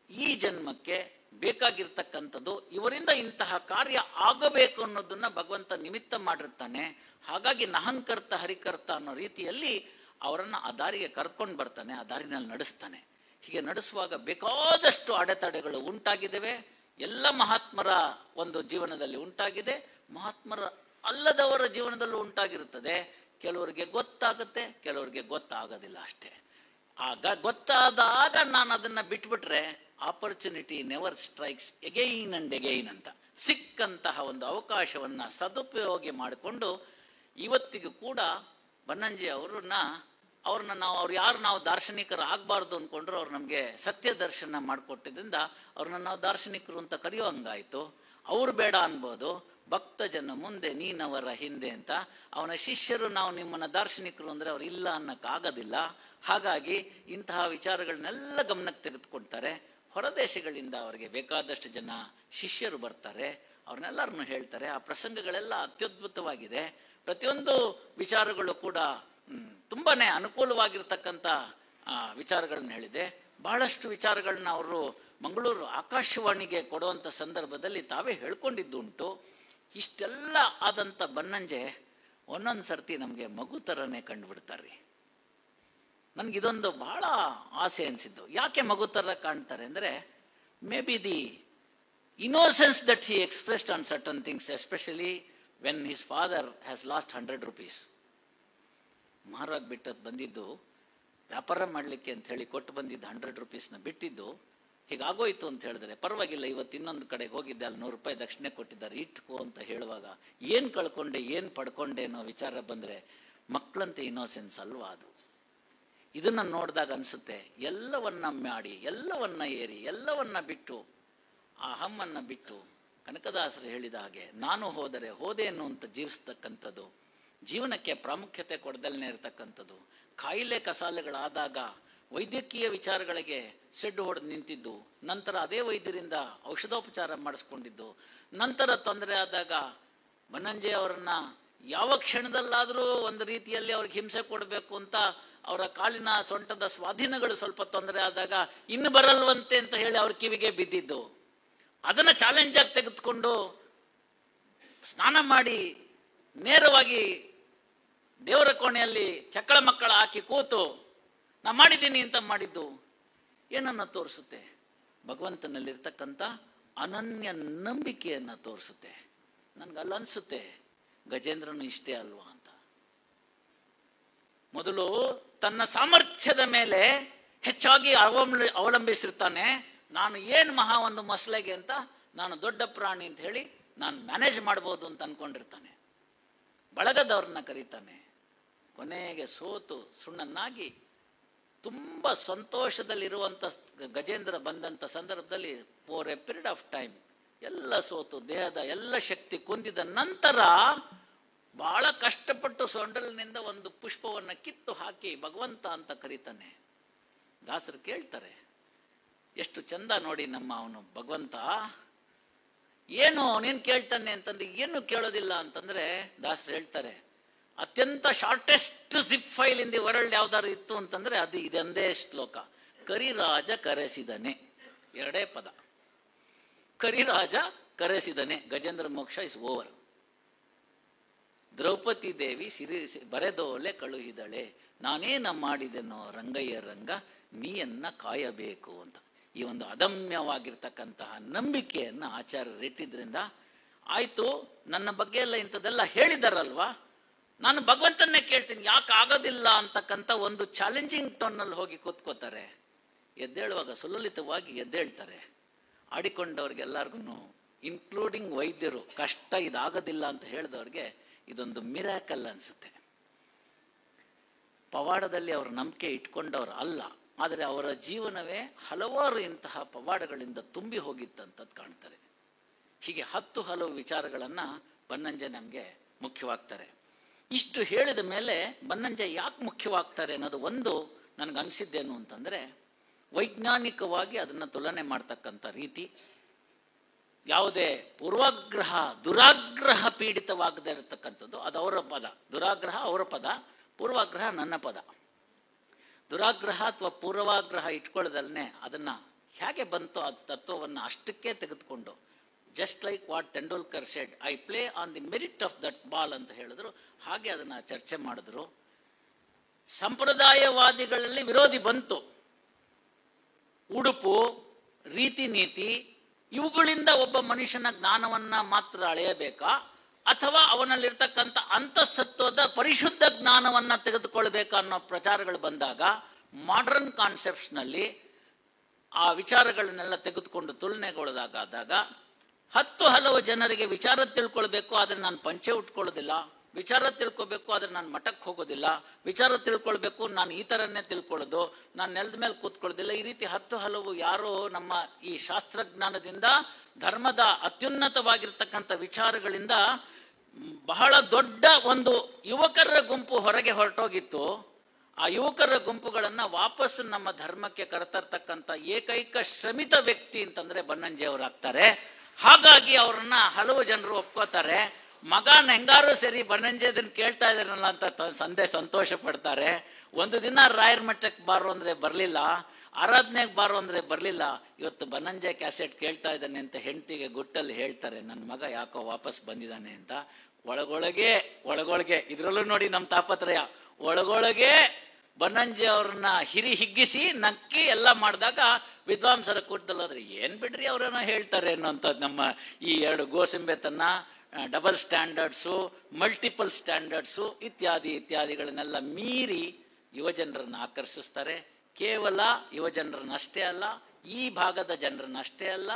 ಈ ಜನ್ಮಕ್ಕೆ ಬೇಕಾಗಿರ್ತಕ್ಕಂಥದ್ದು, ಇವರಿಂದ ಇಂತಹ ಕಾರ್ಯ ಆಗಬೇಕು ಅನ್ನೋದನ್ನ ಭಗವಂತ ನಿಮಿತ್ತ ಮಾಡಿರ್ತಾನೆ. ಹಾಗಾಗಿ ನಹಂಕರ್ತ ಹರಿಕರ್ತ ಅನ್ನೋ ರೀತಿಯಲ್ಲಿ ಅವರನ್ನ ಆ ದಾರಿಗೆ ಕರ್ಕೊಂಡು ಬರ್ತಾನೆ, ಆ ದಾರಿನಲ್ಲಿ ನಡೆಸ್ತಾನೆ. ಹೀಗೆ ನಡೆಸುವಾಗ ಬೇಕಾದಷ್ಟು ಅಡೆತಡೆಗಳು ಉಂಟಾಗಿದ್ದಾವೆ. ಎಲ್ಲ ಮಹಾತ್ಮರ ಒಂದು ಜೀವನದಲ್ಲಿ ಉಂಟಾಗಿದೆ, ಮಹಾತ್ಮರ ಅಲ್ಲದವರ ಜೀವನದಲ್ಲೂ ಉಂಟಾಗಿರುತ್ತದೆ. ಕೆಲವರಿಗೆ ಗೊತ್ತಾಗುತ್ತೆ, ಕೆಲವರಿಗೆ ಗೊತ್ತಾಗೋದಿಲ್ಲ ಅಷ್ಟೇ. ಆಗ ಗೊತ್ತಾದಾಗ ನಾನು ಅದನ್ನ ಬಿಟ್ಬಿಟ್ರೆ opportunity never strikes again and again ಅಂತ. ಸಿಕ್ಕಂತಹ ಒಂದು ಅವಕಾಶವನ್ನ ಸದುಪಯೋಗ ಮಾಡಿಕೊಂಡು ಇವತ್ತಿಗೂ ಕೂಡ ಬನ್ನಂಜೆ ಅವ್ರನ್ನ ಅವ್ರು ಯಾರು ನಾವು ದಾರ್ಶನಿಕರು ಆಗ್ಬಾರ್ದು ಅನ್ಕೊಂಡ್ರು, ಅವ್ರು ನಮ್ಗೆ ಸತ್ಯ ದರ್ಶನ ಮಾಡಿಕೊಟ್ಟಿದ್ರಿಂದ ಅವ್ರನ್ನ ನಾವು ದಾರ್ಶನಿಕರು ಅಂತ ಕರೆಯೋ ಹಂಗಾಯ್ತು. ಅವ್ರು ಬೇಡ ಅನ್ಬೋದು, ಭಕ್ತ ಜನ ಮುಂದೆ ನೀನವರ ಹಿಂದೆ ಅಂತ. ಅವನ ಶಿಷ್ಯರು ನಾವು ನಿಮ್ಮನ್ನ ದಾರ್ಶನಿಕರು ಅಂದ್ರೆ ಅವ್ರು ಇಲ್ಲ ಅನ್ನಕ್ಕಾಗೋದಿಲ್ಲ. ಹಾಗಾಗಿ ಇಂತಹ ವಿಚಾರಗಳನ್ನೆಲ್ಲ ಗಮನಕ್ಕೆ ತೆಗೆದುಕೊಳ್ತಾರೆ. ಹೊರದೇಶಗಳಿಂದ ಅವರಿಗೆ ಬೇಕಾದಷ್ಟು ಜನ ಶಿಷ್ಯರು ಬರ್ತಾರೆ, ಅವ್ರನ್ನೆಲ್ಲರನ್ನು ಹೇಳ್ತಾರೆ. ಆ ಪ್ರಸಂಗಗಳೆಲ್ಲ ಅತ್ಯದ್ಭುತವಾಗಿದೆ. ಪ್ರತಿಯೊಂದು ವಿಚಾರಗಳು ಕೂಡ ತುಂಬಾನೇ ಅನುಕೂಲವಾಗಿರ್ತಕ್ಕಂಥ ವಿಚಾರಗಳನ್ನ ಹೇಳಿದೆ. ಬಹಳಷ್ಟು ವಿಚಾರಗಳನ್ನ ಅವರು ಮಂಗಳೂರು ಆಕಾಶವಾಣಿಗೆ ಕೊಡುವಂಥ ಸಂದರ್ಭದಲ್ಲಿ ತಾವೇ ಹೇಳ್ಕೊಂಡಿದ್ದುಂಟು. ಇಷ್ಟೆಲ್ಲ ಆದಂಥ ಬನ್ನಂಜೆ ಒಂದೊಂದು ಸರ್ತಿ ನಮಗೆ ಮಗು ಥರನೇ ಕಂಡುಬಿಡ್ತಾರೆ. ನನಗಿದೊಂದು ಬಹಳ ಆಸೆ ಅನಿಸಿದ್ದು. ಯಾಕೆ ಮಗು ಥರ ಕಾಣ್ತಾರೆ ಅಂದರೆ, may be the innocence that he expressed on certain things, especially when his father has last 100 rupees. ಮಾರಾಗಿ ಬಿಟ್ಟದ್ದು ಬಂದಿದ್ದು, ವ್ಯಾಪಾರ ಮಾಡಲಿಕ್ಕೆ ಅಂತ ಹೇಳಿ ಕೊಟ್ಟು ಬಂದಿದ್ದು 100 rupees ಬಿಟ್ಟಿದ್ದು ಹೀಗಾಗೋಯ್ತು ಅಂತ ಹೇಳಿದ್ರೆ, ಪರವಾಗಿಲ್ಲ ಇವತ್ತು ಇನ್ನೊಂದು ಕಡೆಗೆ ಹೋಗಿದ್ದೆ, ಅಲ್ಲಿ 100 ರೂಪಾಯಿ ದಕ್ಷಿಣೆ ಕೊಟ್ಟಿದ್ದಾರೆ ಇಟ್ಕೋ ಅಂತ ಹೇಳುವಾಗ ಏನು ಕಳ್ಕೊಂಡೆ ಏನು ಪಡ್ಕೊಂಡೆ ಅನ್ನೋ ವಿಚಾರ ಬಂದರೆ ಮಕ್ಕಳಂತೆ ಇನ್ನೋಸೆನ್ಸ್ ಅಲ್ವಾ ಅದು? ಇದನ್ನ ನೋಡಿದಾಗ ಅನಿಸುತ್ತೆ, ಎಲ್ಲವನ್ನ ಮಾಡಿ ಎಲ್ಲವನ್ನ ಏರಿ ಎಲ್ಲವನ್ನ ಬಿಟ್ಟು ಆ ಹಮ್ಮನ್ನ ಬಿಟ್ಟು ಕನಕದಾಸರು ಹೇಳಿದ ಹಾಗೆ ನಾನು ಹೋದರೆ ಹೋದೇನು ಅಂತ ಜೀವಿಸ್ತಕ್ಕಂಥದ್ದು, ಜೀವನಕ್ಕೆ ಪ್ರಾಮುಖ್ಯತೆ ಕೊಡದಲ್ಲೇ ಇರತಕ್ಕಂಥದ್ದು, ಕಾಯಿಲೆ ಕಸಾಲೆಗಳಾದಾಗ ವೈದ್ಯಕೀಯ ವಿಚಾರಗಳಿಗೆ ಸೆಡ್ಡು ಹೊಡೆದು ನಿಂತಿದ್ದು, ನಂತರ ಅದೇ ವೈದ್ಯರಿಂದ ಔಷಧೋಪಚಾರ ಮಾಡಿಸ್ಕೊಂಡಿದ್ದು, ನಂತರ ತೊಂದರೆ ಆದಾಗ ಬನ್ನಂಜೆ ಅವರನ್ನ ಯಾವ ಕ್ಷಣದಲ್ಲಾದರೂ ಒಂದು ರೀತಿಯಲ್ಲಿ ಅವ್ರಿಗೆ ಹಿಂಸೆ ಕೊಡಬೇಕು ಅಂತ ಅವರ ಕಾಲಿನ ಸೊಂಟದ ಸ್ವಾಧೀನಗಳು ಸ್ವಲ್ಪ ತೊಂದರೆ ಆದಾಗ ಇನ್ನು ಬರಲ್ವಂತೆ ಅಂತ ಹೇಳಿ ಅವ್ರ ಕಿವಿಗೆ ಬಿದ್ದಿದ್ದು, ಅದನ್ನ ಚಾಲೆಂಜ್ ಆಗಿ ತೆಗೆದುಕೊಂಡು ಸ್ನಾನ ಮಾಡಿ ನೇರವಾಗಿ ದೇವರ ಕೋಣೆಯಲ್ಲಿ ಚಕ್ಕಳ ಮಕ್ಕಳ ಹಾಕಿ ಕೂತು ನಾ ಮಾಡಿದ್ದೀನಿ ಅಂತ ಮಾಡಿದ್ದು ಏನನ್ನ ತೋರಿಸುತ್ತೆ? ಭಗವಂತನಲ್ಲಿರ್ತಕ್ಕಂಥ ಅನನ್ಯ ನಂಬಿಕೆಯನ್ನ ತೋರಿಸುತ್ತೆ. ನನ್ಗಲ್ಲನ್ಸುತ್ತೆ ಗಜೇಂದ್ರನು ಇಷ್ಟೇ ಅಲ್ವಾ ಅಂತ. ಮೊದಲು ತನ್ನ ಸಾಮರ್ಥ್ಯದ ಮೇಲೆ ಹೆಚ್ಚಾಗಿ ಅವಲಂಬಿಸಿರ್ತಾನೆ. ನಾನು ಏನು ಮಹಾ ಒಂದು ಮಸಲೆಗೆ ಅಂತ, ನಾನು ದೊಡ್ಡ ಪ್ರಾಣಿ ಅಂತ ಹೇಳಿ ನಾನು ಮ್ಯಾನೇಜ್ ಮಾಡ್ಬೋದು ಅಂತ ಅನ್ಕೊಂಡಿರ್ತಾನೆ. ಬಳಗದವ್ರನ್ನ ಕರೀತಾನೆ. ಕೊನೆಗೆ ಸೋತು ಸುಣ್ಣನಾಗಿ ತುಂಬ ಸಂತೋಷದಲ್ಲಿರುವಂಥ ಗಜೇಂದ್ರ ಬಂದಂಥ ಸಂದರ್ಭದಲ್ಲಿ for A period of time ಎಲ್ಲ ಸೋತು ದೇಹದ ಎಲ್ಲ ಶಕ್ತಿ ಕುಂದಿದ ನಂತರ ಬಹಳ ಕಷ್ಟಪಟ್ಟು ಸೊಂಡಲಿನಿಂದ ಒಂದು ಪುಷ್ಪವನ್ನು ಕಿತ್ತು ಹಾಕಿ ಭಗವಂತ ಅಂತ ಕರೀತಾನೆ. ದಾಸರು ಕೇಳ್ತಾರೆ, ಎಷ್ಟು ಚಂದ ನೋಡಿ ನಮ್ಮ ಅವನು ಭಗವಂತ, ಏನು ನೀನು ಕೇಳ್ತಾನೆ ಅಂತಂದ್ರೆ ಏನು ಕೇಳೋದಿಲ್ಲ ಅಂತಂದ್ರೆ ದಾಸರು ಹೇಳ್ತಾರೆ, ಅತ್ಯಂತ shortest zip file in the world ಯಾವ್ದಾದ್ರು ಇತ್ತು ಅಂತಂದ್ರೆ ಅದು ಇದೊಂದೇ ಶ್ಲೋಕ. ಕರಿರಾಜ ಕರೆಸಿದನೆ, ಎರಡೇ ಪದ. ಕರಿರಾಜ ಕರೆಸಿದನೆ, ಗಜೇಂದ್ರ ಮೋಕ್ಷ ಇಸ್ ಓವರ್. ದ್ರೌಪದಿ ದೇವಿ ಬರೆದೋಲೆ ಕಳುಹಿದಳೆ, ನಾನೇನ ಮಾಡಿದೆನೋ ರಂಗಯ್ಯ ರಂಗ ನೀಯನ್ನ ಕಾಯಬೇಕು ಅಂತ. ಈ ಒಂದು ಅದಮ್ಯವಾಗಿರ್ತಕ್ಕಂತಹ ನಂಬಿಕೆಯನ್ನ ಆಚಾರ್ಯರು ಇಟ್ಟಿದ್ರಿಂದ ಆಯ್ತು, ನನ್ನ ಬಗ್ಗೆ ಎಲ್ಲ ಇಂಥದ್ದೆಲ್ಲ ಹೇಳಿದಾರಲ್ವಾ, ನಾನು ಭಗವಂತನ್ನೇ ಕೇಳ್ತೀನಿ, ಯಾಕೆ ಆಗೋದಿಲ್ಲ ಅಂತಕ್ಕಂಥ ಒಂದು ಚಾಲೆಂಜಿಂಗ್ ಟೋನ್ನಲ್ಲಿ ಹೋಗಿ ಕೂತ್ಕೋತಾರೆ. ಎದ್ದೇಳುವಾಗ ಸುಲಲಿತವಾಗಿ ಎದ್ದೇಳ್ತಾರೆ. ಆಡಿಕೊಂಡವ್ರಿಗೆಲ್ಲರಿಗೂ ಇನ್ಕ್ಲೂಡಿಂಗ್ ವೈದ್ಯರು ಕಷ್ಟ ಇದಾಗೋದಿಲ್ಲ ಅಂತ ಹೇಳಿದವ್ರಿಗೆ ಇದೊಂದು ಮಿರಾಕಲ್ ಅನ್ಸುತ್ತೆ. ಪವಾಡದಲ್ಲಿ ಅವರ ನಂಬಿಕೆ ಇಟ್ಕೊಂಡವ್ರು ಅಲ್ಲ, ಆದರೆ ಅವರ ಜೀವನವೇ ಹಲವಾರು ಇಂತಹ ಪವಾಡಗಳಿಂದ ತುಂಬಿ ಹೋಗಿತ್ತಂತದ್ದು ಕಾಣ್ತಾರೆ. ಹೀಗೆ 10 ಹಲವು ವಿಚಾರಗಳನ್ನ ಬನ್ನಂಜೆ ನಮಗೆ ಮುಖ್ಯವಾಗ್ತಾರೆ. ಇಷ್ಟು ಹೇಳಿದ ಮೇಲೆ ಬನ್ನಂಜೆ ಯಾಕೆ ಮುಖ್ಯವಾಗ್ತಾರೆ ಅನ್ನೋದು ಒಂದು ನನಗನ್ಸಿದ್ದೇನು ಅಂತಂದ್ರೆ, ವೈಜ್ಞಾನಿಕವಾಗಿ ಅದನ್ನು ತುಲನೆ ಮಾಡ್ತಕ್ಕಂಥ ರೀತಿ, ಯಾವುದೇ ಪೂರ್ವಾಗ್ರಹ ದುರಾಗ್ರಹ ಪೀಡಿತವಾಗದೇ ಇರತಕ್ಕಂಥದ್ದು, ಅದು ಅವರ ಪದ. ದುರಾಗ್ರಹ ಅವರ ಪದ, ಪೂರ್ವಾಗ್ರಹ ನನ್ನ ಪದ. ದುರಾಗ್ರಹ ಅಥವಾ ಪೂರ್ವಾಗ್ರಹ ಇಟ್ಕೊಳ್ಳೋದಲ್ಲೇ ಅದನ್ನ ಹೇಗೆ ಬಂತು ಆ ತತ್ವವನ್ನು ಅಷ್ಟಕ್ಕೆ ತೆಗೆದುಕೊಂಡು, just like what Tendulkar shed, I play on the merit of that ball ಅಂತ ಹೇಳಿದ್ರು, ಹಾಗೆ ಅದನ್ನ ಚರ್ಚೆ ಮಾಡಿದ್ರು. ಸಂಪ್ರದಾಯವಾದಿಗಳಲ್ಲಿ ವಿರೋಧಿ ಬಂತು. ಉಡುಪು, ರೀತಿ ನೀತಿ ಇವುಗಳಿಂದ ಒಬ್ಬ ಮನುಷ್ಯನ ಜ್ಞಾನವನ್ನ ಮಾತ್ರ ಅಳೆಯಬೇಕಾ, ಅಥವಾ ಅವನಲ್ಲಿರ್ತಕ್ಕಂಥ ಅಂತಃಸತ್ವದ ಪರಿಶುದ್ಧ ಜ್ಞಾನವನ್ನ ತೆಗೆದುಕೊಳ್ಬೇಕಾ ಅನ್ನೋ ಪ್ರಚಾರಗಳು ಬಂದಾಗ, ಮಾಡರ್ನ್ ಕಾನ್ಸೆಪ್ಟ್ಸ್ನಲ್ಲಿ ಆ ವಿಚಾರಗಳನ್ನೆಲ್ಲ ತೆಗೆದುಕೊಂಡು ತುಲನೆಗೊಳಗಾದಾಗ 10 ಹಲವು ಜನರಿಗೆ ವಿಚಾರ ತಿಳ್ಕೊಳ್ಬೇಕು, ಆದರೆ ನಾನು ಪಂಚೆ ಉಟ್ಕೊಳ್ಳೋದಿಲ್ಲ, ವಿಚಾರ ತಿಳ್ಕೊಬೇಕು ಆದರೆ ನಾನು ಮಠಕ್ಕೆ ಹೋಗೋದಿಲ್ಲ, ವಿಚಾರ ತಿಳ್ಕೊಳ್ಬೇಕು ನಾನು ಈ ಥರನ್ನೇ ತಿಳ್ಕೊಳ್ಳೋದು, ನಾನು ನೆಲದ ಮೇಲೆ ಕೂತ್ಕೊಳ್ಳೋದಿಲ್ಲ, ಈ ರೀತಿ 10 ಹಲವು ಯಾರೋ ನಮ್ಮ ಈ ಶಾಸ್ತ್ರಜ್ಞಾನದಿಂದ ಧರ್ಮದ ಅತ್ಯುನ್ನತವಾಗಿರ್ತಕ್ಕಂಥ ವಿಚಾರಗಳಿಂದ ಬಹಳ ದೊಡ್ಡ ಒಂದು ಯುವಕರ ಗುಂಪು ಹೊರಗೆ ಹೊರಟೋಗಿತ್ತು. ಆ ಯುವಕರ ಗುಂಪುಗಳನ್ನು ವಾಪಸ್ ನಮ್ಮ ಧರ್ಮಕ್ಕೆ ಕರೆತರ್ತಕ್ಕಂಥ ಏಕೈಕ ಶ್ರಮಿತ ವ್ಯಕ್ತಿ ಅಂತಂದ್ರೆ ಬನ್ನಂಜೆ ಅವರಾಗ್ತಾರೆ. ಹಾಗಾಗಿ ಅವರನ್ನ ಹಲವು ಜನರು ಒಪ್ಕೋತಾರೆ. ಮಗನ ಹೆಂಗಾರು ಸರಿ ಬನ್ನಂಜೆ ಇದನ್ನ ಕೇಳ್ತಾ ಇದ್ದಾರಲ್ಲ ಅಂತ ಸಂತೋಷ ಪಡ್ತಾರೆ. ಒಂದು ದಿನ ರಾಯರ ಮಠಕ್ಕೆ ಬಾರೋ ಅಂದ್ರೆ ಬರಲಿಲ್ಲ, ಆರಾಧನೆಗೆ ಬಾರೋ ಅಂದ್ರೆ ಬರಲಿಲ್ಲ. ಇವತ್ತು ಬನ್ನಂಜೆ ಕ್ಯಾಸೆಟ್ ಕೇಳ್ತಾ ಇದ್ದಾನೆ ಅಂತ ಹೆಂಡತಿಗೆ ಗುಟ್ಟಲ್ಲಿ ಹೇಳ್ತಾರೆ, ನನ್ನ ಮಗ ಯಾಕೋ ವಾಪಸ್ ಬಂದಿದ್ದಾನೆ ಅಂತ. ಒಳಗೊಳಗೆ ಇದ್ರಲ್ಲೂ ನೋಡಿ ನಮ್ಮ ತಾಪತ್ರಯ, ಒಳಗೊಳಗೆ ಬನ್ನಂಜೆ ಅವ್ರನ್ನ ಹಿಗ್ಗಿಸಿ ನಕ್ಕಿ ಎಲ್ಲ ಮಾಡಿದಾಗ ವಿದ್ವಾಂಸರ ಕೂಟದಲ್ಲಾದ್ರೆ ಏನ್ ಬಿಡ್ರಿ ಅವ್ರನ್ನ ಹೇಳ್ತಾರೆ ಅನ್ನೋಂಥದ್ದು. ನಮ್ಮ ಈ ಎರಡು ಗೋಸೆಂಬೆತನ, ಡಬಲ್ ಸ್ಟ್ಯಾಂಡರ್ಡ್ಸು, ಮಲ್ಟಿಪಲ್ ಸ್ಟ್ಯಾಂಡರ್ಡ್ಸು ಇತ್ಯಾದಿಗಳನ್ನೆಲ್ಲ ಮೀರಿ ಯುವಜನರನ್ನು ಆಕರ್ಷಿಸ್ತಾರೆ. ಕೇವಲ ಯುವಜನರನ್ನಷ್ಟೇ ಅಲ್ಲ, ಈ ಭಾಗದ ಜನರನ್ನಷ್ಟೇ ಅಲ್ಲ,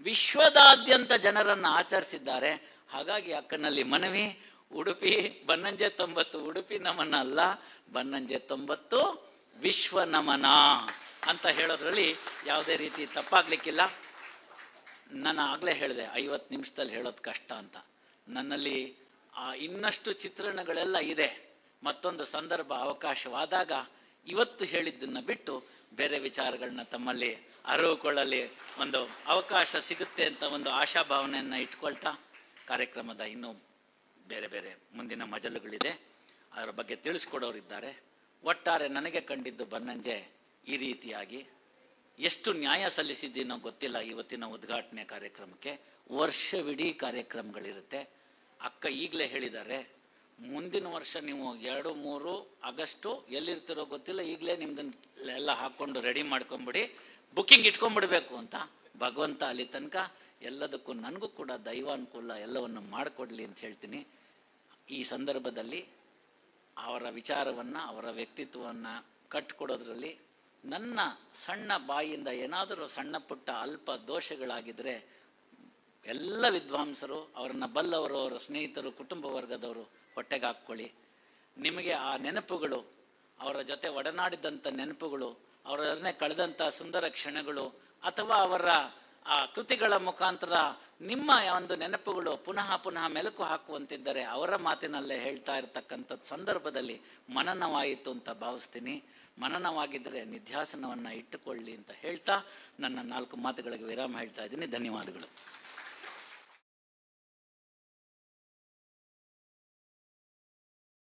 ವಿಶ್ವದಾದ್ಯಂತ ಜನರನ್ನು ಆಚರಿಸಿದ್ದಾರೆ. ಹಾಗಾಗಿ ಅಕ್ಕನಲ್ಲಿ ಮನವಿ, ಉಡುಪಿ ಬನ್ನಂಜೆ 90 ಉಡುಪಿ ನಮನ ಅಲ್ಲ, ಬನ್ನಂಜೆ 90 ವಿಶ್ವ ನಮನ ಅಂತ ಹೇಳೋದ್ರಲ್ಲಿ ಯಾವುದೇ ರೀತಿ ತಪ್ಪಾಗ್ಲಿಕ್ಕಿಲ್ಲ. ನಾನು ಆಗ್ಲೇ ಹೇಳಿದೆ 50 ನಿಮಿಷದಲ್ಲಿ ಹೇಳೋದು ಕಷ್ಟ ಅಂತ. ನನ್ನಲ್ಲಿ ಇನ್ನಷ್ಟು ಚಿತ್ರಣಗಳೆಲ್ಲ ಇದೆ. ಮತ್ತೊಂದು ಸಂದರ್ಭ ಅವಕಾಶವಾದಾಗ ಇವತ್ತು ಹೇಳಿದ್ದನ್ನ ಬಿಟ್ಟು ಬೇರೆ ವಿಚಾರಗಳನ್ನ ತಮ್ಮಲ್ಲಿ ಅರಿವುಕೊಳ್ಳಲಿ ಒಂದು ಅವಕಾಶ ಸಿಗುತ್ತೆ ಅಂತ ಒಂದು ಆಶಾಭಾವನೆಯನ್ನ ಇಟ್ಕೊಳ್ತಾ, ಕಾರ್ಯಕ್ರಮದ ಇನ್ನೂ ಬೇರೆ ಬೇರೆ ಮುಂದಿನ ಮಜಲುಗಳಿದೆ, ಅದರ ಬಗ್ಗೆ ತಿಳಿಸ್ಕೊಡೋರಿದ್ದಾರೆ. ಒಟ್ಟಾರೆ ನನಗೆ ಕಂಡಿದ್ದು ಬನ್ನಂಜೆ ಈ ರೀತಿಯಾಗಿ ಎಷ್ಟು ನ್ಯಾಯ ಸಲ್ಲಿಸಿದ್ದೀನೋ ಗೊತ್ತಿಲ್ಲ. ಇವತ್ತಿನ ಉದ್ಘಾಟನೆ ಕಾರ್ಯಕ್ರಮಕ್ಕೆ ವರ್ಷವಿಡೀ ಕಾರ್ಯಕ್ರಮಗಳಿರುತ್ತೆ. ಅಕ್ಕ ಈಗಲೇ ಹೇಳಿದ್ದಾರೆ, ಮುಂದಿನ ವರ್ಷ ನೀವು 2-3 ಆಗಸ್ಟು ಎಲ್ಲಿರ್ತಿರೋ ಗೊತ್ತಿಲ್ಲ, ಈಗಲೇ ನಿಮ್ದನ್ನೆಲ್ಲ ಹಾಕ್ಕೊಂಡು ರೆಡಿ ಮಾಡ್ಕೊಂಬಿಡಿ, ಬುಕ್ಕಿಂಗ್ ಇಟ್ಕೊಂಡ್ಬಿಡ್ಬೇಕು ಅಂತ. ಭಗವಂತ ಅಲ್ಲಿ ತನಕ ಎಲ್ಲದಕ್ಕೂ ನನಗೂ ಕೂಡ ದೈವಾನುಕೂಲ ಎಲ್ಲವನ್ನು ಮಾಡಿಕೊಡ್ಲಿ ಅಂತ ಹೇಳ್ತೀನಿ. ಈ ಸಂದರ್ಭದಲ್ಲಿ ಅವರ ವಿಚಾರವನ್ನು, ಅವರ ವ್ಯಕ್ತಿತ್ವವನ್ನು ಕಟ್ಟಿಕೊಡೋದ್ರಲ್ಲಿ ನನ್ನ ಸಣ್ಣ ಬಾಯಿಯಿಂದ ಏನಾದರೂ ಸಣ್ಣ ಪುಟ್ಟ ಅಲ್ಪ ದೋಷಗಳಾಗಿದ್ದರೆ ಎಲ್ಲ ವಿದ್ವಾಂಸರು, ಅವರನ್ನು ಬಲ್ಲವರು, ಅವರ ಸ್ನೇಹಿತರು, ಕುಟುಂಬ ವರ್ಗದವರು ಹೊಟ್ಟೆಗೆ ಹಾಕ್ಕೊಳ್ಳಿ. ನಿಮಗೆ ಆ ನೆನಪುಗಳು, ಅವರ ಜೊತೆ ಒಡನಾಡಿದಂಥ ನೆನಪುಗಳು, ಅವರನ್ನೇ ಕಳೆದಂಥ ಸುಂದರ ಕ್ಷಣಗಳು, ಅಥವಾ ಅವರ ಆ ಕೃತಿಗಳ ಮುಖಾಂತರ ನಿಮ್ಮ ಒಂದು ನೆನಪುಗಳು ಪುನಃ ಮೆಲುಕು ಹಾಕುವಂತಿದ್ದರೆ ಅವರ ಮಾತಿನಲ್ಲೇ ಹೇಳ್ತಾ ಇರತಕ್ಕಂಥ ಸಂದರ್ಭದಲ್ಲಿ ಮನನವಾಯಿತು ಅಂತ ಭಾವಿಸ್ತೀನಿ. ಮನನವಾಗಿದ್ದರೆ ನಿಧ್ಯಾಸನವನ್ನು ಇಟ್ಟುಕೊಳ್ಳಿ ಅಂತ ಹೇಳ್ತಾ ನನ್ನ 4 ಮಾತುಗಳಿಗೆ ವಿರಾಮ ಹೇಳ್ತಾ ಇದ್ದೀನಿ. ಧನ್ಯವಾದಗಳು.